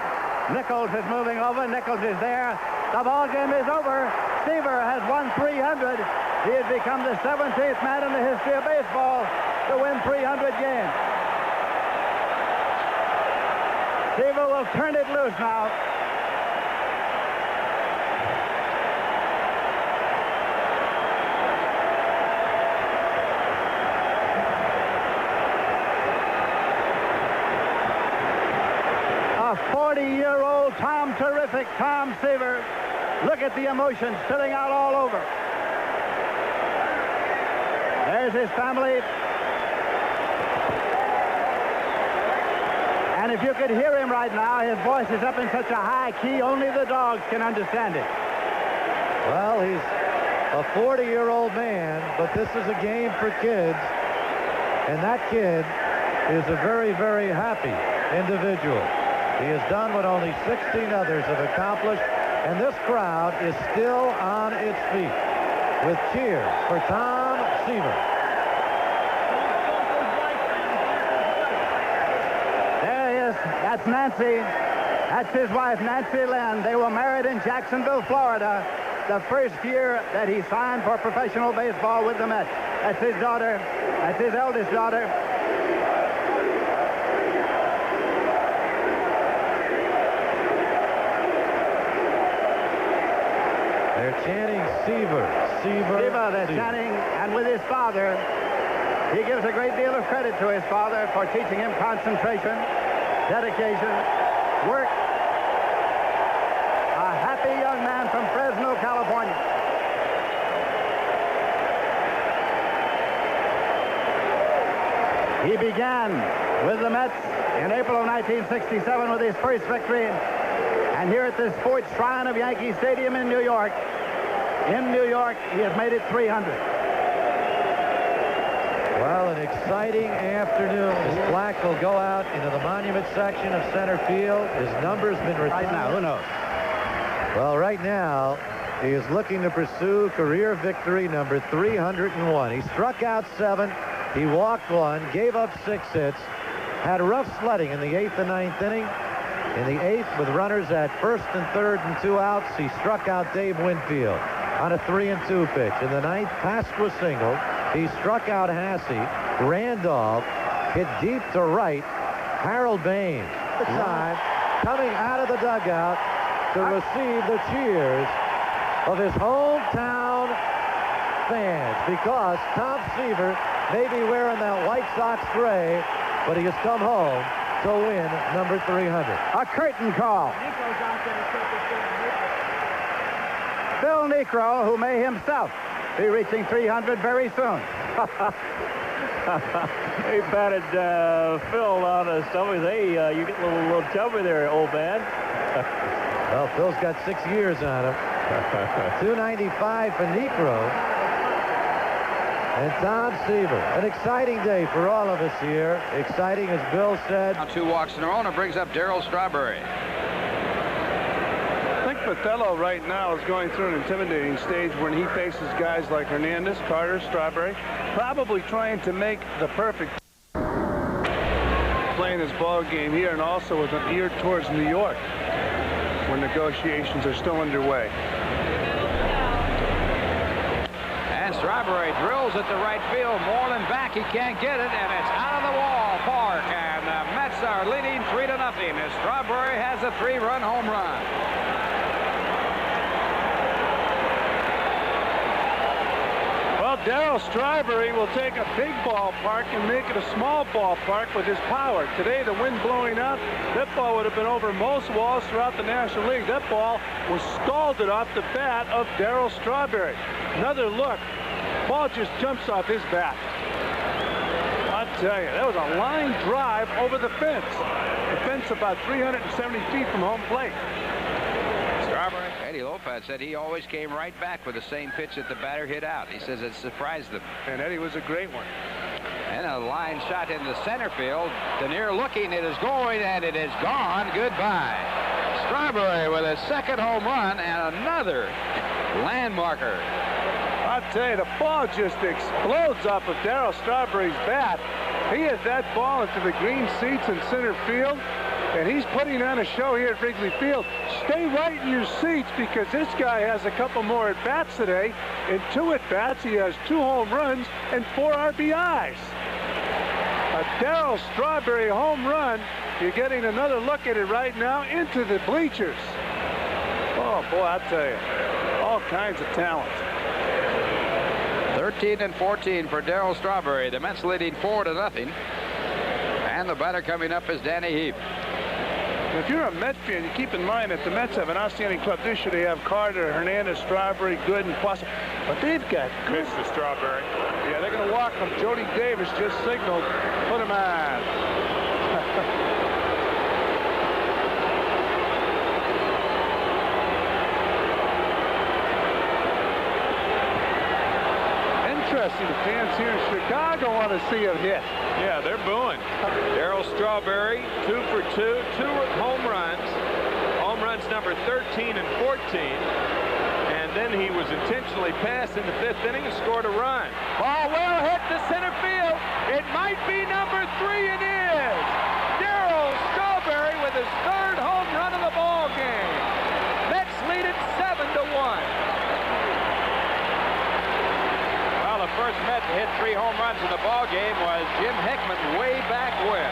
Nichols is moving over. Nichols is there. The ball game is over. Seaver has won 300. He has become the 17th man in the history of baseball to win 300 games. Seaver will turn it loose now. A 40-year-old Terrific Tom Seaver. Look at the emotion spilling out all over. There's his family. And if you could hear him right now, his voice is up in such a high key, only the dogs can understand it. Well, he's a 40-year-old man, but this is a game for kids. And that kid is a very, very happy individual. He has done what only 16 others have accomplished, and this crowd is still on its feet with cheers for Tom Seaver. There he is. That's Nancy. That's his wife, Nancy Lynn. They were married in Jacksonville, Florida, the first year that he signed for professional baseball with the Mets. That's his daughter. That's his eldest daughter. They're chanting Seaver, Seaver, Seaver, they're chanting, and with his father, he gives a great deal of credit to his father for teaching him concentration, dedication, work. A happy young man from Fresno, California. He began with the Mets in April of 1967 with his first victory. And here at the Sports Shrine of Yankee Stadium in New York, he has made it 300. Well, an exciting afternoon. As Black will go out into the monument section of center field. His number's been retired. Right now, who knows? Well, right now, he is looking to pursue career victory number 301. He struck out 7. He walked 1, gave up 6 hits, had rough sledding in the 8th and 9th inning. In the 8th, with runners at first and third and 2 outs, he struck out Dave Winfield on a 3-2 pitch. In the 9th, Pasqua singled. He struck out Hasse. Randolph hit deep to right. Harold Bain, the time, coming out of the dugout to receive the cheers of his hometown fans, because Tom Seaver may be wearing that White Sox gray, but he has come home to win number 300. A curtain call. Bill Niekro, who may himself be reaching 300 very soon. He patted Phil on the stomach. Hey, you get a little chubby there, old man. Well, Phil's got 6 years on him. 295 for Niekro. And Tom Seaver. An exciting day for all of us here. Exciting, as Bill said. Now 2 walks in a row, and it brings up Darryl Strawberry. I think Vitello right now is going through an intimidating stage when he faces guys like Hernandez, Carter, Strawberry, probably trying to make the perfect playing his ball game here, and also with an ear towards New York when negotiations are still underway. And Strawberry drills at the right field. Moreland back. He can't get it, and it's out of the ballpark. And the Mets are leading 3-0 as Strawberry has a 3-run home run. Well, Darryl Strawberry will take a big ballpark and make it a small ballpark with his power. Today, the wind blowing out, that ball would have been over most walls throughout the National League. That ball was scalded off the bat of Darryl Strawberry. Another look. Ball just jumps off his bat. I tell you, that was a line drive over the fence. The fence about 370 feet from home plate. Strawberry, Eddie Lopez said he always came right back with the same pitch that the batter hit out. He says it surprised them. And Eddie was a great one. And a line shot into center field. Denier looking, it is going, and it is gone. Goodbye. Strawberry with his second home run and another landmarker. I tell you, the ball just explodes off of Darryl Strawberry's bat. He hit that ball into the green seats in center field, and he's putting on a show here at Wrigley Field. Stay right in your seats because this guy has a couple more at-bats today. In 2 at-bats, he has 2 home runs and 4 RBIs. A Darryl Strawberry home run. You're getting another look at it right now into the bleachers. Oh, boy, I tell you, all kinds of talent. 13-14 for Darryl Strawberry. The Mets leading 4-0. And the batter coming up is Danny Heap. If you're a Met fan, you keep in mind that the Mets have an outstanding club this year. They have Carter, Hernandez, Strawberry, Gooden, Foster. But they've got Mr. Strawberry. Yeah, they're going to walk him. Jody Davis just signaled. Put him on. Interesting. The fans here in Chicago want to see him hit. Yeah, they're booing. Darryl Strawberry, 2 for 2, 2 home runs. Home runs number 13 and 14. And then he was intentionally passed in the 5th inning and scored a run. Ball well hit to center field. It might be number 3, and is. Darryl Strawberry with his 3rd home run of the ball game. Mets lead it 7-1. The first Met to hit 3 home runs in the ball game was Jim Hickman way back when.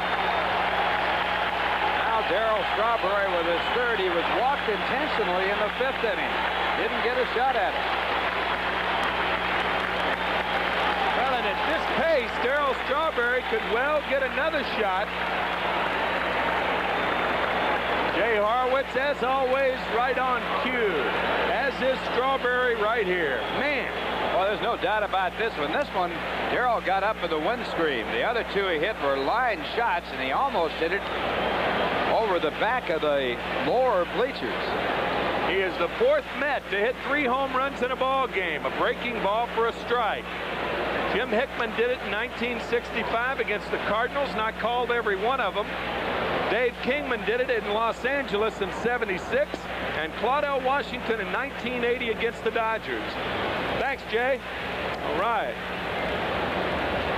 Now Darryl Strawberry with his 3rd. He was walked intentionally in the 5th inning. Didn't get a shot at it. Well, and at this pace, Darryl Strawberry could well get another shot. Jay Horwitz, as always, right on cue. As is Strawberry right here. Man. Well, there's no doubt about this one. This one, Darryl got up for the windscreen. The other 2 he hit were line shots, and he almost hit it over the back of the lower bleachers. He is the 4th Met to hit 3 home runs in a ball game. A breaking ball for a strike. Jim Hickman did it in 1965 against the Cardinals, not called every one of them. Dave Kingman did it in Los Angeles in '76, and Claudell Washington in 1980 against the Dodgers. Thanks, Jay. All right.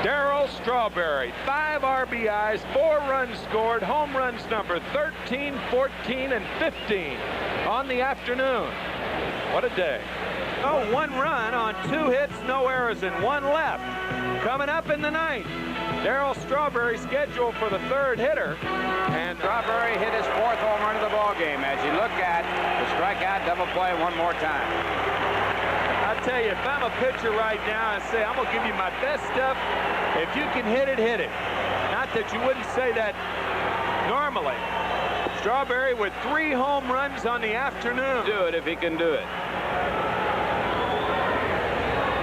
Darryl Strawberry, 5 RBIs, 4 runs scored, home runs number 13, 14, and 15 on the afternoon. What a day. Oh, 1 run on 2 hits, no errors, and 1 left. Coming up in the 9th, Darryl Strawberry scheduled for the 3rd hitter. And Strawberry hit his 4th home run of the ball game. As you look at the strikeout double play one more time. I tell you, if I'm a pitcher right now and say, I'm going to give you my best stuff, if you can hit it, hit it. Not that you wouldn't say that normally. Strawberry with 3 home runs on the afternoon. Do it if he can do it.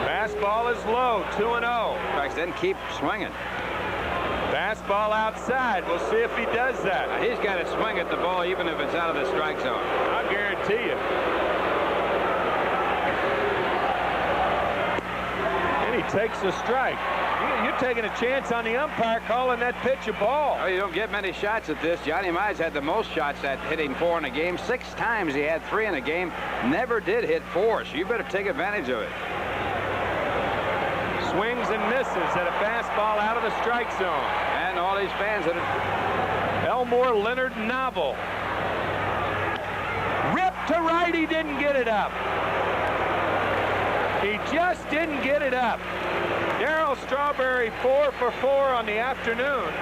Fastball is low, 2-0. Then keep swinging. Fastball outside. We'll see if he does that. He's got to swing at the ball even if it's out of the strike zone. I guarantee you. And he takes a strike. You're taking a chance on the umpire calling that pitch a ball. Oh, you don't get many shots at this. Johnny Mize had the most shots at hitting 4 in a game. 6 times he had 3 in a game. Never did hit 4, so you better take advantage of it. Swings and misses at a fastball out of the strike zone. And all these fans that are... Elmore Leonard Novel. Ripped to right, he didn't get it up. He just didn't get it up. Darryl Strawberry 4 for 4 on the afternoon.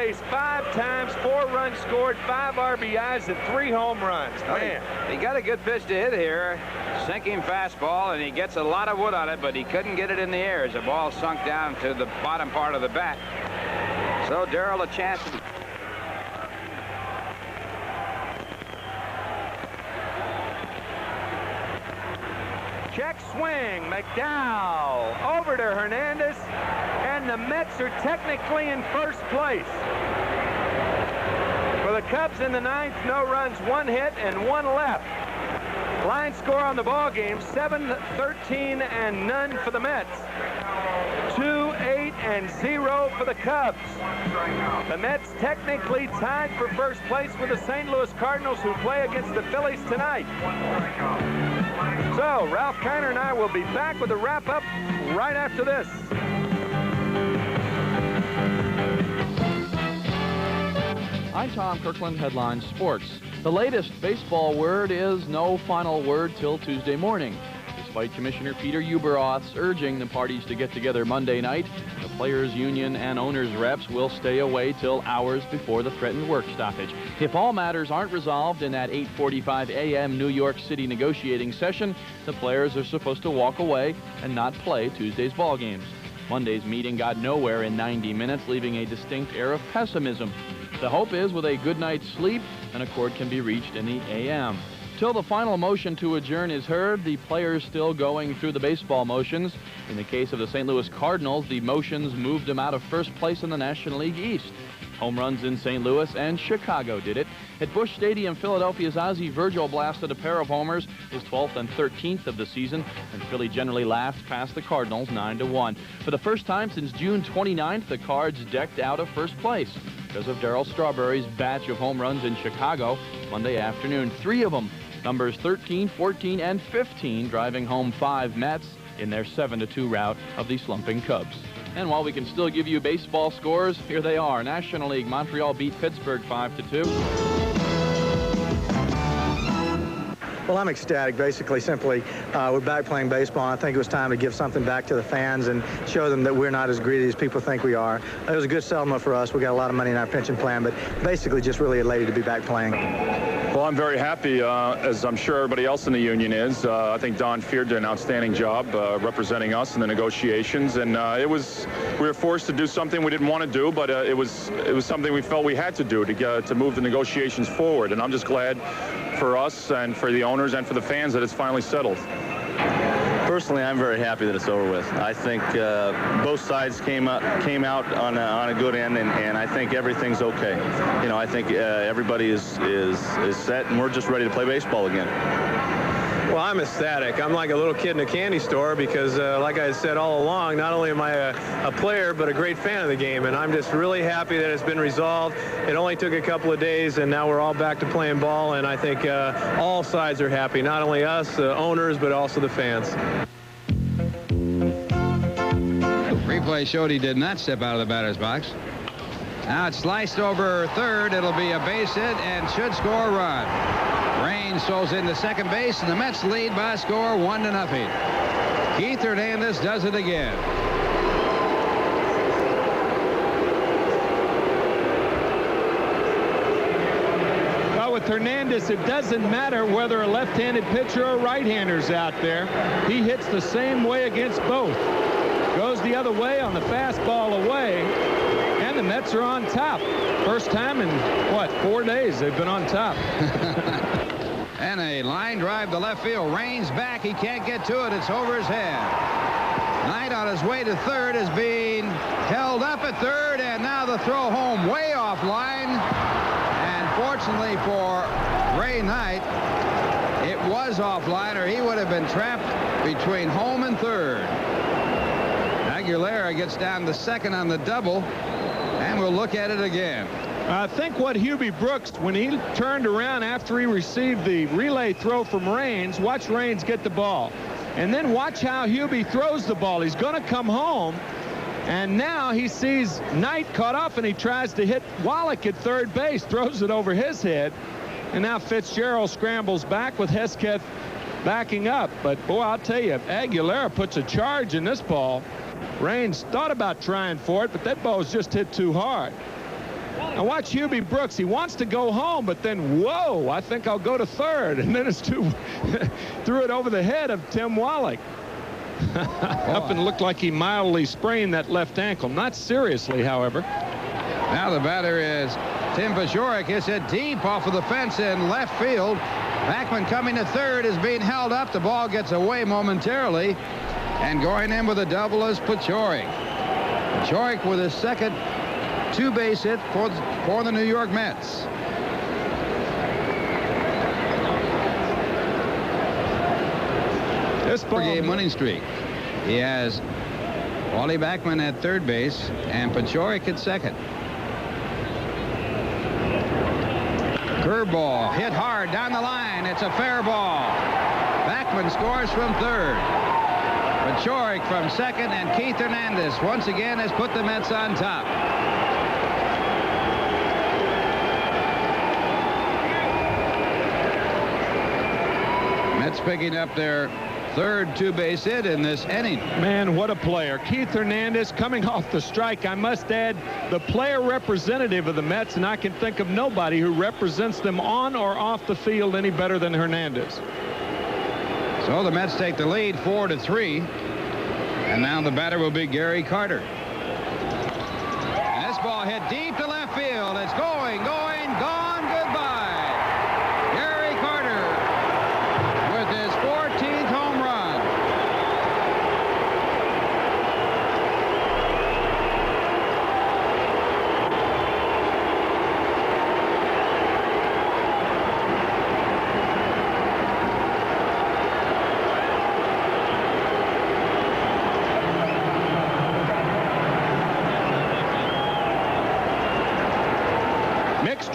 base 5 times, 4 runs scored, 5 RBIs, and 3 home runs. Man. He got a good pitch to hit here. Sinking fastball, and he gets a lot of wood on it, but he couldn't get it in the air as the ball sunk down to the bottom part of the bat. So Darrell a chance to... Check swing, McDowell over to Hernandez, and the Mets are technically in first place. For the Cubs in the 9th, no runs, 1 hit, and 1 left. Line score on the ball game, 7-13 and none for the Mets. 2-8 and 0 for the Cubs. The Mets technically tied for first place with the St. Louis Cardinals, who play against the Phillies tonight. So Ralph Kiner and I will be back with a wrap-up right after this. I'm Tom Kirkland, Headline Sports. The latest baseball word is no final word till Tuesday morning. Despite Commissioner Peter Ueberroth's urging the parties to get together Monday night, the Players Union and owners' reps will stay away till hours before the threatened work stoppage. If all matters aren't resolved in that 8:45 a.m. New York City negotiating session, the players are supposed to walk away and not play Tuesday's ball games. Monday's meeting got nowhere in 90 minutes, leaving a distinct air of pessimism. The hope is with a good night's sleep, an accord can be reached in the a.m. Till the final motion to adjourn is heard, the players still going through the baseball motions. In the case of the St. Louis Cardinals, the motions moved them out of first place in the National League East. Home runs in St. Louis and Chicago did it. At Busch Stadium, Philadelphia's Ozzie Virgil blasted a pair of homers, his 12th and 13th of the season, and Philly generally laughed past the Cardinals 9-1. For the first time since June 29th, the Cards decked out of first place because of Darryl Strawberry's batch of home runs in Chicago Monday afternoon. 3 of them, numbers 13, 14, and 15, driving home 5 Mets in their 7-2 rout of the slumping Cubs. And while we can still give you baseball scores, here they are. National League, Montreal beat Pittsburgh 5-2. Well, I'm ecstatic, basically, simply. We're back playing baseball, and I think it was time to give something back to the fans and show them that we're not as greedy as people think we are. It was a good settlement for us. We got a lot of money in our pension plan, but basically just really elated to be back playing. Well, I'm very happy, as I'm sure everybody else in the union is. I think Don Fear did an outstanding job representing us in the negotiations, and we were forced to do something we didn't want to do, but it was something we felt we had to do to move the negotiations forward. And I'm just glad for us and for the owners and for the fans that it's finally settled. Personally, I'm very happy that it's over with. I think both sides came out on a good end, and I think everything's okay. You know, I think everybody is set, and we're just ready to play baseball again. Well, I'm ecstatic. I'm like a little kid in a candy store because, like I said all along, not only am I a player, but a great fan of the game, and I'm just really happy that it's been resolved. It only took a couple of days, and now we're all back to playing ball, and I think all sides are happy, not only us, the owners, but also the fans. Replay showed he did not step out of the batter's box. Now it's sliced over third. It'll be a base hit and should score a run. Raines throws into second base, and the Mets lead by a score 1-0. Keith Hernandez does it again. Well, with Hernandez, it doesn't matter whether a left-handed pitcher or right-hander's out there. He hits the same way against both. Goes the other way on the fastball away, and the Mets are on top. First time in, 4 days they've been on top. And a line drive to left field. Raines back. He can't get to it. It's over his head. Knight on his way to third is being held up at third, and now the throw home way off line. And fortunately for Ray Knight, it was offline, or he would have been trapped between home and third. Aguilera gets down to second on the double, and we'll look at it again. I think what Hubie Brooks, when he turned around after he received the relay throw from Raines, watch Raines get the ball. And then watch how Hubie throws the ball. He's going to come home, and now he sees Knight caught up, and he tries to hit Wallach at third base, throws it over his head. And now Fitzgerald scrambles back with Hesketh backing up. But, boy, I'll tell you, Aguilera puts a charge in this ball. Raines thought about trying for it, but that ball was just hit too hard. Now watch Hubie Brooks. He wants to go home, but then, whoa, I think I'll go to third. And then it's threw it over the head of Tim Wallach. Up and looked like he mildly sprained that left ankle. Not seriously, however. Now the batter is Tim Paciorek. Hits it deep off of the fence in left field. Backman coming to third is being held up. The ball gets away momentarily. And going in with a double is Paciorek. Paciorek with his second two-base hit for the New York Mets. This four-game winning streak. He has Wally Backman at third base and Paciorek at second. Curveball hit hard down the line. It's a fair ball. Backman scores from third. Paciorek from second, and Keith Hernandez once again has put the Mets on top. Mets picking up their third two-base hit in this inning. Man, what a player. Keith Hernandez coming off the strike. I must add, the player representative of the Mets, and I can think of nobody who represents them on or off the field any better than Hernandez. So the Mets take the lead 4-3. And now the batter will be Gary Carter. And this ball hit deep to left field. It's going, gone, goodbye. Gary Carter with his 14th home run.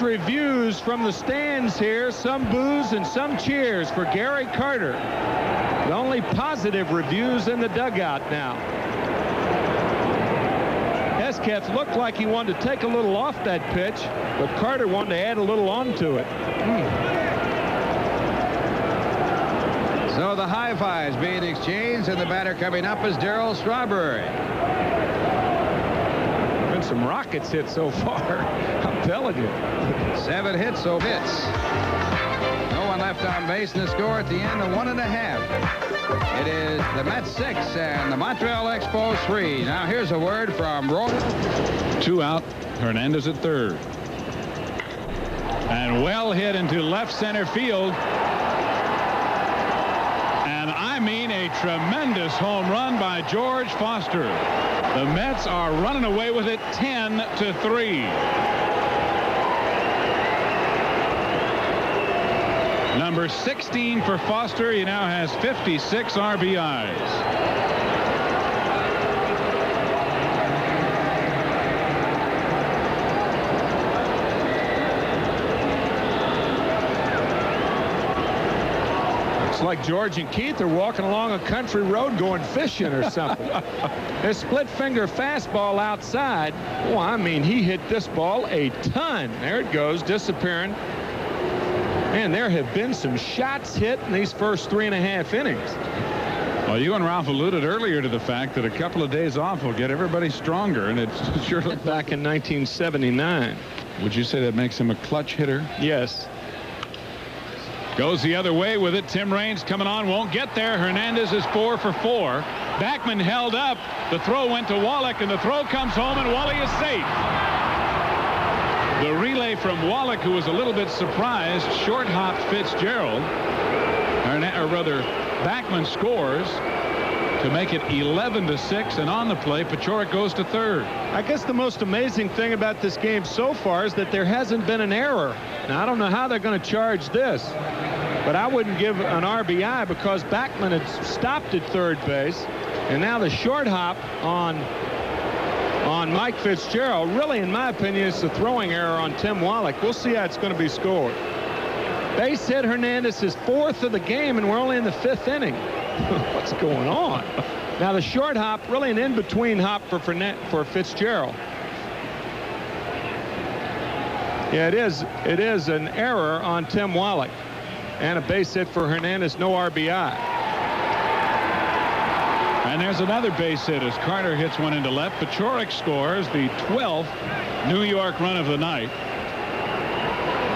Reviews from the stands here. Some boos and some cheers for Gary Carter. The only positive reviews in the dugout now. Hesketh looked like he wanted to take a little off that pitch, but Carter wanted to add a little onto it. So the high fives being exchanged, and the batter coming up is Darryl Strawberry. Been some rockets hit so far. I'm telling you. 7 hits, so hits. No one left on base, and the score at the end of 1.5. It is the Mets 6 and the Montreal Expos 3. Now here's a word from Roy. 2 out. Hernandez at third. And well hit into left center field. And I mean a tremendous home run by George Foster. The Mets are running away with it 10-3. Number 16 for Foster. He now has 56 RBIs. It's like George and Keith are walking along a country road going fishing or something. His split finger fastball outside. Oh, I mean, he hit this ball a ton. There it goes, disappearing. Man, there have been some shots hit in these first 3.5 innings. Well, you and Ralph alluded earlier to the fact that a couple of days off will get everybody stronger, and it's sure back in 1979. Would you say that makes him a clutch hitter? Yes. Goes the other way with it. Tim Raines coming on, won't get there. Hernandez is 4 for 4. Backman held up. The throw went to Wallach, and the throw comes home, and Wally is safe. The relay from Wallach, who was a little bit surprised, short hopped Fitzgerald, or rather, Backman scores to make it 11-6, and on the play, Paciorek goes to third. I guess the most amazing thing about this game so far is that there hasn't been an error. Now, I don't know how they're going to charge this, but I wouldn't give an RBI because Backman had stopped at third base, and now the short hop on Mike Fitzgerald, really, in my opinion, it's a throwing error on Tim Wallach. We'll see how it's going to be scored. Base hit Hernandez is 4th of the game, and we're only in the 5th inning. What's going on? Now the short hop, really an in-between hop for Fitzgerald. Yeah, it is an error on Tim Wallach, and a base hit for Hernandez, no RBI. And there's another base hit as Carter hits one into left. Paciorek scores the 12th New York run of the night.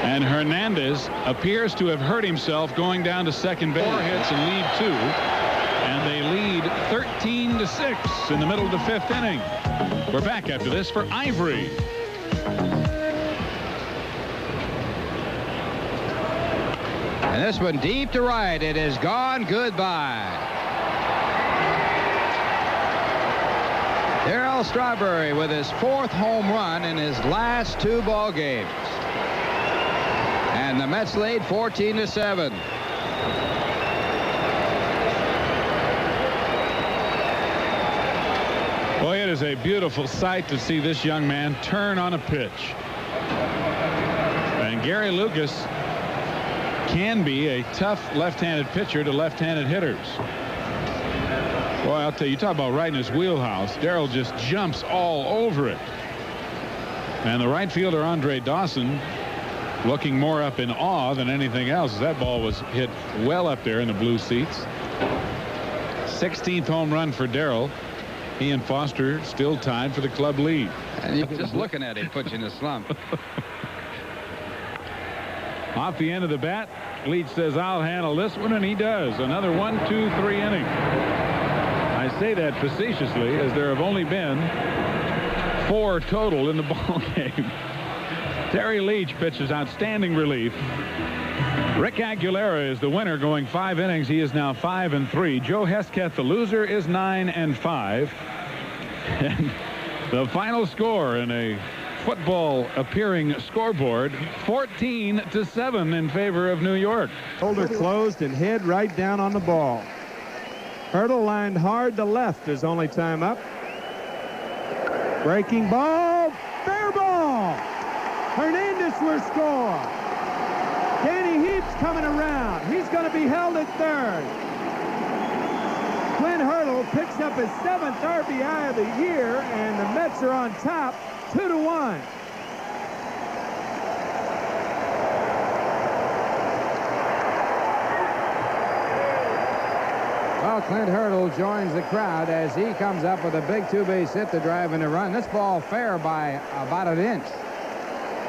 And Hernandez appears to have hurt himself going down to second base. 4 hits and lead 2. And they lead 13-6 in the middle of the 5th inning. We're back after this for Ivory. And this one deep to right. It is gone. Goodbye. Darryl Strawberry with his 4th home run in his last 2 ball games. And the Mets lead 14-7. Boy, it is a beautiful sight to see this young man turn on a pitch. And Gary Lucas can be a tough left-handed pitcher to left-handed hitters. Boy, I'll tell you, talk about right in his wheelhouse. Darryl just jumps all over it. And the right fielder, Andre Dawson, looking more up in awe than anything else. That ball was hit well up there in the blue seats. 16th home run for Darryl. He and Foster still tied for the club lead. And you just looking at him puts you in a slump. Off the end of the bat, Leach says, I'll handle this one, and he does. Another 1, 2, 3 inning. I say that facetiously, as there have only been 4 total in the ball game. Terry Leach pitches outstanding relief. Rick Aguilera is the winner, going 5 innings. He is now 5-3. Joe Hesketh, the loser, is 9-5. And the final score in a football appearing scoreboard, 14-7 in favor of New York. Shoulder closed and head right down on the ball. Hurdle lined hard to left. His only time up. Breaking ball. Fair ball. Hernandez will score. Danny Heap's coming around. He's going to be held at third. Clint Hurdle picks up his 7th RBI of the year, and the Mets are on top 2-1. Well, Clint Hurdle joins the crowd as he comes up with a big 2-base hit to drive in a run. This ball fair by about an inch.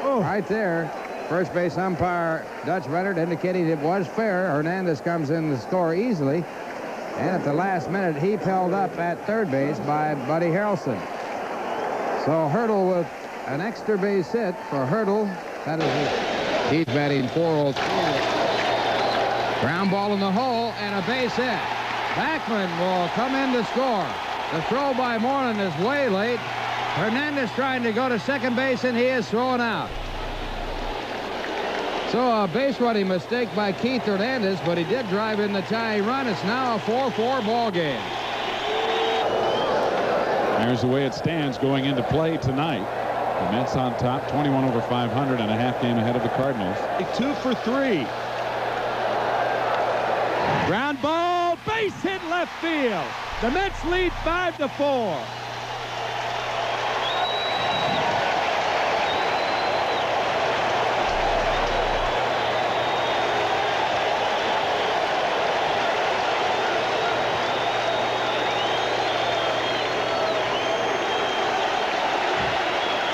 Oh. Right there. First base umpire Dutch Rennert indicating it was fair. Hernandez comes in to score easily. And at the last minute, he held up at third base by Buddy Harrelson. So Hurdle with an extra base hit for Hurdle. That is it. He's batting .403. Ground ball in the hole and a base hit. Backman will come in to score. The throw by Moreland is way late. Hernandez trying to go to second base, and he is thrown out. So a base running mistake by Keith Hernandez, but he did drive in the tying run. It's now a 4-4 ball game. There's the way it stands going into play tonight. The Mets on top, 21 over 500 and a half game ahead of the Cardinals. 2 for 3. Ground ball, base hit left field. The Mets lead 5-4.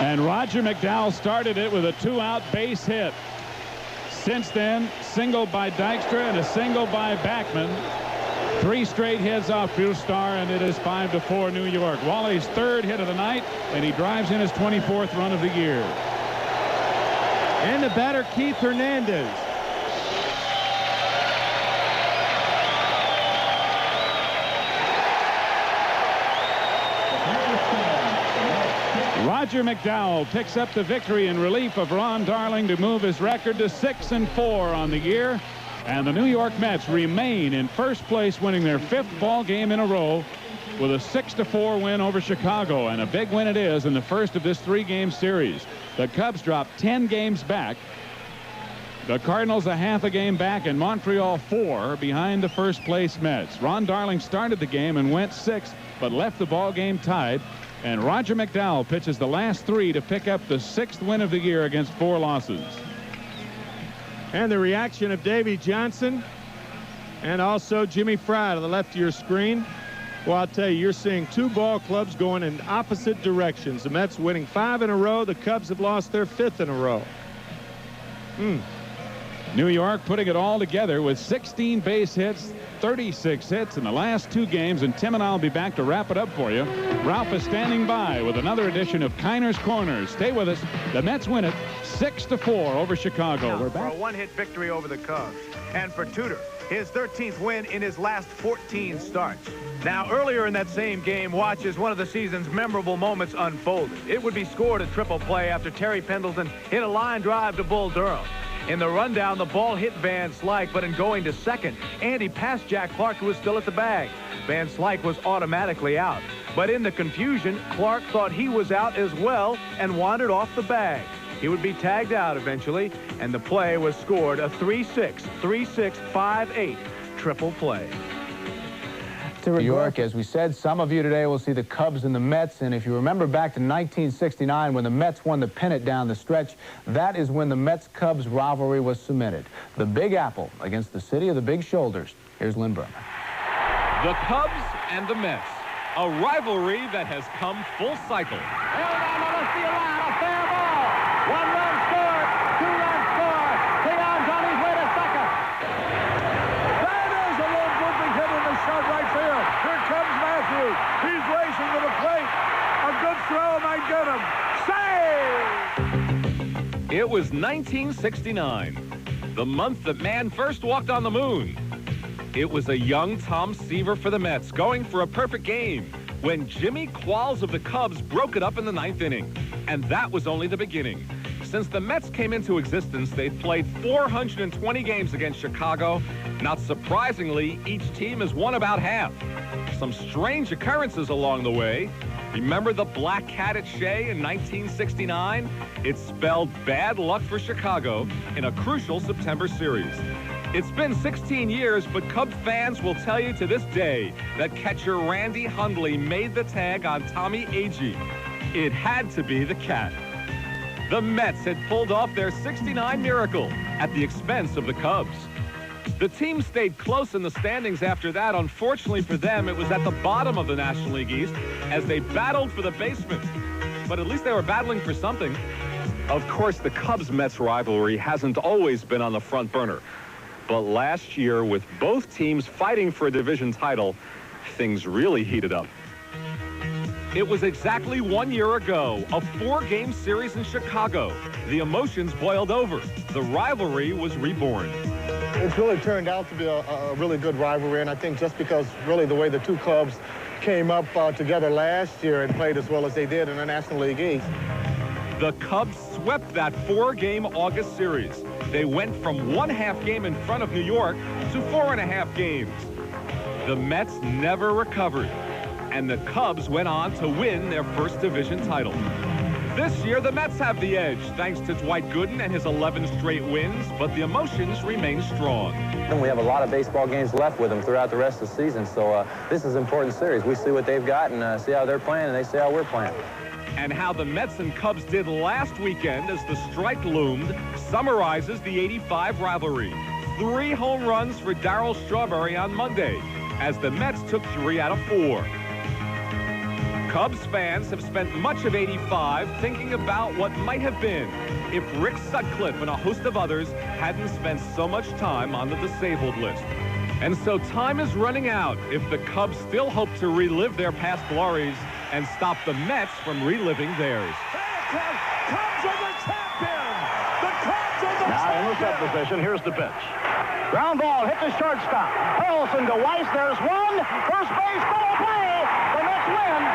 And Roger McDowell started it with a 2-out base hit. Since then, single by Dykstra and a single by Backman. 3 straight hits off Brustar, and it is 5-4 New York. Wally's 3rd hit of the night, and he drives in his 24th run of the year. And the batter, Keith Hernandez. Roger McDowell picks up the victory in relief of Ron Darling to move his record to 6-4 on the year. And the New York Mets remain in first place, winning their 5th ball game in a row with a 6-4 win over Chicago. And a big win it is in the first of this 3-game series. The Cubs dropped 10 games back. The Cardinals a half a game back, and Montreal 4 behind the first place Mets. Ron Darling started the game and went 6, but left the ball game tied. And Roger McDowell pitches the last 3 to pick up the 6th win of the year against 4 losses. And the reaction of Davey Johnson and also Jimmy Fry to the left of your screen. Well, I'll tell you, you're seeing two ball clubs going in opposite directions. The Mets winning 5 in a row. The Cubs have lost their 5th in a row. New York putting it all together with 16 base hits, 36 hits in the last 2 games, and Tim and I will be back to wrap it up for you. Ralph is standing by with another edition of Kiner's Corners. Stay with us. The Mets win it 6-4 over Chicago. We're back. For a one-hit victory over the Cubs. And for Tudor, his 13th win in his last 14 starts. Now, earlier in that same game, watch as one of the season's memorable moments unfolded. It would be scored a triple play after Terry Pendleton hit a line drive to Bull Durham. In the rundown, the ball hit Van Slyke, but in going to second, Andy passed Jack Clark, who was still at the bag. Van Slyke was automatically out. But in the confusion, Clark thought he was out as well and wandered off the bag. He would be tagged out eventually, and the play was scored a 3-6, 3-6, 5-8 triple play. New York, as we said, some of you today will see the Cubs and the Mets, and if you remember back to 1969 when the Mets won the pennant down the stretch, that is when the Mets-Cubs rivalry was cemented. The Big Apple against the city of the big shoulders. Here's Lynn Berman. The Cubs and the Mets, a rivalry that has come full cycle. He's racing to the plate. A good throw might get him. Save! It was 1969, the month that man first walked on the moon. It was a young Tom Seaver for the Mets going for a perfect game when Jimmy Qualls of the Cubs broke it up in the 9th inning. And that was only the beginning. Since the Mets came into existence, they've played 420 games against Chicago. Not surprisingly, each team has won about half. Some strange occurrences along the way. Remember the Black Cat at Shea in 1969? It spelled bad luck for Chicago in a crucial September series. It's been 16 years, but Cub fans will tell you to this day that catcher Randy Hundley made the tag on Tommy Agee. It had to be the Cat. The Mets had pulled off their 69 miracle at the expense of the Cubs. The team stayed close in the standings after that. Unfortunately for them, it was at the bottom of the National League East as they battled for the basement. But at least they were battling for something. Of course, the Cubs-Mets rivalry hasn't always been on the front burner. But last year, with both teams fighting for a division title, things really heated up. It was exactly 1 year ago, a 4-game series in Chicago. The emotions boiled over. The rivalry was reborn. It's really turned out to be a really good rivalry, and I think just because really the way the two clubs came up together last year and played as well as they did in the National League East. The Cubs swept that 4-game August series. They went from 1/2 game in front of New York to 4.5 games. The Mets never recovered, and the Cubs went on to win their first division title. This year, the Mets have the edge, thanks to Dwight Gooden and his 11 straight wins, but the emotions remain strong. And we have a lot of baseball games left with them throughout the rest of the season, so this is an important series. We see what they've got and see how they're playing, and they see how we're playing. And how the Mets and Cubs did last weekend as the strike loomed summarizes the '85 rivalry. 3 home runs for Darryl Strawberry on Monday, as the Mets took 3 out of 4. Cubs fans have spent much of '85 thinking about what might have been if Rick Sutcliffe and a host of others hadn't spent so much time on the disabled list. And so time is running out if the Cubs still hope to relive their past glories and stop the Mets from reliving theirs. Cubs are the champion! The Cubs are the Now in the set position, here's the pitch. Ground ball hit the shortstop. Harrelson to Weiss. There's one. First base, double play. The Mets win.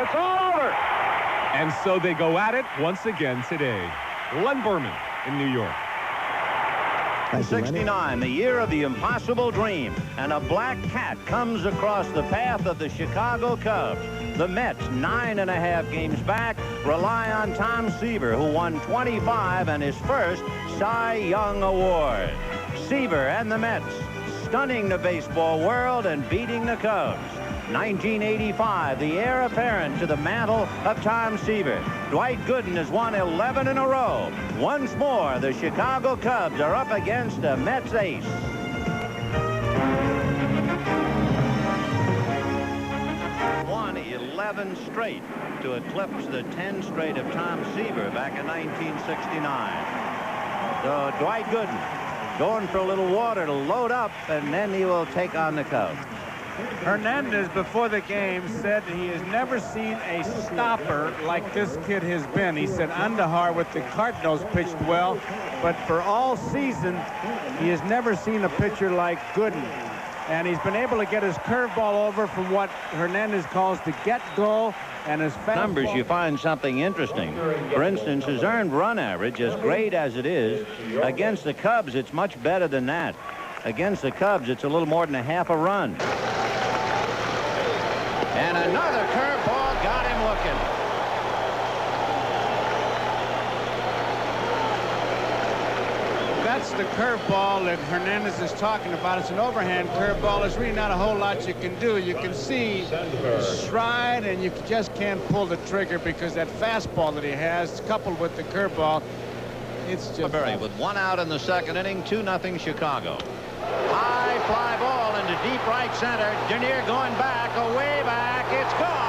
It's all over. And so they go at it once again today. Len Berman in New York. 69, the year of the impossible dream, and a black cat comes across the path of the Chicago Cubs. The Mets, 9.5 games back, rely on Tom Seaver, who won 25 and his first Cy Young Award. Seaver and the Mets, stunning the baseball world and beating the Cubs. 1985, the heir apparent to the mantle of Tom Seaver. Dwight Gooden has won 11 in a row. Once more, the Chicago Cubs are up against a Mets ace. 11 straight to eclipse the 10 straight of Tom Seaver back in 1969. So Dwight Gooden going for a little water to load up, and then he will take on the Cubs. Hernandez, before the game, said he has never seen a stopper like this kid has been. He said Andahar with the Cardinals pitched well, but for all season, he has never seen a pitcher like Gooden. And he's been able to get his curveball over from what Hernandez calls the get-go, and his fastball. Numbers, you find something interesting. For instance, his earned run average, as great as it is, against the Cubs, it's much better than that. Against the Cubs, it's a little more than a half a run. And another curveball got him looking. That's the curveball that Hernandez is talking about. It's an overhand curveball. There's really not a whole lot you can do. You can see stride, and you just can't pull the trigger because that fastball that he has, coupled with the curveball, it's just... With one out in the second inning, 2-0 Chicago. High fly ball into deep right center. Dernier going back, away back. It's gone.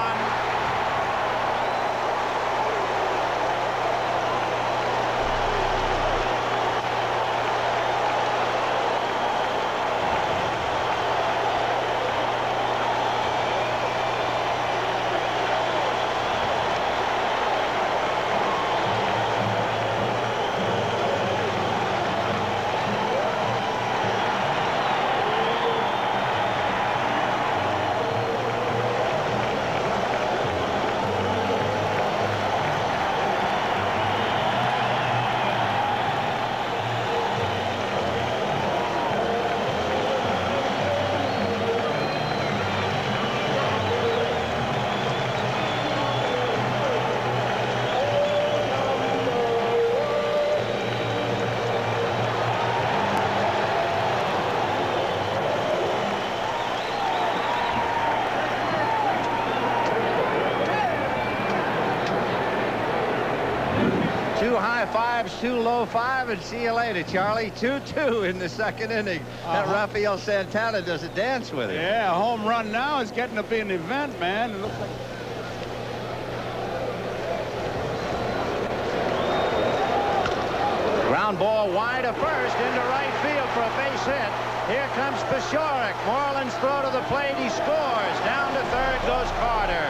Two low five, and see you later, Charlie. 2-2 in the second inning. That Rafael Santana does a dance with it. Yeah, a home run now is getting to be an event, man. It looks like... Ground ball wide of first into right field for a base hit. Here comes Pashorek. Moreland's throw to the plate. He scores. Down to third goes Carter.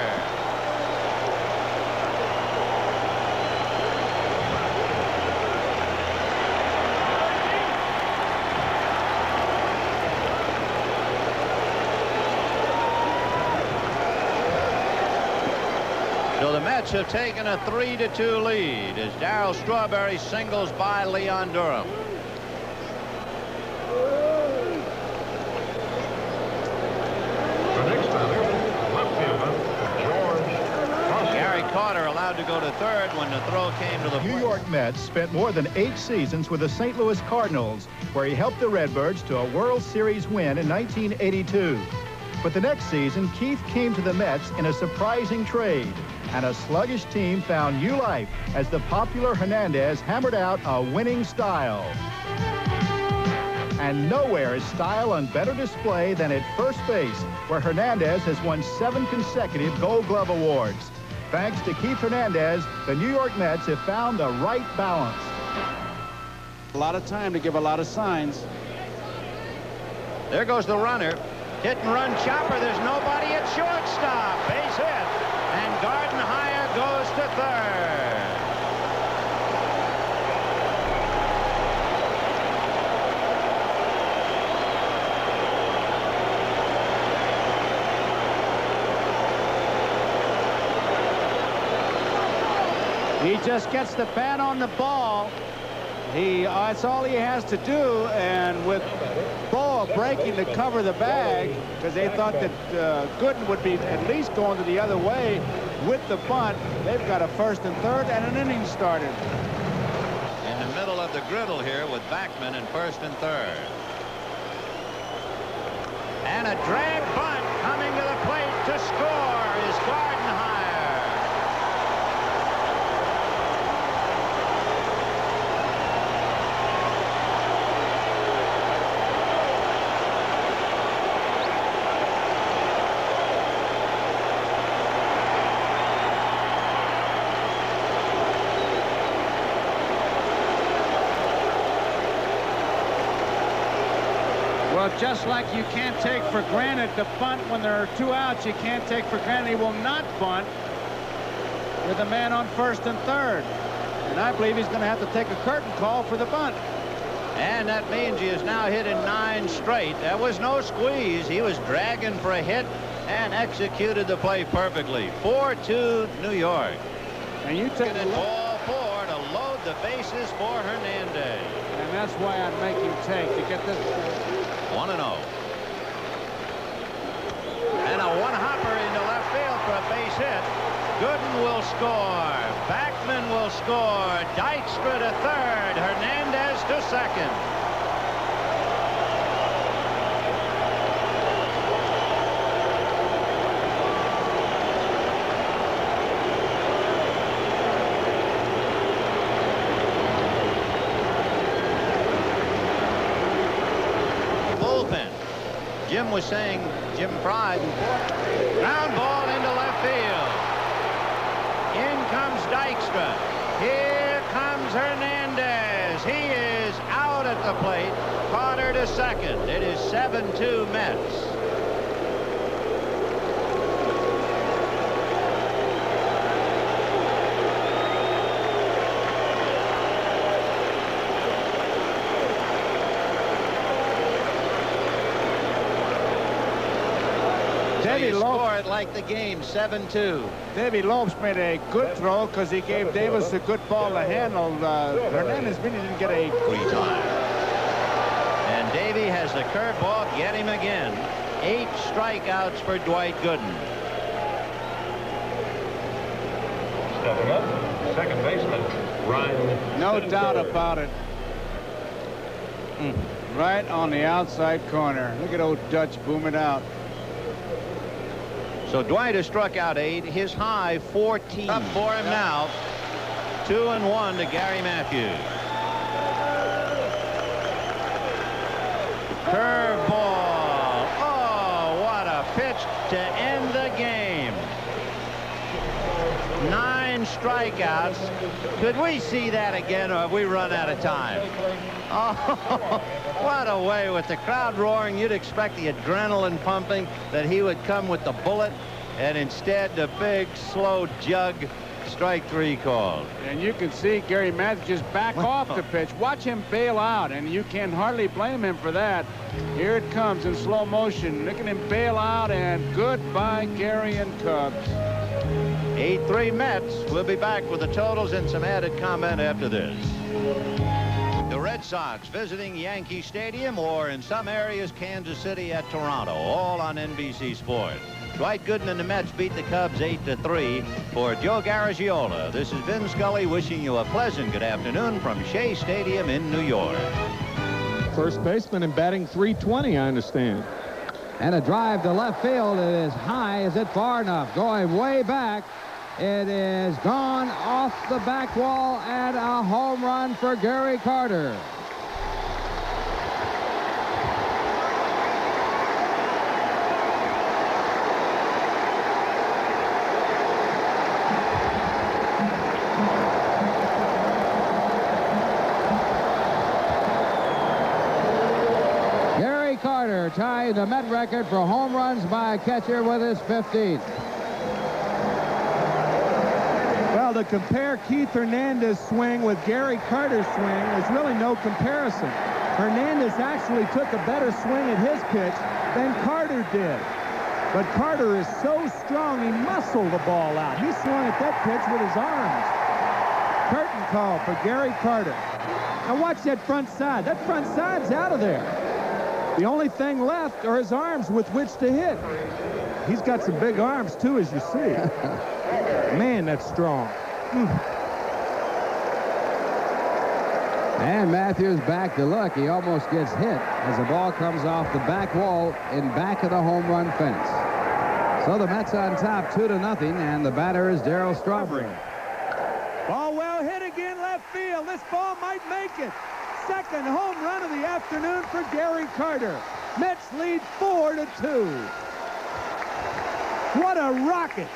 So the Mets have taken a 3-2 lead as Darryl Strawberry singles by Leon Durham. Gary Carter allowed to go to third when the throw came to the New York Mets spent more than 8 seasons with the St. Louis Cardinals, where he helped the Redbirds to a World Series win in 1982. But the next season, Keith came to the Mets in a surprising trade, and a sluggish team found new life as the popular Hernandez hammered out a winning style. And nowhere is style on better display than at first base, where Hernandez has won 7 consecutive Gold Glove awards. Thanks to Keith Hernandez, the New York Mets have found the right balance. A lot of time to give a lot of signs. There goes the runner. Hit and run chopper. There's nobody at shortstop. Base hit. And Gardenhire goes to third. He just gets the bat on the ball. That's all he has to do, and with Boa breaking to cover the bag, because they thought that Gooden would be at least going to the other way with the bunt, they've got a first and third and an inning started. In the middle of the griddle here with Backman in first and third. And a drag bunt coming to the plate to score is Gardenhire. Well, just like you can't take for granted the bunt when there are 2 outs, you can't take for granted he will not bunt with a man on first and third. And I believe he's going to have to take a curtain call for the bunt. And that means he is now hit in 9 straight. There was no squeeze. He was dragging for a hit and executed the play perfectly. 4-2 New York. And you took it ball 4 to load the bases for Hernandez. And that's why I'd make you take to get this 1-0. And a one-hopper into left field for a base hit. Gooden will score. Backman will score. Dykstra to third. Hernandez to second. Bullpen. Jim was saying, Jim Pride, ground ball into left field. In comes Dykstra. Here comes Hernandez. He is out at the plate. Carter to second. It is 7-2 Mets. Davey Lopes like the game, 7-2. Davey Lopes made a good throw because he gave Davis a good ball to handle. Hernandez really didn't get a time. And Davey has the curveball. Get him again. 8 strikeouts for Dwight Gooden. Stepping up, second baseman, Ryan. No doubt about it. Right on the outside corner. Look at old Dutch boom it out. So Dwight has struck out 8. His high 14. Up for him now. 2-1 to Gary Matthews. Curveball. Oh, what a pitch to end the game. 9 strikeouts. Could we see that again, or have we run out of time? Oh, what a way with the crowd roaring. You'd expect the adrenaline pumping that he would come with the bullet, and instead the big slow jug strike 3 called. And you can see Gary Matthews just back off the pitch. Watch him bail out, and you can hardly blame him for that. Here it comes in slow motion. Look at him bail out, and goodbye Gary and Cubs. 8-3 Mets. We'll be back with the totals and some added comment after this. The Red Sox visiting Yankee Stadium, or in some areas Kansas City at Toronto, all on NBC Sports. Dwight Gooden and the Mets beat the Cubs 8-3. For Joe Garagiola, this is Vin Scully wishing you a pleasant good afternoon from Shea Stadium in New York. First baseman and batting .320, I understand. And a drive to left field. It is high. Is it far enough? Going way back. It is gone off the back wall, and a home run for Gary Carter. Gary Carter tying the Met record for home runs by a catcher with his 15th. Well, to compare Keith Hernandez's swing with Gary Carter's swing, there's really no comparison. Hernandez actually took a better swing at his pitch than Carter did. But Carter is so strong, he muscled the ball out. He swung at that pitch with his arms. Curtain call for Gary Carter. Now watch that front side. That front side's out of there. The only thing left are his arms with which to hit. He's got some big arms, too, as you see. Man, that's strong. And Matthews back to look. He almost gets hit as the ball comes off the back wall in back of the home run fence. So the Mets on top 2-0, and the batter is Darryl Strawberry. Ball well hit again left field. This ball might make it. Second home run of the afternoon for Gary Carter. Mets lead 4-2. What a rocket.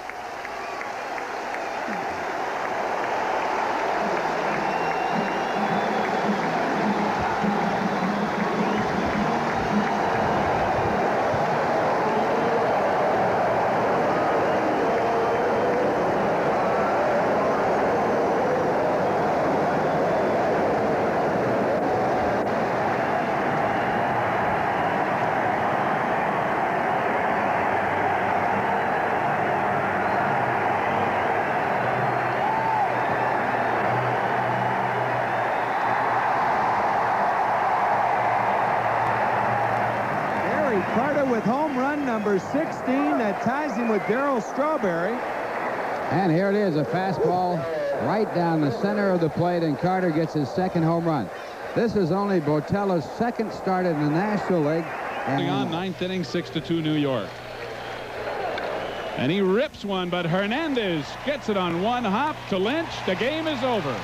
Carter with home run number 16. That ties him with Darryl Strawberry. And here it is, a fastball right down the center of the plate, and Carter gets his second home run. This is only Botello's second start in the National League. And on ninth inning, 6-2 New York. And he rips one, but Hernandez gets it on one hop to Lynch. The game is over.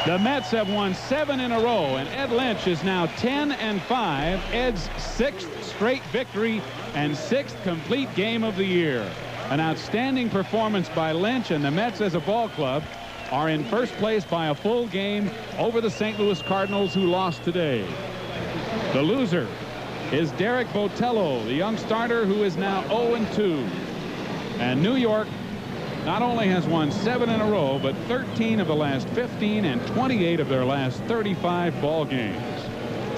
The Mets have won 7 in a row, and Ed Lynch is now 10-5. Ed's 6th straight victory and 6th complete game of the year. An outstanding performance by Lynch, and the Mets as a ball club are in first place by a full game over the St. Louis Cardinals, who lost today. The loser is Derek Botello, the young starter who is now 0-2. And New York not only has won 7 in a row, but 13 of the last 15 and 28 of their last 35 ball games.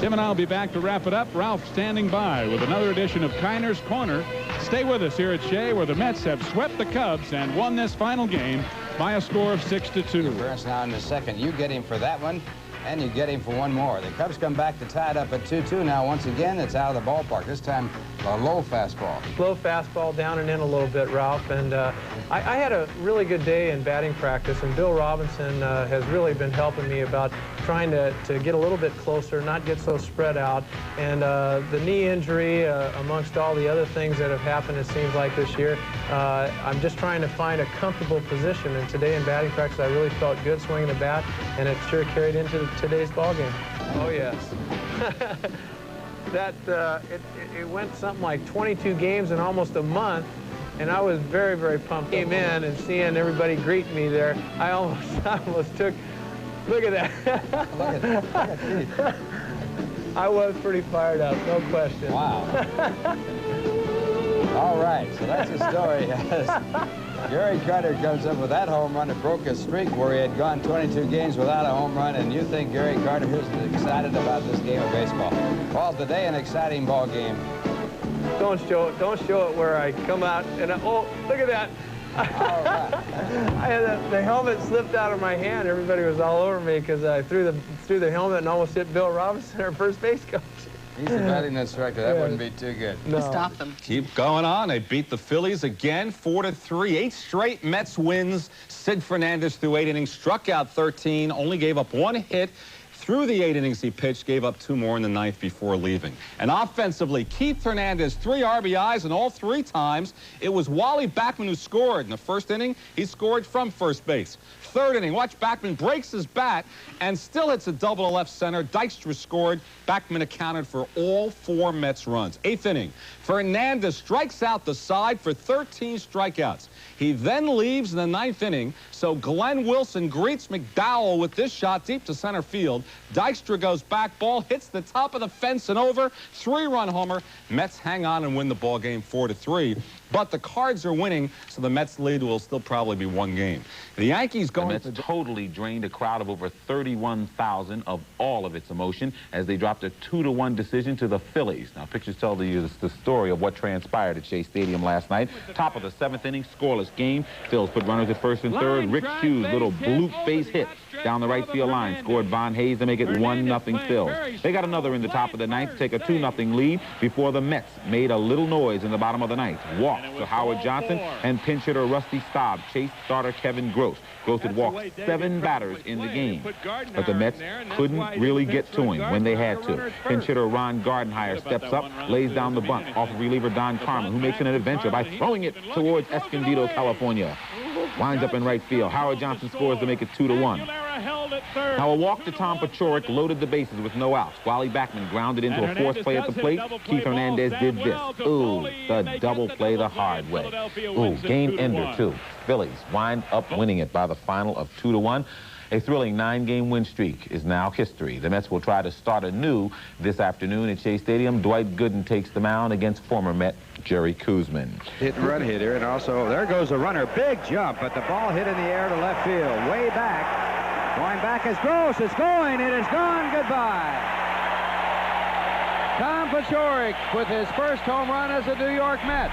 Tim and I will be back to wrap it up. Ralph standing by with another edition of Kiner's Corner. Stay with us here at Shea, where the Mets have swept the Cubs and won this final game by a score of 6-2. Burns now in the second. You get him for that one, and you get him for one more. The Cubs come back to tie it up at 2-2. Now, once again, it's out of the ballpark. This time, a low fastball. Low fastball, down and in a little bit, Ralph. And I had a really good day in batting practice, and Bill Robinson has really been helping me about trying to get a little bit closer, not get so spread out. And the knee injury, amongst all the other things that have happened, it seems like this year, I'm just trying to find a comfortable position. And today in batting practice, I really felt good swinging the bat, and it sure carried into today's ball game. Oh, yes. It went something like 22 games in almost a month, and I was very, very pumped. Came in and seeing everybody greet me there, I almost took. Look at that. Look at that. I was pretty fired up, no question. Wow. All right, so that's the story. Gary Carter comes up with that home run. It broke a streak where he had gone 22 games without a home run, and you think Gary Carter is excited about this game of baseball. Well, today an exciting ball game. Don't show it where I come out and oh, look at that. All right. I had the helmet slipped out of my hand. Everybody was all over me because I threw the helmet and almost hit Bill Robinson, our first base coach. He's a batting instructor. That wouldn't be too good. No. Stop them. Keep going on. They beat the Phillies again, 4-3. 8 straight Mets wins. Sid Fernandez threw 8 innings, struck out 13, only gave up 1 hit. Through the 8 innings he pitched, gave up 2 more in the 9th before leaving. And offensively, Keith Hernandez, 3 RBIs, and all 3 times it was Wally Backman who scored. In the first inning, he scored from first base. 3rd inning, watch Backman breaks his bat and still hits a double to left center. Dykstra scored. Backman accounted for all 4 Mets runs. 8th inning, Fernandez strikes out the side for 13 strikeouts. He then leaves in the 9th inning, so Glenn Wilson greets McDowell with this shot deep to center field. Dykstra goes back, ball hits the top of the fence and over. 3-run homer. Mets hang on and win the ball game 4-3. But the Cards are winning, so the Mets lead will still probably be 1 game. The Yankees going... The Mets totally drained a crowd of over 31,000 of all of its emotion as they dropped a 2-1 decision to the Phillies. Now, pictures tell you the story of what transpired at Shea Stadium last night. Top of the 7th inning, scoreless game. Phils put runners at first and third. Rick Hughes, little bloop base hit down the right field line. Scored Von Hayes to make it 1-0 Phils. They got another in the top of the 9th to take a 2-0 lead before the Mets made a little noise in the bottom of the 9th. Walk to Howard Johnson and pinch hitter Rusty Staub chased starter Kevin Gross. Gross had walked 7 batters in the game, but the Mets couldn't really get to him when they had to. Pinch hitter Ron Gardenhire steps up, lays down the bunt off of reliever Don Carmen, who makes an adventure by throwing it towards Escondido, California. Winds up in right field. Howard Johnson scores to make it 2-1. Now a walk to Tom Paciorek loaded the bases with no outs. Wally Backman grounded into a forced play at the plate. Keith Hernandez did this. Ooh, the double play the hard way. Ooh, game ender too. Phillies wind up winning it by the final of 2-1. A thrilling 9-game win streak is now history. The Mets will try to start anew this afternoon at Shea Stadium. Dwight Gooden takes the mound against former Met Jerry Koosman. Hit and run hitter, and also there goes the runner. Big jump, but the ball hit in the air to left field. Way back. Going back is Gross. It's going. It is gone. Goodbye. Tom Paciorek with his first home run as a New York Met.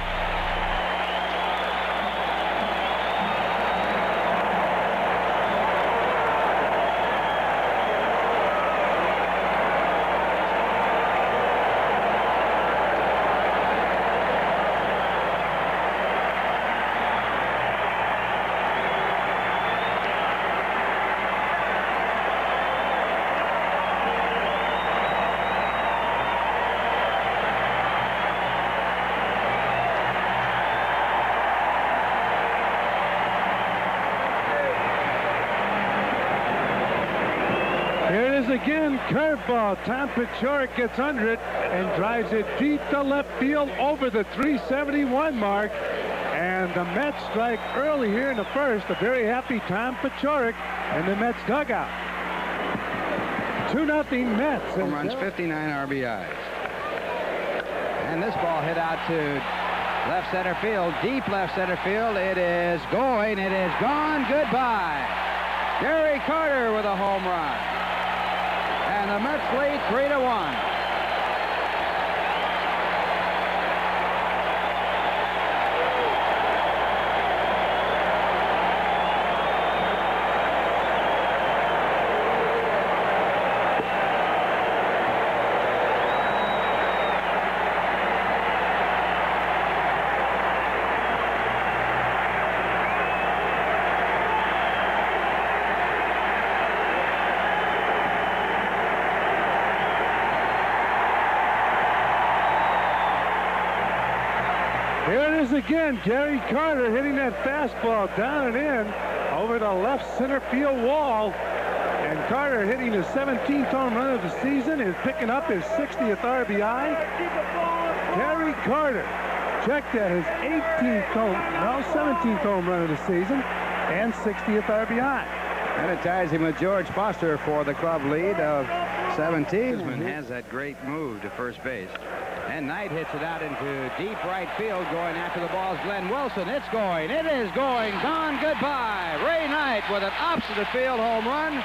curveball. Tom Paciorek gets under it and drives it deep to left field over the 371 mark. And the Mets strike early here in the first. A very happy Tom Paciorek in the Mets dugout. 2-0 Mets. Home runs, 59 RBIs. And this ball hit out to left center field, deep left center field. It is going. It is gone. Goodbye. Gary Carter with a home run. And the Mets lead 3-1. Again, Gary Carter hitting that fastball down and in over the left center field wall. And Carter hitting his 17th home run of the season is picking up his 60th RBI. Gary Carter checked at his 17th home run of the season and 60th RBI. And it ties him with George Foster for the club lead of 17. Guzman has that great move to first base. And Knight hits it out into deep right field. Going after the ball is Glenn Wilson. It's going. It is going. Gone. Goodbye. Ray Knight with an opposite field home run.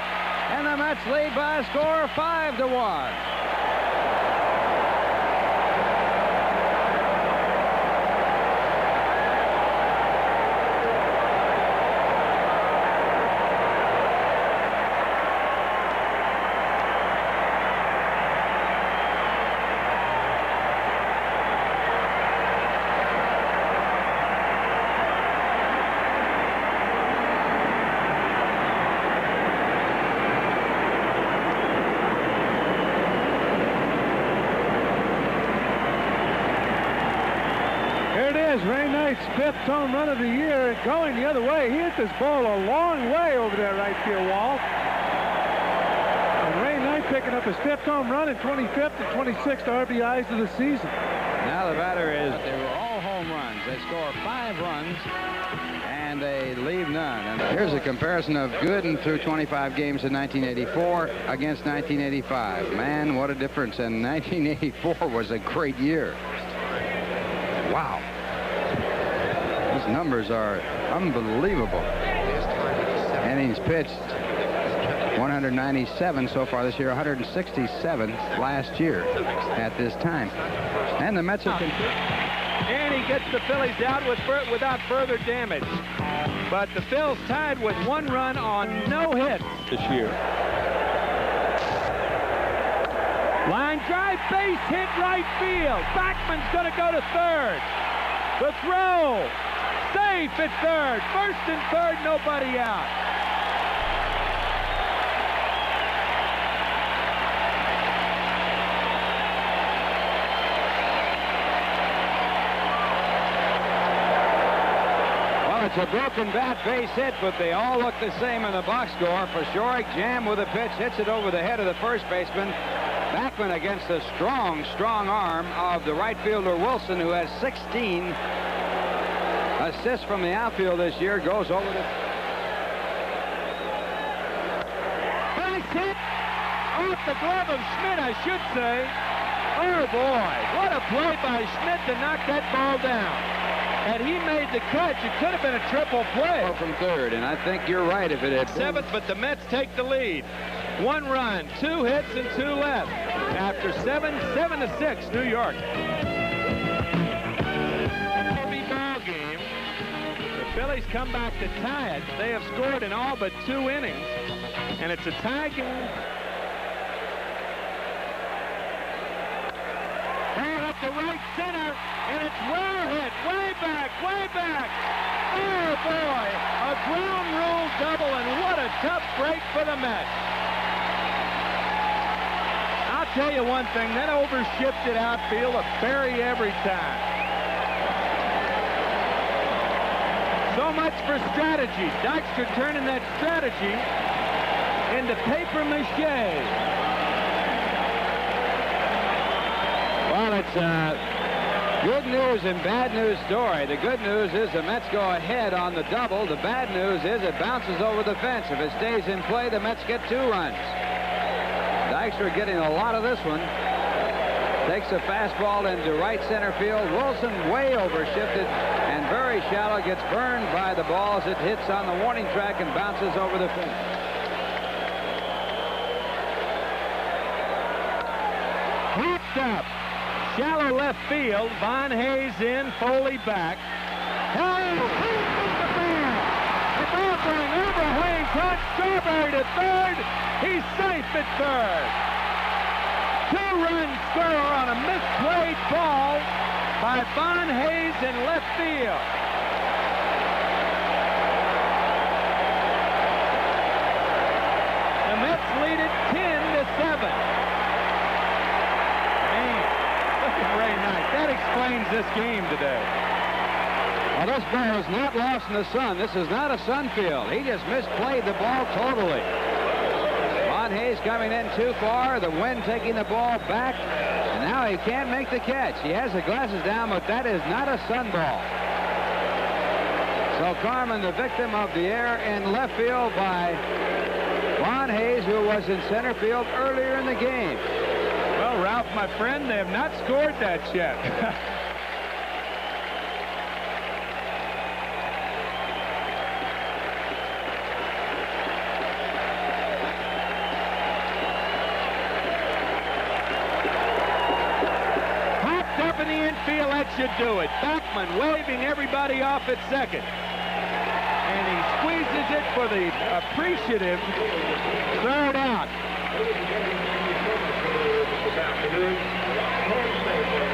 And the Mets lead by a score of 5-1. Ray Knight's 5th home run of the year, going the other way. He hit this ball a long way over that right field wall. And Ray Knight picking up his 5th home run and 25th and 26th RBIs of the season. Now the batter is, they were all home runs. They score 5 runs and they leave none. And here's a comparison of Gooden through 25 games in 1984 against 1985. Man, what a difference. And 1984 was a great year. Wow. These numbers are unbelievable. Innings pitched 197 so far this year, 167 last year at this time. And the Mets have and he gets the Phillies out without further damage. But the Phils tied with 1 run on no hits this year. Line drive, base hit right field. Bachman's going to go to third. The throw, safe at third. First and third, nobody out. Well, it's a broken bat base hit, but they all look the same in the box score. Paciorek jammed with a pitch, hits it over the head of the first baseman. Bachman against the strong, strong arm of the right fielder Wilson, who has 16 assists from the outfield this year, goes over to... Base hit off the glove of Schmidt, I should say. Oh, boy. What a play by Schmidt to knock that ball down. Had he made the catch, it could have been a triple play. From third, and I think you're right if it had... 7th, but the Mets take the lead. 1 run, 2 hits, and 2 left. After 7-6, New York. Ball game. The Phillies come back to tie it. They have scored in all but 2 innings, and it's a tie game. Ball up the right center, and it's well hit, way back, way back. Oh boy, a ground rule double, and what a tough break for the Mets. I'll tell you one thing, that overshifted outfield a bury every time. So much for strategy. Dykstra turning that strategy into paper mache. It's good news and bad news story. The good news is the Mets go ahead on the double. The bad news is it bounces over the fence. If it stays in play, the Mets get 2 runs. Dykstra getting a lot of this one. Takes a fastball into right center field. Wilson way overshifted and very shallow. Gets burned by the ball as it hits on the warning track and bounces over the fence. Hooked up. Shallow left field. Von Hayes in, Foley back. Oh, the ball. The ball going overhang front. Strawberry to third. He's safe at third. 2-run score on a misplayed ball by Von Hayes in left field. The Mets lead it 10-7. Ray Knight. That explains this game today. Well, this ball is not lost in the sun. This is not a sun field. He just misplayed the ball totally. Von Hayes coming in too far. The wind taking the ball back. And now he can't make the catch. He has the glasses down, but that is not a sun ball. So Carmen, the victim of the error in left field by Von Hayes, who was in center field earlier in the game. Well, Ralph, my friend, they have not scored that yet. Popped up in the infield, that should do it. Bachman waving everybody off at second. And he squeezes it for the appreciative third out.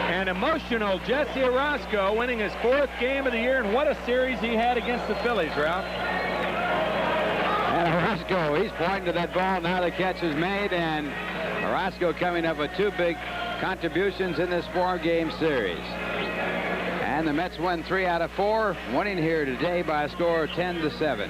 An emotional Jesse Orosco winning his 4th game of the year, and what a series he had against the Phillies, Ralph. And Orosco, he's pointing to that ball. Now the catch is made, and Orosco coming up with 2 big contributions in this 4-game series. And the Mets won 3 out of 4, winning here today by a score of 10-7.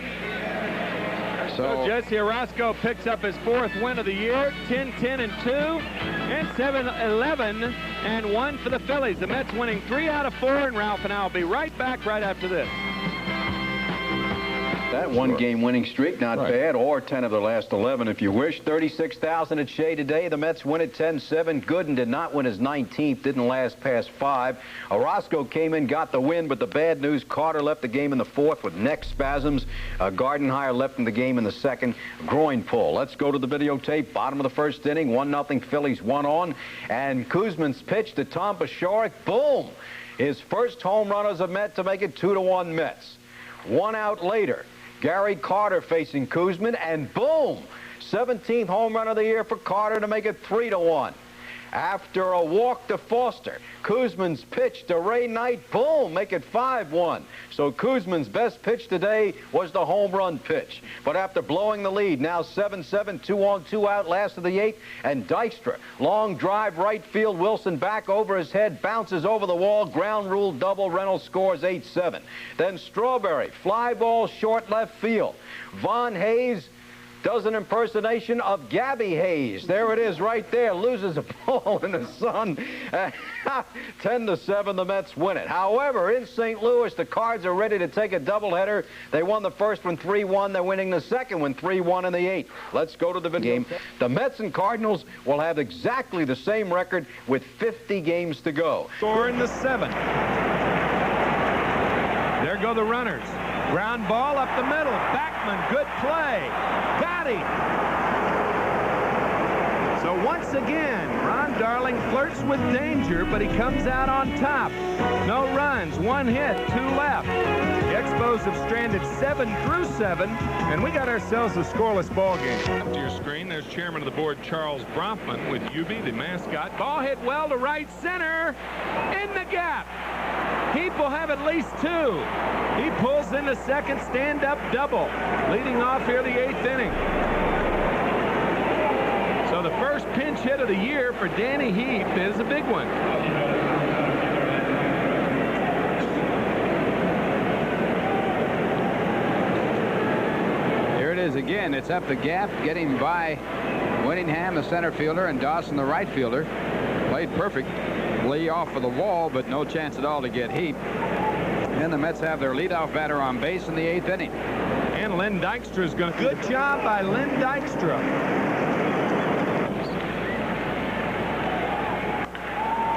So Jesse Orosco picks up his 4th win of the year, 10-10-2, and 7-11-1 for the Phillies. The Mets winning 3 out of 4, and Ralph and I will be right back right after this. That 1-game winning streak, not bad, or 10 of the last 11 if you wish. 36,000 at Shea today. The Mets win at 10-7. Gooden did not win his 19th, didn't last past 5. Orosco came in, got the win, but the bad news, Carter left the game in the 4th with neck spasms. Gardenhire left in the game in the 2nd, groin pull. Let's go to the videotape. Bottom of the 1st inning, 1-0 Phillies, 1 on. And Kuzman's pitch to Tom Paciorek. Boom! His first home run as a Met to make it 2-1 Mets. 1 out later, Gary Carter facing Kuzman, and boom! 17th home run of the year for Carter to make it 3-1. After a walk to Foster, Kuzman's pitch to Ray Knight, boom, make it 5-1. So Kuzman's best pitch today was the home run pitch. But after blowing the lead, now 7-7, 2 on, 2 out, last of the 8th, and Dykstra, long drive right field, Wilson back over his head, bounces over the wall, ground rule double, Reynolds scores 8-7. Then Strawberry, fly ball short left field. Von Hayes does an impersonation of Gabby Hayes. There it is right there. Loses a ball in the sun. 10-7, the Mets win it. However, in St. Louis, the Cards are ready to take a doubleheader. They won the first one 3-1. They're winning the second one 3-1 in the 8th. Let's go to the game. The Mets and Cardinals will have exactly the same record with 50 games to go. Score in the 7th. There go the runners. Ground ball up the middle. Bachman, good play. Got him. So once again, Ron Darling flirts with danger, but he comes out on top. No runs, 1 hit, 2 left. The Expos have stranded 7 through 7, and we got ourselves a scoreless ball game. Up to your screen, there's Chairman of the Board Charles Bronfman with Ubi, the mascot. Ball hit well to right center. In the gap. Heap will have at least 2. He pulls in the second stand-up double, leading off here the 8th inning. So the first pinch hit of the year for Danny Heap is a big one. Here it is again. It's up the gap, getting by Winningham, the center fielder, and Dawson, the right fielder. Played perfect. Lee off of the wall, but no chance at all to get Heap. And the Mets have their leadoff batter on base in the 8th inning. And Len Dykstra's going to... Good job by Len Dykstra.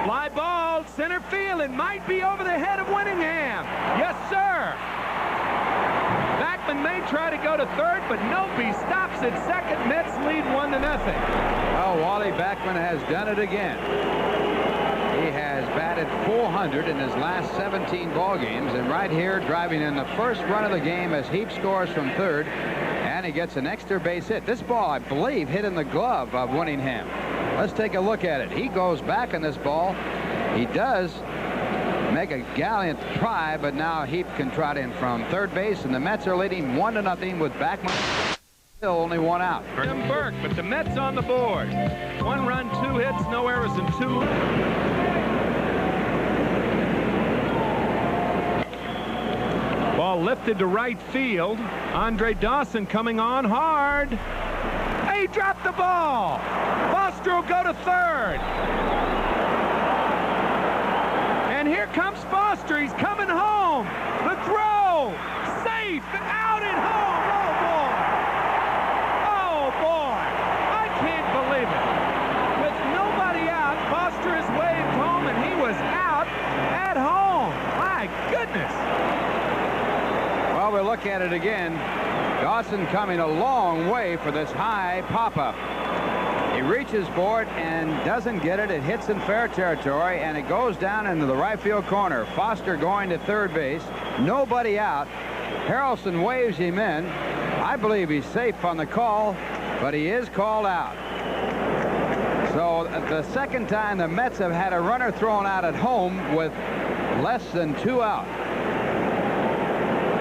Fly ball, center field. It might be over the head of Winningham. Yes, sir. Backman may try to go to third, but nope, he stops at second. Mets lead 1-0. Well, Wally Backman has done it again. He has batted .400 in his last 17 ball games, and right here driving in the first run of the game as Heap scores from third, and he gets an extra base hit. This ball, I believe, hit in the glove of Winningham. Let's take a look at it. He goes back on this ball. He does make a gallant try, but now Heap can trot in from third base, and the Mets are leading 1-0 with Backman. Still only one out. Tim Burke, but the Mets on the board. 1 run, 2 hits, no errors, and 2. Ball lifted to right field. Andre Dawson coming on hard. He dropped the ball. Foster will go to third. And here comes Foster. He's coming home. The throw. Safe. Out at home. Oh, boy. Oh, boy. I can't believe it. With nobody out, Foster is waved home, and he was out at home. My goodness. Well, we'll look at it again. Dawson coming a long way for this high pop-up. He reaches for it and doesn't get it. It hits in fair territory, and it goes down into the right field corner. Foster going to third base. Nobody out. Harrelson waves him in. I believe he's safe on the call, but he is called out. So the second time the Mets have had a runner thrown out at home with less than 2 out.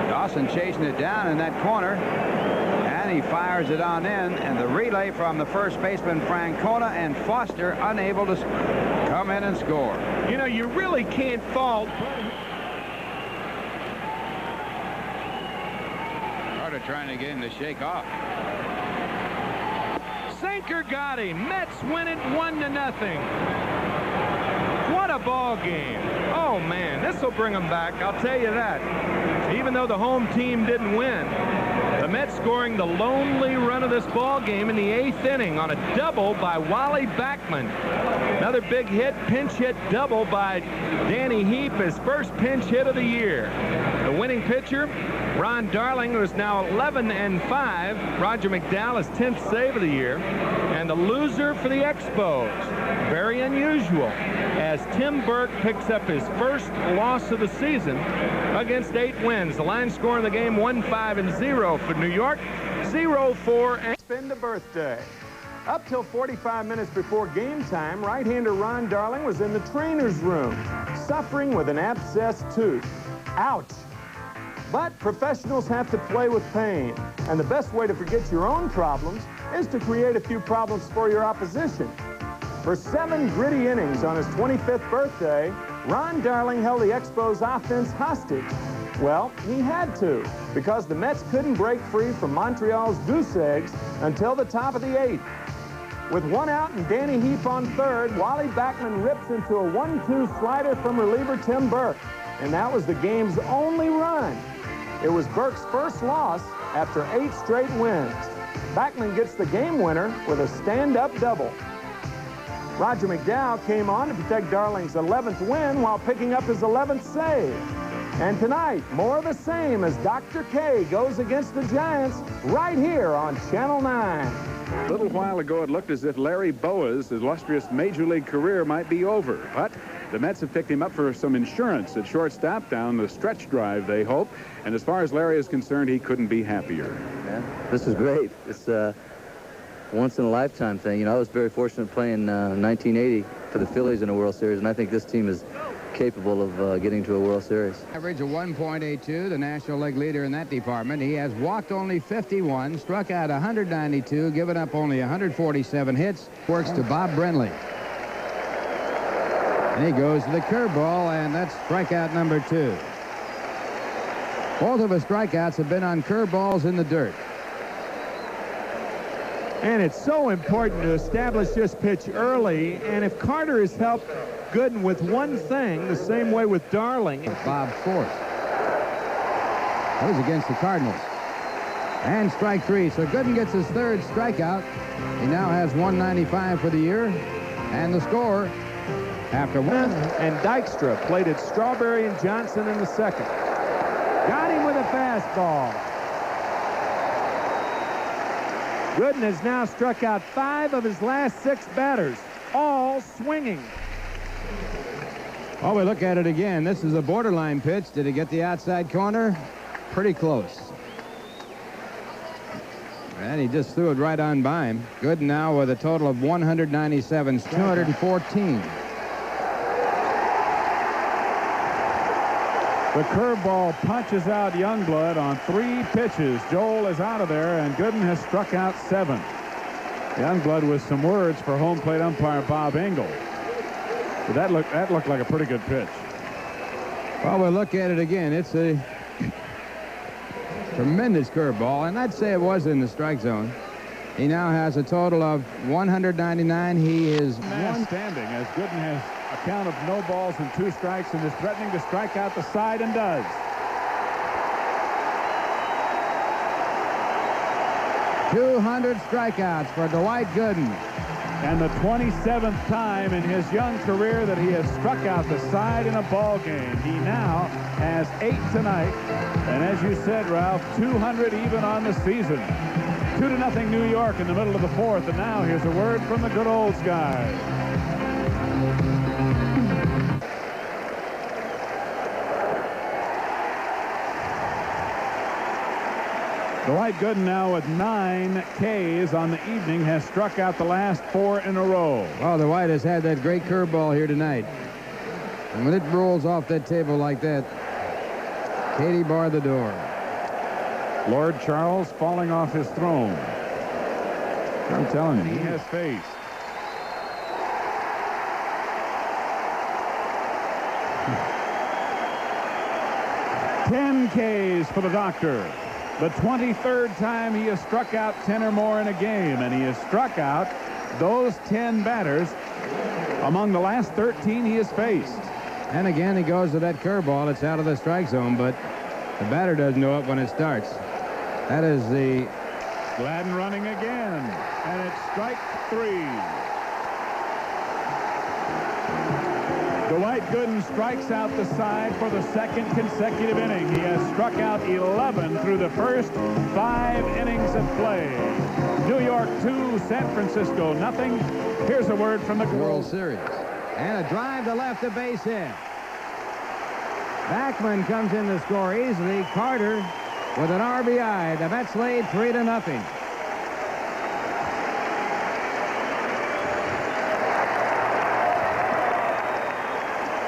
Dawson chasing it down in that corner, and he fires it on in, and the relay from the first baseman Francona, and Foster unable to come in and score. You know, you really can't fault. Carter trying to get him to shake off. Sinker got him. Mets win it 1-0. What a ball game. Oh, man, this will bring them back. I'll tell you that. Even though the home team didn't win, the Mets scoring the lonely run of this ball game in the 8th inning on a double by Wally Backman. Another big hit, pinch hit double by Danny Heap, his first pinch hit of the year. The winning pitcher, Ron Darling, who is now 11-5. Roger McDowell, his 10th save of the year. And the loser for the Expos, very unusual, as Tim Burke picks up his first loss of the season against 8 wins. The line score in the game 1-5-0 for New York, 0-4 and spend a birthday. Up till 45 minutes before game time, right-hander Ron Darling was in the trainer's room, suffering with an abscessed tooth. Ouch! But professionals have to play with pain, and the best way to forget your own problems is to create a few problems for your opposition. For 7 gritty innings on his 25th birthday, Ron Darling held the Expos offense hostage. Well, he had to, because the Mets couldn't break free from Montreal's goose eggs until the top of the 8th. With 1 out and Danny Heap on third, Wally Backman rips into a 1-2 slider from reliever Tim Burke, and that was the game's only run. It was Burke's first loss after 8 straight wins. Backman gets the game winner with a stand-up double. Roger McDowell came on to protect Darling's 11th win while picking up his 11th save. And tonight, more of the same as Dr. K goes against the Giants right here on Channel 9. A little while ago, it looked as if Larry Bowa's illustrious Major League career might be over, but the Mets have picked him up for some insurance at shortstop down the stretch drive, they hope. And as far as Larry is concerned, he couldn't be happier. Yeah, this is great. It's a once-in-a-lifetime thing. You know, I was very fortunate playing 1980 for the Phillies in a World Series, and I think this team is capable of getting to a World Series. Average of 1.82, the National League leader in that department. He has walked only 51, struck out 192, given up only 147 hits. Works to Bob Brenly. And he goes to the curveball, and that's strikeout number 2. Both of his strikeouts have been on curveballs in the dirt. And it's so important to establish this pitch early. And if Carter has helped Gooden with one thing, the same way with Darling. Bob Force. That was against the Cardinals. And strike three. So Gooden gets his third strikeout. He now has 195 for the year. And the score after one. And Dykstra plated Strawberry and Johnson in the second. Got him with a fastball. Gooden has now struck out 5 of his last 6 batters, all swinging. Oh, we look at it again. This is a borderline pitch. Did he get the outside corner? Pretty close. And he just threw it right on by him. Gooden now with a total of 197, 214. The curveball punches out Youngblood on 3 pitches. Joel is out of there, and Gooden has struck out 7. Youngblood with some words for home plate umpire Bob Engel. But that looked like a pretty good pitch. Well, we'll look at it again. It's a tremendous curveball, and I'd say it was in the strike zone. He now has a total of 199. He is one standing as Gooden has a count of no balls and 2 strikes and is threatening to strike out the side and does. .200 strikeouts for Dwight Gooden. And the 27th time in his young career that he has struck out the side in a ball game. He now has 8 tonight. And as you said, Ralph, 200 even on the season. 2-0 New York in the middle of the 4th. And now here's a word from the good old Skies. Dwight Gooden now with 9 Ks on the evening has struck out the last 4 in a row. Well, Dwight has had that great curveball here tonight. And when it rolls off that table like that, Katie barred the door. Lord Charles falling off his throne. I'm telling you, he has faced. Ten Ks for the doctor. The 23rd time he has struck out 10 or more in a game, and he has struck out those 10 batters among the last 13 he has faced. And again, he goes to that curveball. It's out of the strike zone, but the batter doesn't know it when it starts. That is the... Gladden running again, and it's strike 3. Dwight Gooden strikes out the side for the 2nd consecutive inning. He has struck out 11 through the first 5 innings of play. New York 2, San Francisco nothing. Here's a word from the World Series. And a drive to left, a base hit. Backman comes in to score easily. Carter with an RBI. The Mets lead 3-0.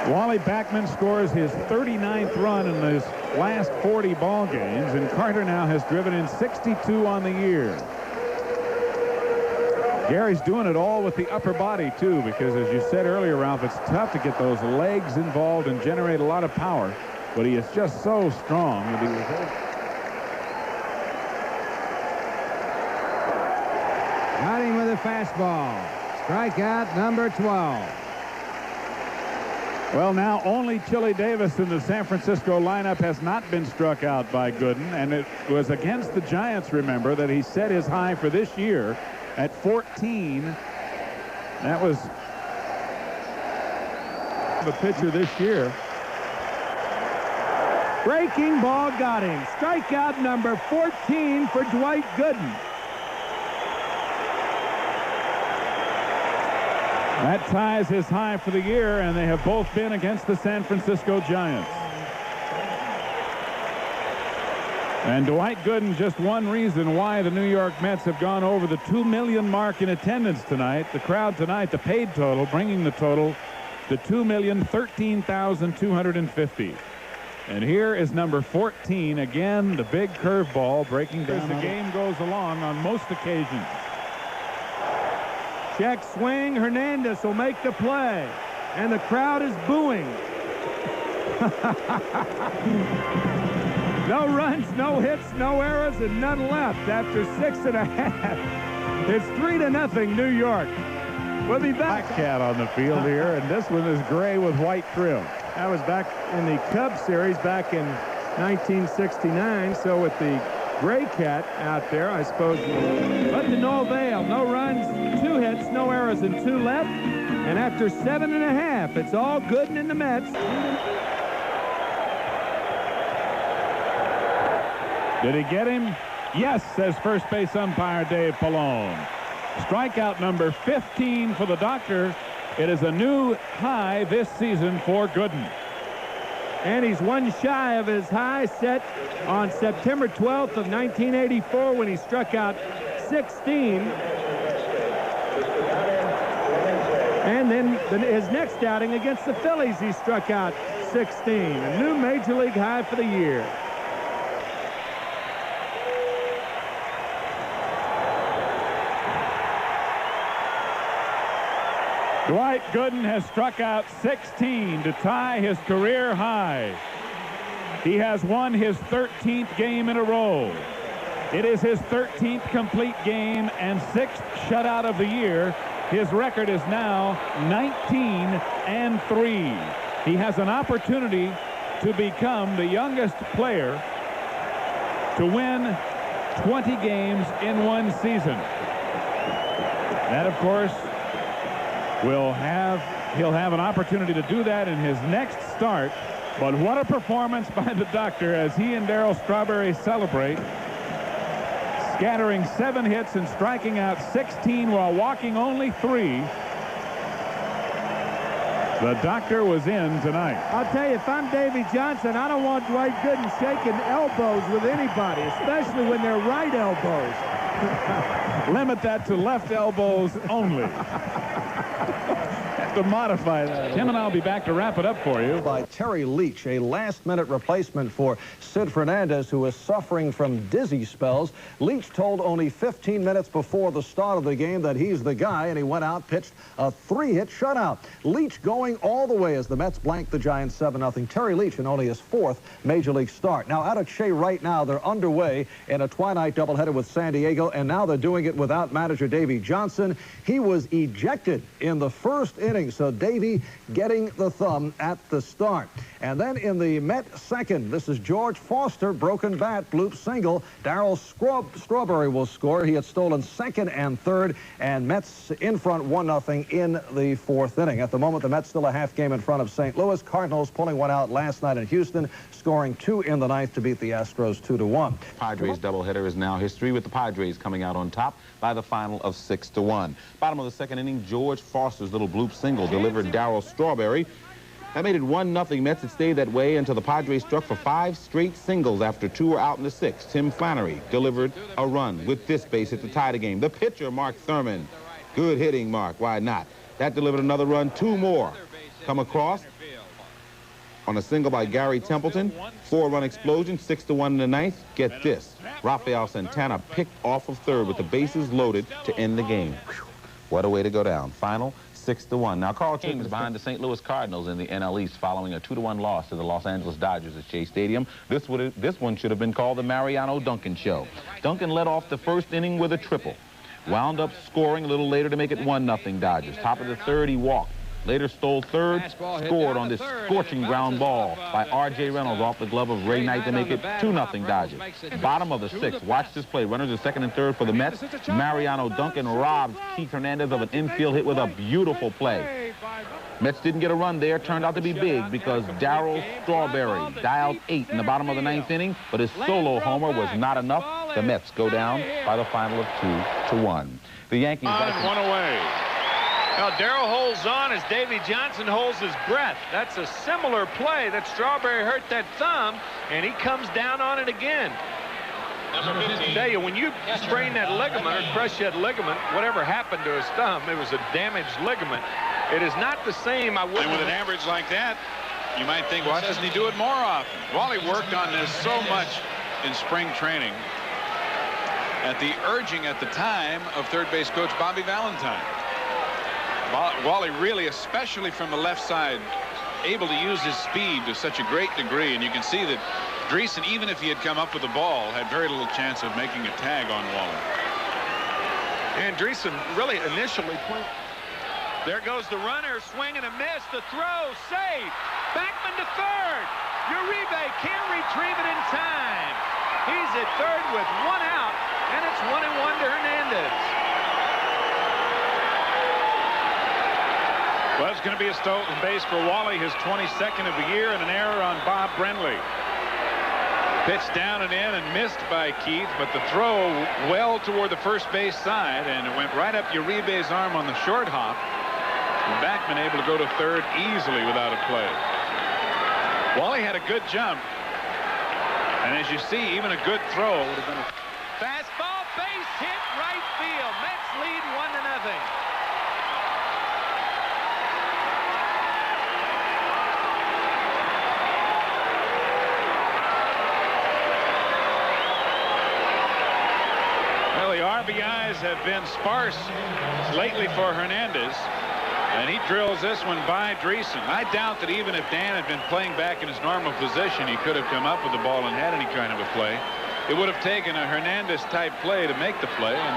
Wally Backman scores his 39th run in his last 40 ball games, and Carter now has driven in 62 on the year. Gary's doing it all with the upper body, too, because as you said earlier, Ralph, it's tough to get those legs involved and generate a lot of power, but he is just so strong. Got him with a fastball. Strikeout number 12. Well, now only Chili Davis in the San Francisco lineup has not been struck out by Gooden, and it was against the Giants, remember, that he set his high for this year at 14. That was the pitcher this year. Breaking ball got him. Strikeout number 14 for Dwight Gooden. That ties his high for the year, and they have both been against the San Francisco Giants. And Dwight Gooden, just one reason why the New York Mets have gone over the 2 million mark in attendance tonight. The crowd tonight, the paid total, bringing the total to 2,013,250. And here is number 14. Again, the big curveball breaking down. As the game goes along on most occasions. Check swing. Hernandez will make the play. And the crowd is booing. No runs, no hits, no errors, and none left after 6 1/2. It's 3-0 New York. We'll be back. Black cat on the field here, and this one is gray with white trim. I was back in the Cubs series back in 1969, so with the gray cat out there, I suppose. But to no avail. No runs, 2 hits, no errors, and 2 left. And after 7.5, it's all good and in the Mets. Did he get him? Yes, says first base umpire Dave Pallone. Strikeout number 15 for the Doctor. It is a new high this season for Gooden. And he's 1 shy of his high set on September 12th of 1984 when he struck out 16. And then his next outing against the Phillies, he struck out 16. A new major league high for the year. Dwight Gooden has struck out 16 to tie his career high. He has won his 13th game in a row. It is his 13th complete game and 6th shutout of the year. His record is now 19-3. He has an opportunity to become the youngest player to win 20 games in one season. That, of course, he'll have an opportunity to do that in his next start. But what a performance by the Doctor as he and Darryl Strawberry celebrate, scattering 7 hits and striking out 16 while walking only 3. The Doctor was in tonight. I'll tell you, if I'm Davy Johnson, I don't want Dwight Gooden shaking elbows with anybody, especially when they're right elbows. Limit that to left elbows only. To modify that. Tim and I'll be back to wrap it up for you. By Terry Leach, a last-minute replacement for Sid Fernandez, who is suffering from dizzy spells. Leach told only 15 minutes before the start of the game that he's the guy, and he went out, pitched a 3-hit shutout. Leach going all the way as the Mets blanked the Giants 7-0. Terry Leach in only his 4th Major League start. Now, out at Shea right now, they're underway in a twilight doubleheader with San Diego, and now they're doing it without manager Davy Johnson. He was ejected in the first inning. So Davy getting the thumb at the start. And then in the Met second, this is George Foster, broken bat, bloop single. Darryl Strawberry will score. He had stolen 2nd and 3rd, and Mets in front 1-0 in the 4th inning. At the moment, the Mets still a half game in front of St. Louis. Cardinals pulling one out last night in Houston, scoring 2 in the 9th to beat the Astros 2-1. Padres doubleheader is now history, with the Padres coming out on top by the final of 6-1. Bottom of the 2nd inning, George Foster's little bloop single delivered Darryl Strawberry. That made it 1-0 Mets. It stayed that way until the Padres struck for 5 straight singles after 2 were out in the 6th. Tim Flannery delivered a run with this base hit to tie the game. The pitcher, Mark Thurman. Good hitting, Mark. Why not? That delivered another run. 2 more come across on a single by Gary Templeton. 4-run explosion, 6-1 in the 9th. Get this. Rafael Santana picked off of 3rd with the bases loaded to end the game. Whew. What a way to go down. Final 6-1. Now, Carl King is behind the St. Louis Cardinals in the NL East following a 2-1 loss to the Los Angeles Dodgers at Shea Stadium. This one should have been called the Mariano Duncan Show. Duncan led off the first inning with a triple. Wound up scoring a little later to make it 1-0 Dodgers. Top of the 3rd, he walked. Later stole 3rd, scored on this scorching ground ball by R.J. Reynolds off the glove of Ray Knight to make it 2-0 Dodgers. Bottom of the 6th, watch this play. Runners at 2nd and 3rd for the Mets. Mariano Duncan robs Keith Hernandez of an infield hit with a beautiful play. Mets didn't get a run there. Turned out to be big because Darryl Strawberry dialed 8 in the bottom of the 9th inning, but his solo homer was not enough. The Mets go down by the final of 2-1. The Yankees... One away. Now, Darryl holds on as Davy Johnson holds his breath. That's a similar play that Strawberry hurt that thumb, and he comes down on it again. I tell you, when you sprain that ligament or crush that ligament, whatever happened to his thumb, it was a damaged ligament. It is not the same. And with an average like that, you might think, why doesn't he do it more often? Wally worked on this so much in spring training at the urging at the time of third base coach Bobby Valentine. Wally really, especially from the left side, able to use his speed to such a great degree. And you can see that Dreesen, even if he had come up with the ball, had very little chance of making a tag on Wally. Andreessen really initially played. There goes the runner, swing and a miss. The throw, safe. Backman to third. Uribe can't retrieve it in time. He's at third with 1 out, and it's 1-1 to Hernandez. Well, it's going to be a stolen base for Wally, his 22nd of the year, and an error on Bob Brenly. Pitched down and in and missed by Keith, but the throw well toward the first base side, and it went right up Uribe's arm on the short hop. And Backman able to go to third easily without a play. Wally had a good jump, and as you see, even a good throw would have been a Fastball, base hit, right field. Mets lead 1-0. Well, the RBIs have been sparse lately for Hernandez, and he drills this one by Andreessen. I doubt that even if Dan had been playing back in his normal position, he could have come up with the ball and had any kind of a play. It would have taken a Hernandez-type play to make the play, and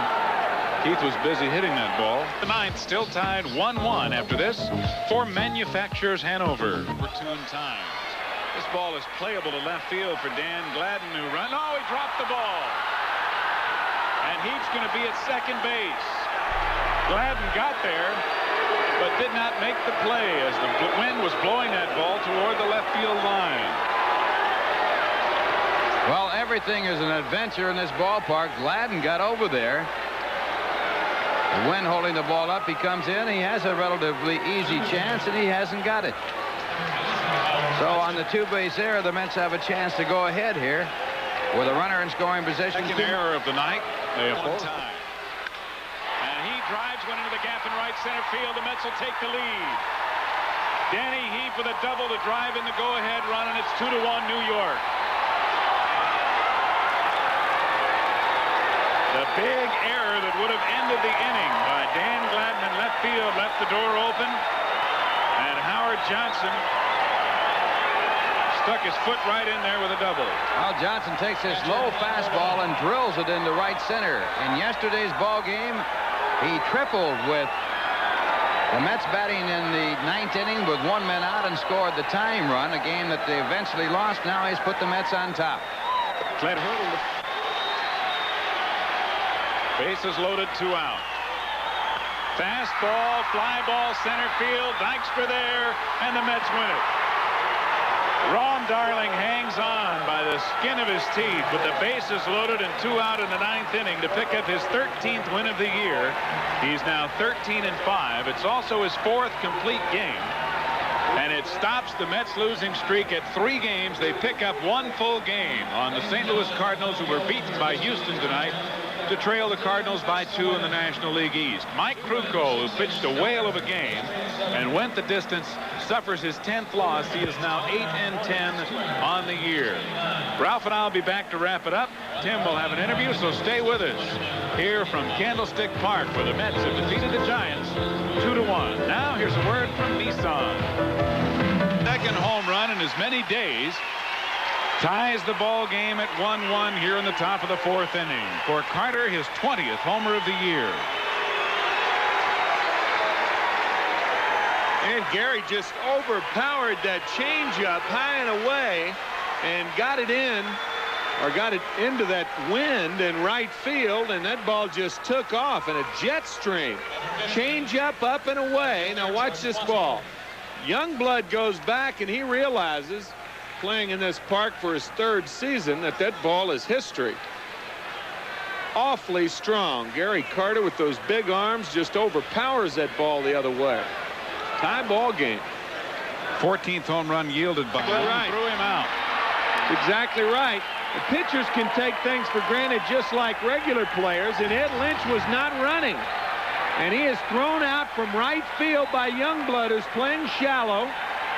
Keith was busy hitting that ball. The ninth still tied 1-1 after this for Manufacturers Hanover. Opportune times. This ball is playable to left field for Dan Gladden, who run. Oh, he dropped the ball. And Heat's going to be at second base. Gladden got there, but did not make the play as the wind was blowing that ball toward the left field line. Well, everything is an adventure in this ballpark. Gladden got over there. The wind holding the ball up. He comes in. He has a relatively easy chance, and he hasn't got it. So on the two-base error, the Mets have a chance to go ahead here with a runner in scoring position. Second error of the night. They have one time. And he drives one into the gap in right center field. The Mets will take the lead. Danny Heath with a double to drive in the go-ahead run, and it's 2-1 New York. The big error that would have ended the inning by Dan Gladden in left field left the door open, and Howard Johnson stuck his foot right in there with a double. Well, Johnson takes his low fastball and drills it into right center. In yesterday's ball game, he tripled with the Mets batting in the ninth inning with 1 man out and scored the tying run, a game that they eventually lost. Now he's put the Mets on top. Clint Hurdle. Bases loaded, 2 out. Fastball, fly ball, center field. Dykstra there, and the Mets win it. Ron Darling hangs on by the skin of his teeth with the bases loaded and 2 out in the ninth inning to pick up his 13th win of the year. He's now 13-5. It's also his 4th complete game. And it stops the Mets losing streak at 3 games. They pick up 1 full game on the St. Louis Cardinals, who were beaten by Houston tonight to trail the Cardinals by 2 in the National League East. Mike Krukow, who pitched a whale of a game and went the distance, suffers his 10th loss. He is now 8-10 on the year. Ralph and I will be back to wrap it up. Tim will have an interview, so stay with us here from Candlestick Park, where the Mets have defeated the Giants 2-1. Now here's a word from Nissan. Second home run in as many days. Ties the ball game at 1-1 here in the top of the 4th inning. For Carter, his 20th homer of the year. And Gary just overpowered that changeup high and away and got it in, or got it into that wind in right field, and that ball just took off in a jet stream. Changeup up and away. Now watch this ball. Youngblood goes back and he realizes, playing in this park for his 3rd season, that that ball is history. Awfully strong. Gary Carter with those big arms just overpowers that ball the other way. Tie ball game. 14th home run yielded by him. Right. Threw him out. Exactly right. The pitchers can take things for granted just like regular players, and Ed Lynch was not running. And he is thrown out from right field by Youngblood, who's playing shallow.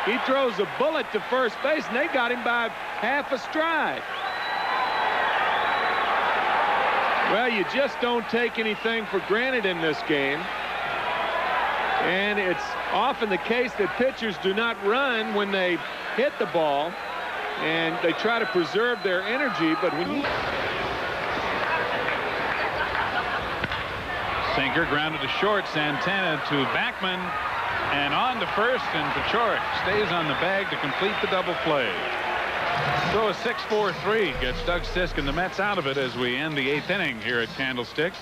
He throws a bullet to first base, and they got him by half a stride. Well, you just don't take anything for granted in this game. And it's often the case that pitchers do not run when they hit the ball, and they try to preserve their energy. But when you... Sinker grounded to short. Santana to Backman. And on to first, and Paciorek stays on the bag to complete the double play. So a 6-4-3 gets Doug Sisk and the Mets out of it as we end the 8th inning here at Candlestick.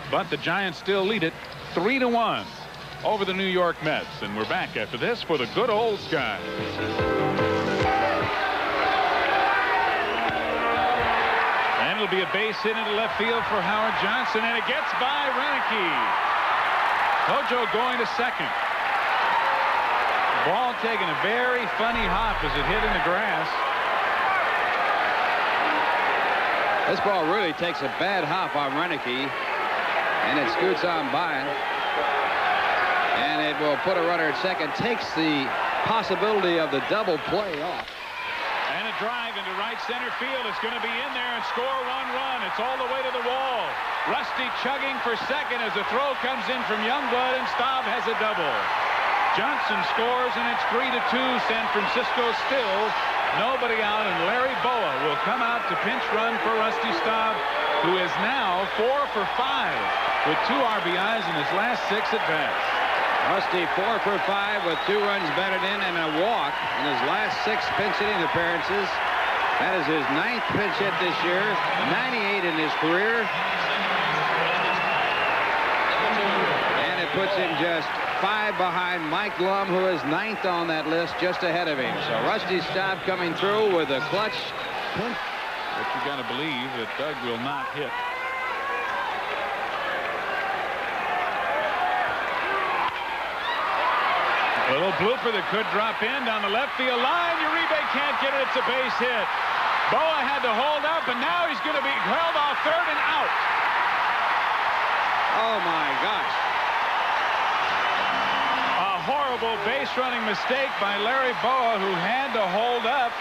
But the Giants still lead it 3-1 over the New York Mets. And we're back after this for the good old Skies. And it'll be a base hit into left field for Howard Johnson, and it gets by Roenicke. Hojo going to second. Ball taking a very funny hop as it hit in the grass. This ball really takes a bad hop on Roenicke, and it scoots on by him. And it will put a runner at second, takes the possibility of the double play off. And a drive into right center field. It's going to be in there and score 1 run. It's all the way to the wall. Rusty chugging for second as the throw comes in from Youngblood, and Staub has a double. Johnson scores, and it's 3-2. San Francisco still nobody out, and Larry Boa will come out to pinch run for Rusty Staub, who is now 4 for 5 with 2 RBIs in his last 6 at-bats. Rusty 4 for 5 with 2 runs batted in and a walk in his last 6 pinch hitting appearances. That is his 9th pinch hit this year, 98 in his career. And it puts him just 5 behind Mike Lum, who is 9th on that list, just ahead of him. So Rusty Staub coming through with a clutch pinch. But you got to believe that Doug will not hit. A little blooper that could drop in down the left field line. Uribe can't get it. It's a base hit. Boa had to hold up, and now he's going to be held off third and out. Oh, my gosh. A horrible base running mistake by Larry Boa, who had to hold up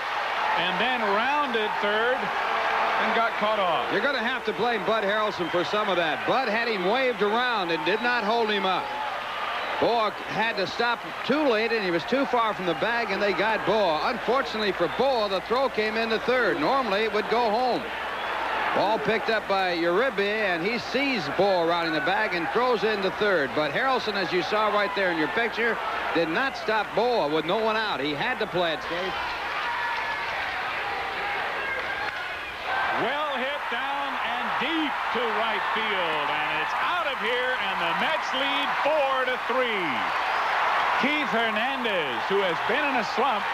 and then rounded third and got caught off. You're going to have to blame Bud Harrelson for some of that. Bud had him waved around and did not hold him up. Boa had to stop too late, and he was too far from the bag, and they got Boa. Unfortunately for Boa, the throw came into third. Normally, it would go home. Ball picked up by Uribe, and he sees Boa riding the bag and throws into third. But Harrelson, as you saw right there in your picture, did not stop Boa with no one out. He had to play it safe. Well hit down and deep to right field, and it's out of here, and the Mets lead 4-3. Keith Hernandez, who has been in a slump,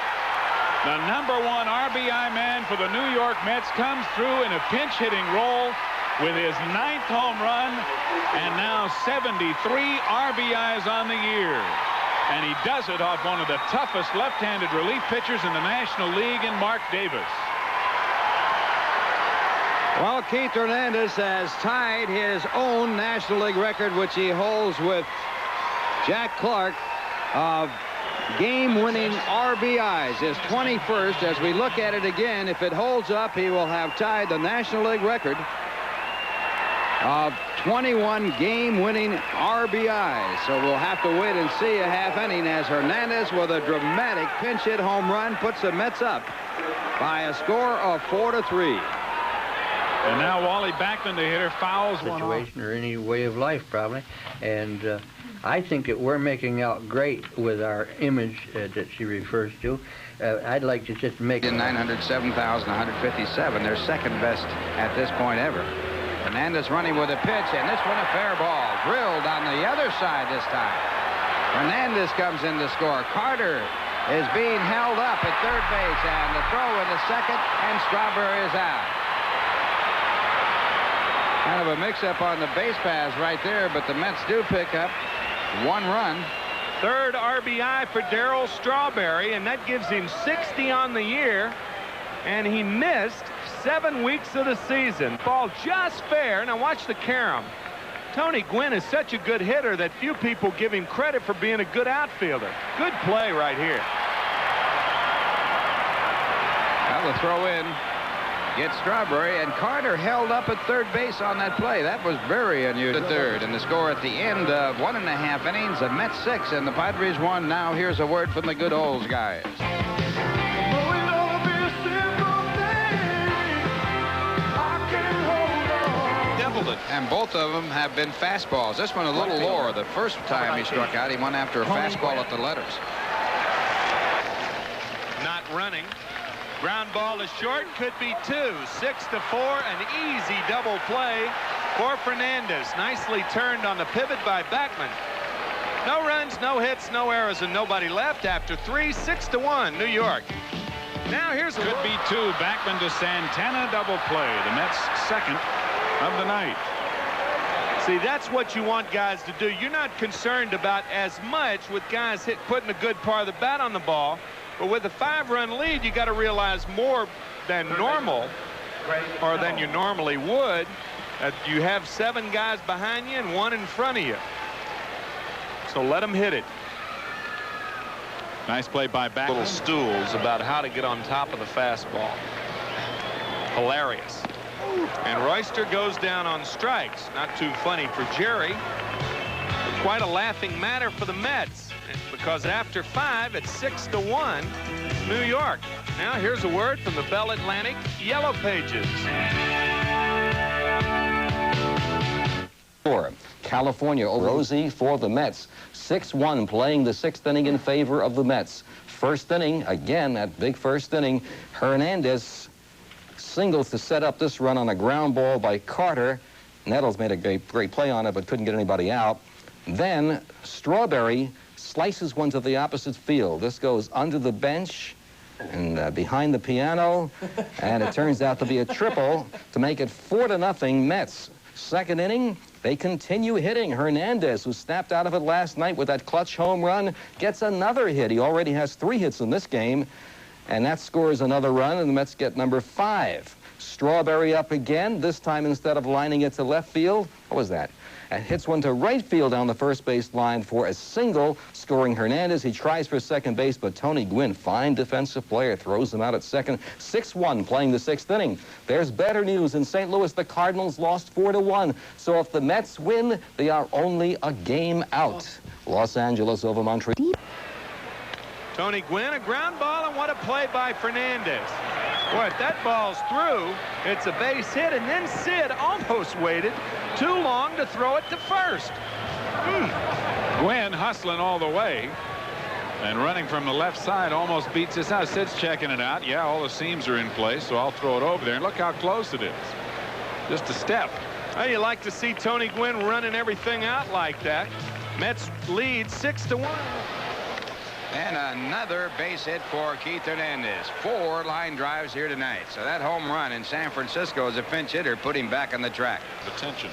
the #1 RBI man for the New York Mets, comes through in a pinch hitting role with his 9th home run and now 73 RBIs on the year. And he does it off one of the toughest left-handed relief pitchers in the National League in Mark Davis. Well, Keith Hernandez has tied his own National League record, which he holds with Jack Clark, of game-winning RBIs, his 21st. As we look at it again, if it holds up, he will have tied the National League record of 21 game-winning RBIs. So we'll have to wait and see a half inning as Hernandez, with a dramatic pinch hit home run, puts the Mets up by a score of 4-3. And now Wally Backman, the hitter, fouls one off. Situation or any way of life, probably. And I think that we're making out great with our image that she refers to. I'd like to just make in 907,157, their second best at this point ever. Hernandez running with a pitch, and this one a fair ball, drilled on the other side this time. Hernandez comes in to score. Carter is being held up at third base, and the throw in the second, and Strawberry is out. Kind of a mix-up on the base paths right there, but the Mets do pick up 1 run. Third RBI for Darryl Strawberry, and that gives him 60 on the year. And he missed 7 weeks of the season. Ball just fair. Now watch the carom. Tony Gwynn is such a good hitter that few people give him credit for being a good outfielder. Good play right here. Well, the throw in gets Strawberry, and Carter held up at third base on that play. That was very unusual. The third, and the score at the end of 1.5 innings, the Mets 6 and the Padres 1. Now here's a word from the good old guys. Templeton And both of them have been fastballs. This one a little lower. The first time he struck out, he went after a fastball at the letters. Not running. Ground ball is short. Could be 2. 6-4. An easy double play for Fernandez. Nicely turned on the pivot by Backman. No runs, no hits, no errors, and nobody left after 3. 6-1, New York. Now here's a could be 2. Backman to Santana double play. The Mets' second of the night. See, that's what you want guys to do. You're not concerned about as much with guys putting a good part of the bat on the ball, but with a 5-run lead, you got to realize more than normal, or than you normally would, that you have 7 guys behind you and 1 in front of you. So let them hit it. Nice play by Backman. Little stools about how to get on top of the fastball. Hilarious. And Royster goes down on strikes. Not too funny for Jerry, but quite a laughing matter for the Mets, because after 5, it's 6-1 New York. Now here's a word from the Bell Atlantic Yellow Pages. California over Rosie for the Mets. 6-1 playing the 6th inning in favor of the Mets. First inning, again, that big first inning, Hernandez singles to set up this run on a ground ball by Carter. Nettles made a great play on it, but couldn't get anybody out. Then Strawberry slices one to the opposite field. This goes under the bench and behind the piano, and it turns out to be a triple to make it 4-0 Mets. Second inning, they continue hitting. Hernandez, who snapped out of it last night with that clutch home run, gets another hit. He already has 3 hits in this game, and that scores another run, and the Mets get number 5. Strawberry up again, this time instead of lining it to left field. What was that? And hits one to right field down the first base line for a single, scoring Hernandez. He tries for second base, but Tony Gwynn, fine defensive player, throws him out at second. 6-1 playing the 6th inning. There's better news. In St. Louis, the Cardinals lost 4-1. So if the Mets win, they are only a game out. Los Angeles over Montreal. Tony Gwynn, a ground ball, and what a play by Fernandez. Boy, if that ball's through, it's a base hit, and then Sid almost waited too long to throw it to first. Gwynn hustling all the way and running from the left side almost beats us out. Sid's checking it out. Yeah, all the seams are in place, so I'll throw it over there. And look how close it is. Just a step. Well, you like to see Tony Gwynn running everything out like that. Mets lead 6-1. And another base hit for Keith Hernandez. 4 line drives here tonight. So that home run in San Francisco as a pinch hitter put him back on the track. Attention.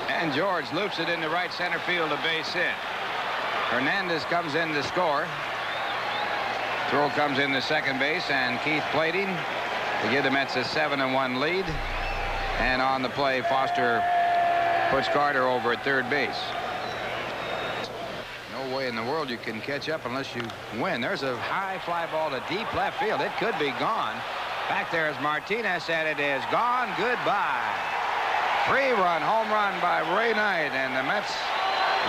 And George loops it into right center field, a base hit. Hernandez comes in to score. Throw comes in to second base, and Keith Plating to give the Mets a 7-1 lead. And on the play, Foster puts Carter over at third base. No way in the world you can catch up unless you win. There's a high fly ball to deep left field. It could be gone. Back there is Martinez, and it is gone. Goodbye. 3-run home run by Ray Knight, and the Mets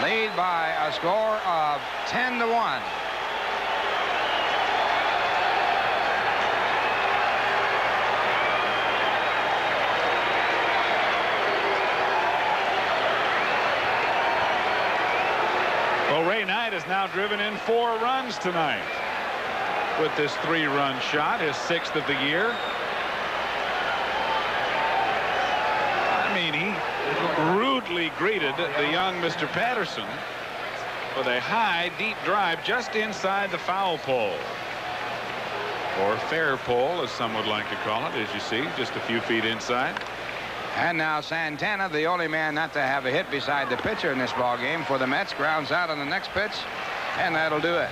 lead by a score of 10-1. Well, Ray Knight has now driven in 4 runs tonight with this 3-run shot, his 6th of the year. I mean, he rudely greeted the young Mr. Patterson with a high, deep drive just inside the foul pole, or fair pole, as some would like to call it, as you see, just a few feet inside. And now Santana, the only man not to have a hit beside the pitcher in this ball game for the Mets, grounds out on the next pitch, and that'll do it.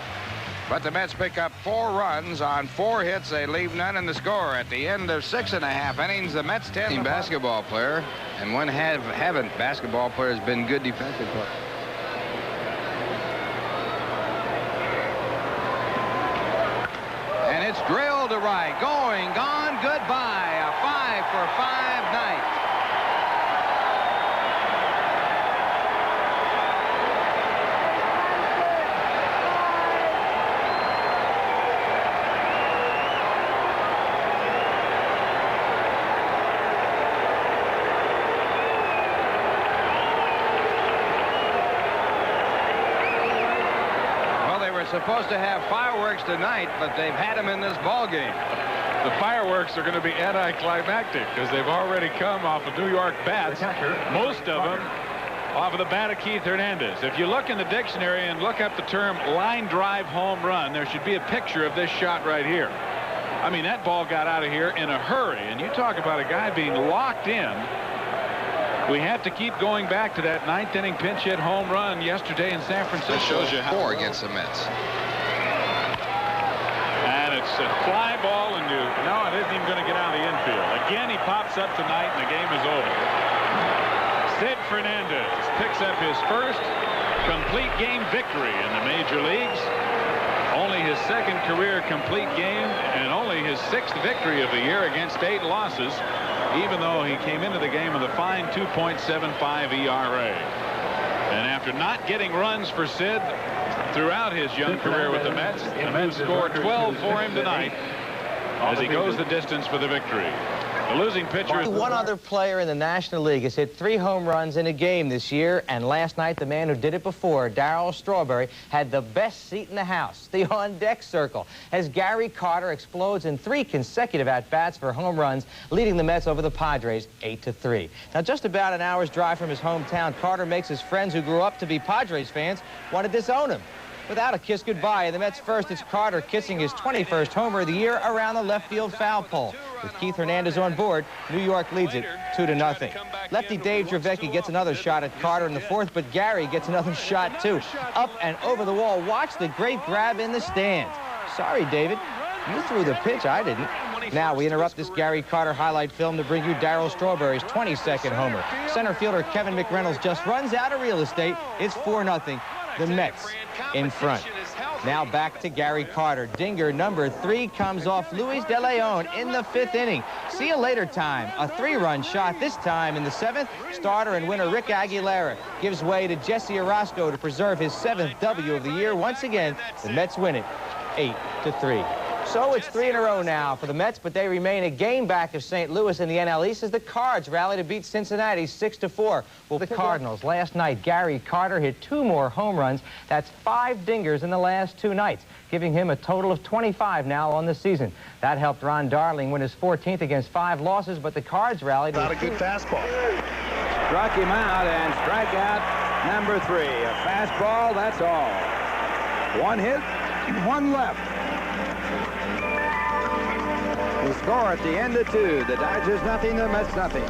But the Mets pick up 4 runs on 4 hits. They leave none in the score. At the end of 6.5 innings, the Mets 10. Basketball player, and one haven't basketball players been good defensive players. And it's drilled to right, going, gone, goodbye. A 5-for-5 night. supposed to have fireworks tonight, but they've had them in this ball game. The fireworks are going to be anticlimactic because they've already come off of New York bats, most of them off of the bat of Keith Hernandez. If you look in the dictionary and look up the term line drive home run, there should be a picture of this shot right here. I mean, that ball got out of here in a hurry, and you talk about a guy being locked in. We have to keep going back to that ninth inning pinch hit home run yesterday in San Francisco. That shows you how. 4 against the Mets. And it's a fly ball, and no, it isn't even going to get out of the infield. Again, he pops up tonight, and the game is over. Sid Fernandez picks up his first complete game victory in the major leagues. Only his second career complete game, and only his 6th victory of the year against 8 losses, even though he came into the game with a fine 2.75 ERA. And after not getting runs for Sid throughout his young career with the Mets scored 12 for him tonight as he goes the distance for the victory. The losing pitcher is... One other player in the National League has hit 3 home runs in a game this year, and last night the man who did it before, Darryl Strawberry, had the best seat in the house, the on-deck circle, as Gary Carter explodes in 3 consecutive at-bats for home runs, leading the Mets over the Padres 8-3. Now, just about an hour's drive from his hometown, Carter makes his friends who grew up to be Padres fans want to disown him. Without a kiss goodbye, in the Mets first, it's Carter kissing his 21st homer of the year around the left field foul pole. With Keith Hernandez on board, New York leads it 2-0. Lefty Dave Dravecky gets another shot at Carter in the 4th, but Gary gets another shot too. Up and over the wall. Watch the great grab in the stands. Sorry, David. You threw the pitch. I didn't. Now we interrupt this Gary Carter highlight film to bring you Darryl Strawberry's 22nd homer. Center fielder Kevin McReynolds just runs out of real estate. It's 4-0. The Mets in front. Now back to Gary Carter. Dinger number 3 comes off Luis De Leon in the 5th inning. See you later time. A 3-run shot, this time in the 7th. Starter and winner Rick Aguilera gives way to Jesse Orosco to preserve his 7th W of the year. Once again, the Mets win it 8-3. So it's 3 in a row now for the Mets, but they remain a game back of St. Louis in the NL East as the Cards rally to beat Cincinnati 6-4. Well, the Cardinals, last night, Gary Carter hit 2 more home runs. That's 5 dingers in the last 2 nights, giving him a total of 25 now on the season. That helped Ron Darling win his 14th against 5 losses, but the Cards rallied. Not a good fastball. Struck him out, and strikeout number 3. A fastball, that's all. 1 hit, 1 left. The score at the end of 2. The Dodgers nothing, the Mets nothing.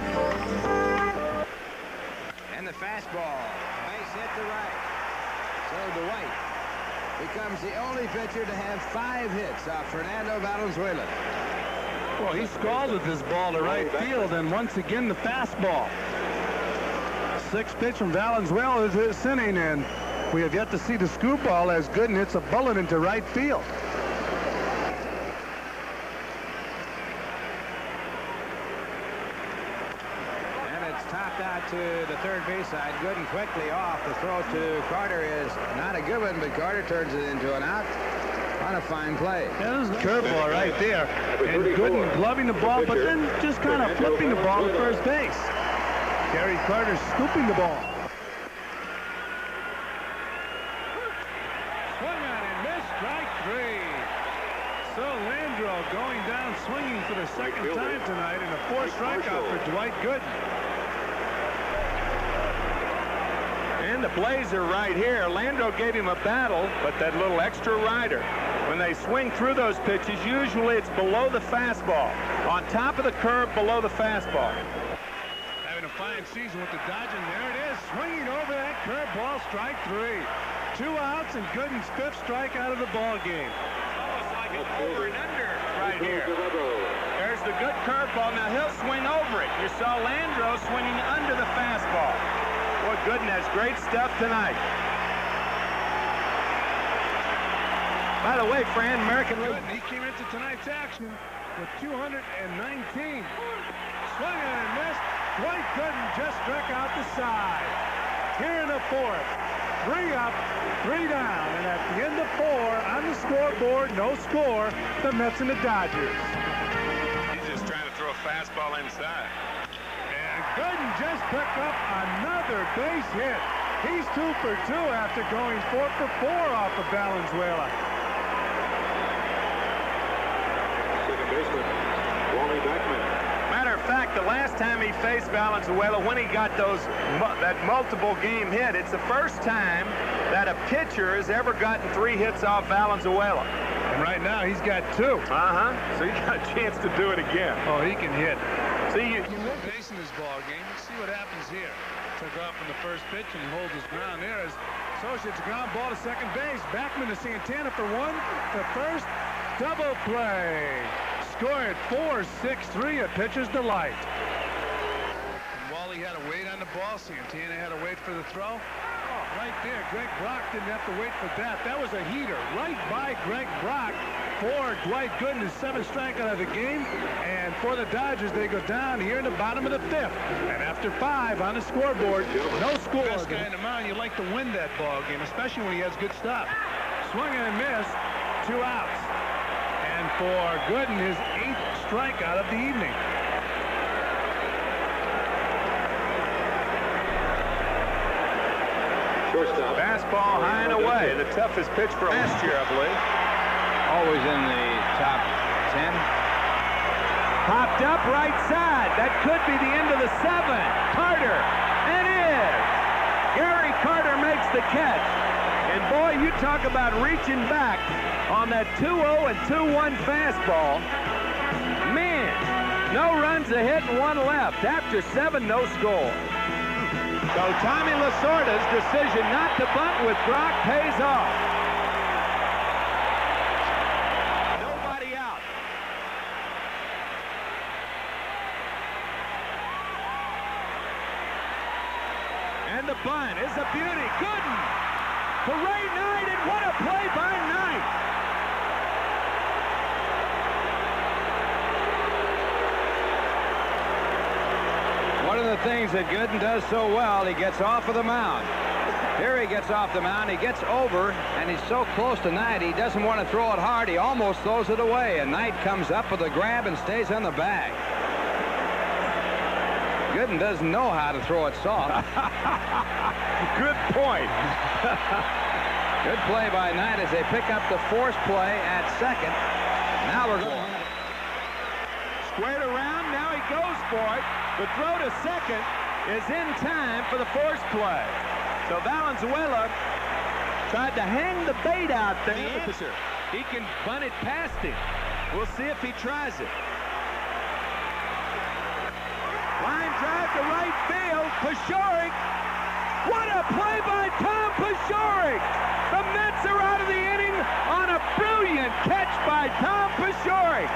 And the fastball. Base hit to right. So Dwight becomes the only pitcher to have 5 hits off Fernando Valenzuela. Well, he scalded this ball to right field, and once again the fastball. 6th pitch from Valenzuela is this inning, and we have yet to see the scoop ball as Gooden hits a bullet into right field. Topped out to the third base side. Gooden quickly off. The throw to Carter is not a good one, but Carter turns it into an out on a fine play. Yeah, this is a curveball right there. And Gooden gloving the ball, but then just kind of flipping the ball to first base. Gary Carter scooping the ball. Swung on and missed, strike 3. So Landreau going down swinging for the 2nd time tonight and a 4th strikeout for Dwight Gooden. And the plays are right here. Landreau gave him a battle, but that little extra rider, when they swing through those pitches, usually it's below the fastball. On top of the curve, below the fastball. Having a fine season with the Dodgers, and there it is, swinging over that curveball, strike 3. 2 outs and Gooden's 5th strikeout of the ball game. Almost like an over and under right here. There's the good curveball. Now he'll swing over it. You saw Landreau swinging under the fastball. Boy, Gooden has great stuff tonight. By the way, Fran, American League. He came into tonight's action with 219. Swung and missed. Dwight Gooden just struck out the side. Here in the 4th. 3 up, 3 down. And at the end of 4, on the scoreboard, no score, the Mets and the Dodgers. He's just trying to throw a fastball inside. Gooden just picked up another base hit. He's 2 for 2 after going 4 for 4 off of Valenzuela. baseman, Wally Beckman. Matter of fact, the last time he faced Valenzuela, when he got that multiple game hit, it's the first time that a pitcher has ever gotten 3 hits off Valenzuela. And right now, he's got 2. So he got a chance to do it again. Oh, he can hit. See, you base in this ball game. Let's see what happens here. Took off from the first pitch and he holds his ground there as Associates ground ball to second base. Backman to Santana for 1. The first double play. Scored 4-6-3, a pitcher's delight. And Wally had to wait on the ball. Santana had to wait for the throw. Oh, right there. Greg Brock didn't have to wait for that. That was a heater right by Greg Brock for Dwight Gooden, his 7th strikeout of the game. And for the Dodgers, they go down here in the bottom of the 5th. And after 5 on the scoreboard, no score. Best guy in the mound, you like to win that ball game, especially when he has good stuff. Swung and missed. 2 outs. And for Gooden, his 8th strikeout of the evening. Shortstop. Fastball high and away. The toughest pitch for last year, I believe. Always in the top 10. Popped up right side. That could be the end of the 7th. Carter. And is. Gary Carter makes the catch. And boy, you talk about reaching back on that 2-0 and 2-1 fastball. Man, no runs a hit and 1 left. After 7, no score. So Tommy Lasorda's decision not to bunt with Brock pays off. Nobody out. And the bunt is a beauty. Gooden to Ray Knight, and what a play by Knight. One of the things that Gooden does so well, he gets off of the mound. Here he gets off the mound, he gets over, and he's so close to Knight, he doesn't want to throw it hard. He almost throws it away, and Knight comes up with a grab and stays on the bag. Gooden doesn't know how to throw it soft. Good point. Good play by Knight as they pick up the force play at second. Now we're going. Squared around, now he goes for it. The throw to second is in time for the force play. So Valenzuela tried to hang the bait out there. He can bunt it past him. We'll see if he tries it. Line drive to right field. Paciorek. What a play by Tom Paciorek. The Mets are out of the inning on a brilliant catch by Tom Paciorek.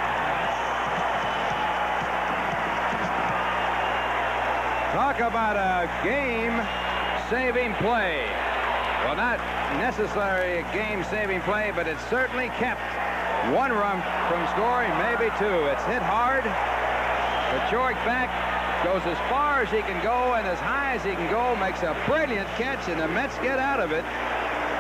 Talk about a game-saving play. Well, not necessarily a game-saving play, but it certainly kept 1 run from scoring, maybe 2. It's hit hard. Paciorek back, goes as far as he can go and as high as he can go, makes a brilliant catch, and the Mets get out of it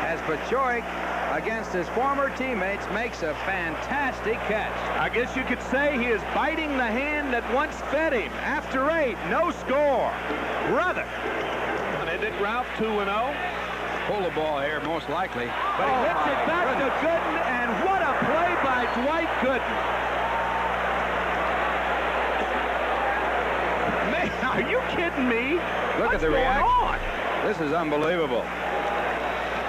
as Paciorek, against his former teammates, makes a fantastic catch. I guess you could say he is biting the hand that once fed him. After 8, no score. Brother. And they did Ralph 2-0. Pull the ball here, most likely. But he hits it back to Gooden, and what a play by Dwight Gooden. Man, are you kidding me? Look at the reaction. This is unbelievable.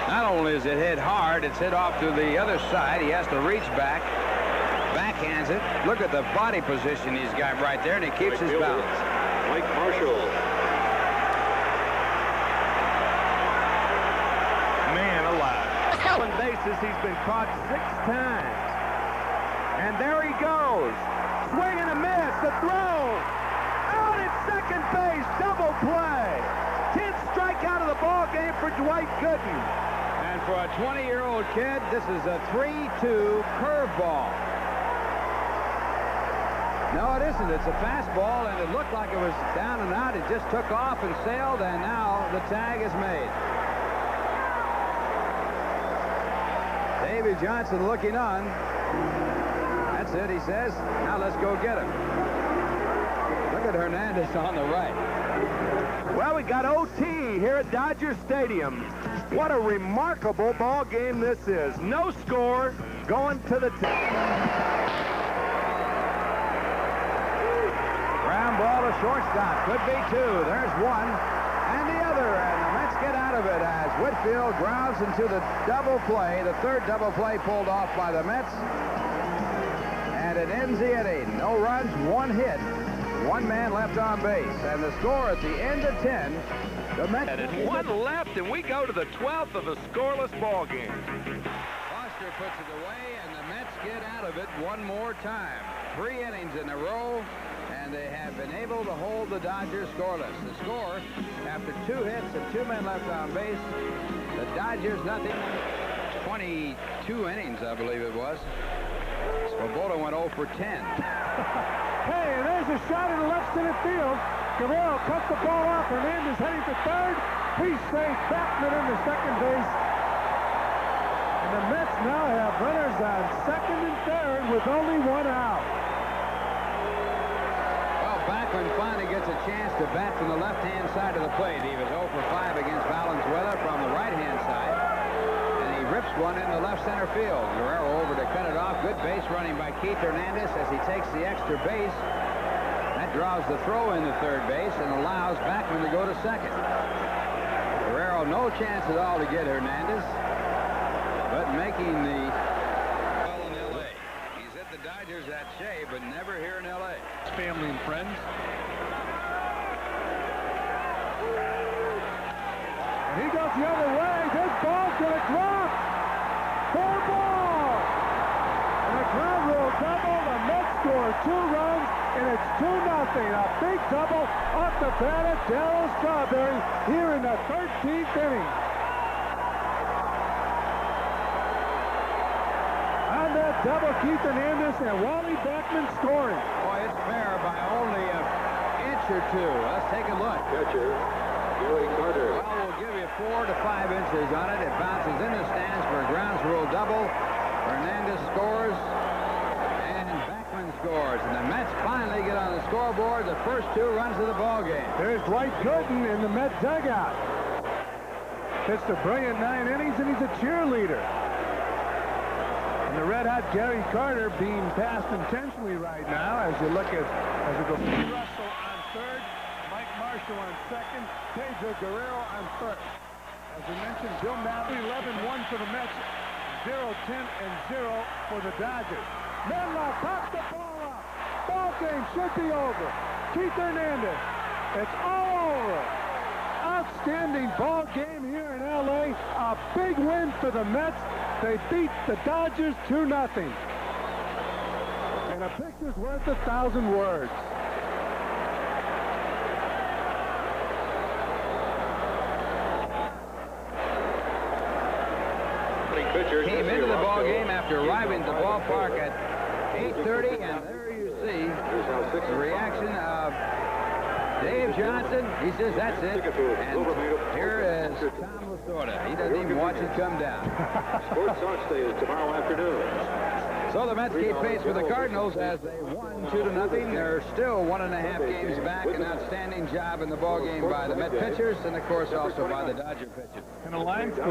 Not only is it hit hard, it's hit off to the other side. He has to reach back, backhands it. Look at the body position he's got right there, and he keeps his balance. Mike Marshall. Man alive. Stolen bases, he's been caught 6 times. And there he goes. Swing and a miss, the throw. Out at second base, double play. 10th strikeout of the ball game for Dwight Gooden. And for a 20-year-old kid, this is a 3-2 curveball. No, it isn't. It's a fastball, and it looked like it was down and out. It just took off and sailed, and now the tag is made. Davy Johnson looking on. That's it, he says. Now let's go get him. Look at Hernandez on the right. Well, we got OT here at Dodger Stadium. What a remarkable ball game this is. No score, going to the Ground ball to shortstop. Could be two. There's one. And the other. And the Mets get out of it as Whitfield grounds into the double play. The third double play pulled off by the Mets. And it ends the inning. No runs, one hit. One man left on base. And the score at the end of 10. The Mets. And one left, and we go to the 12th of a scoreless ball game. Foster puts it away, and the Mets get out of it one more time. 3 innings in a row, and they have been able to hold the Dodgers scoreless. The score, after 2 hits and 2 men left on base, the Dodgers nothing. 22 innings, I believe it was. Swoboda went 0 for 10. Hey, and there's a shot in the left center field. Guerrero cuts the ball off. Hernandez heading to third. He saves Beckman into second base. And the Mets now have runners on second and third with only 1 out. Well, Beckman finally gets a chance to bat from the left-hand side of the plate. He was 0 for 5 against Valenzuela from the right-hand side. And he rips one in the left center field. Guerrero over to cut it off. Good base running by Keith Hernandez as he takes the extra base. Draws the throw in the third base and allows Beckman to go to second. Guerrero no chance at all to get Hernandez, but making the ball in L.A. He's hit the Dodgers at Shea, but never here in L.A. Family and friends. And he goes the other way. This ball's going to drop. 4 ball. And the crowd will double. The Mets score 2 runs. And it's 2-0. A big double off the bat of Darryl Strawberry here in the 13th inning. On that double, Keith Hernandez and Wally Beckman scoring. Boy, it's fair by only an inch or 2. Let's take a look. Catcher, Gary Carter. Well, we'll give you 4 to 5 inches on it. It bounces in the stands for a grounds rule double. Hernandez scores. Scores, and the Mets finally get on the scoreboard the first 2 runs of the ball game. There's Dwight Gooden in the Met dugout. Pitched a brilliant 9 innings, and he's a cheerleader. And the red-hot Gary Carter being passed intentionally right now as you look at Russell on third, Mike Marshall on second, Pedro Guerrero on first. As we mentioned, Bill Malley 11-1 for the Mets, 0-10 and 0 for the Dodgers. Medlock pops the ball up. Ball game should be over. Keith Hernandez. It's all over. Outstanding ball game here in L.A. A big win for the Mets. They beat the Dodgers 2-0. And a picture's worth 1,000 words. Came into the ball game after arriving at the ballpark at 8:30, and there you see the reaction of Dave Johnson. He says that's it. And here is Tom Lasorda. He doesn't even watch it come down. Sports Talk Day is tomorrow afternoon. So the Mets keep pace with the Cardinals as they won 2-0. They're still 1.5 games back. An outstanding job in the ball game by the Met pitchers, and of course also by the Dodger pitchers. And the line score.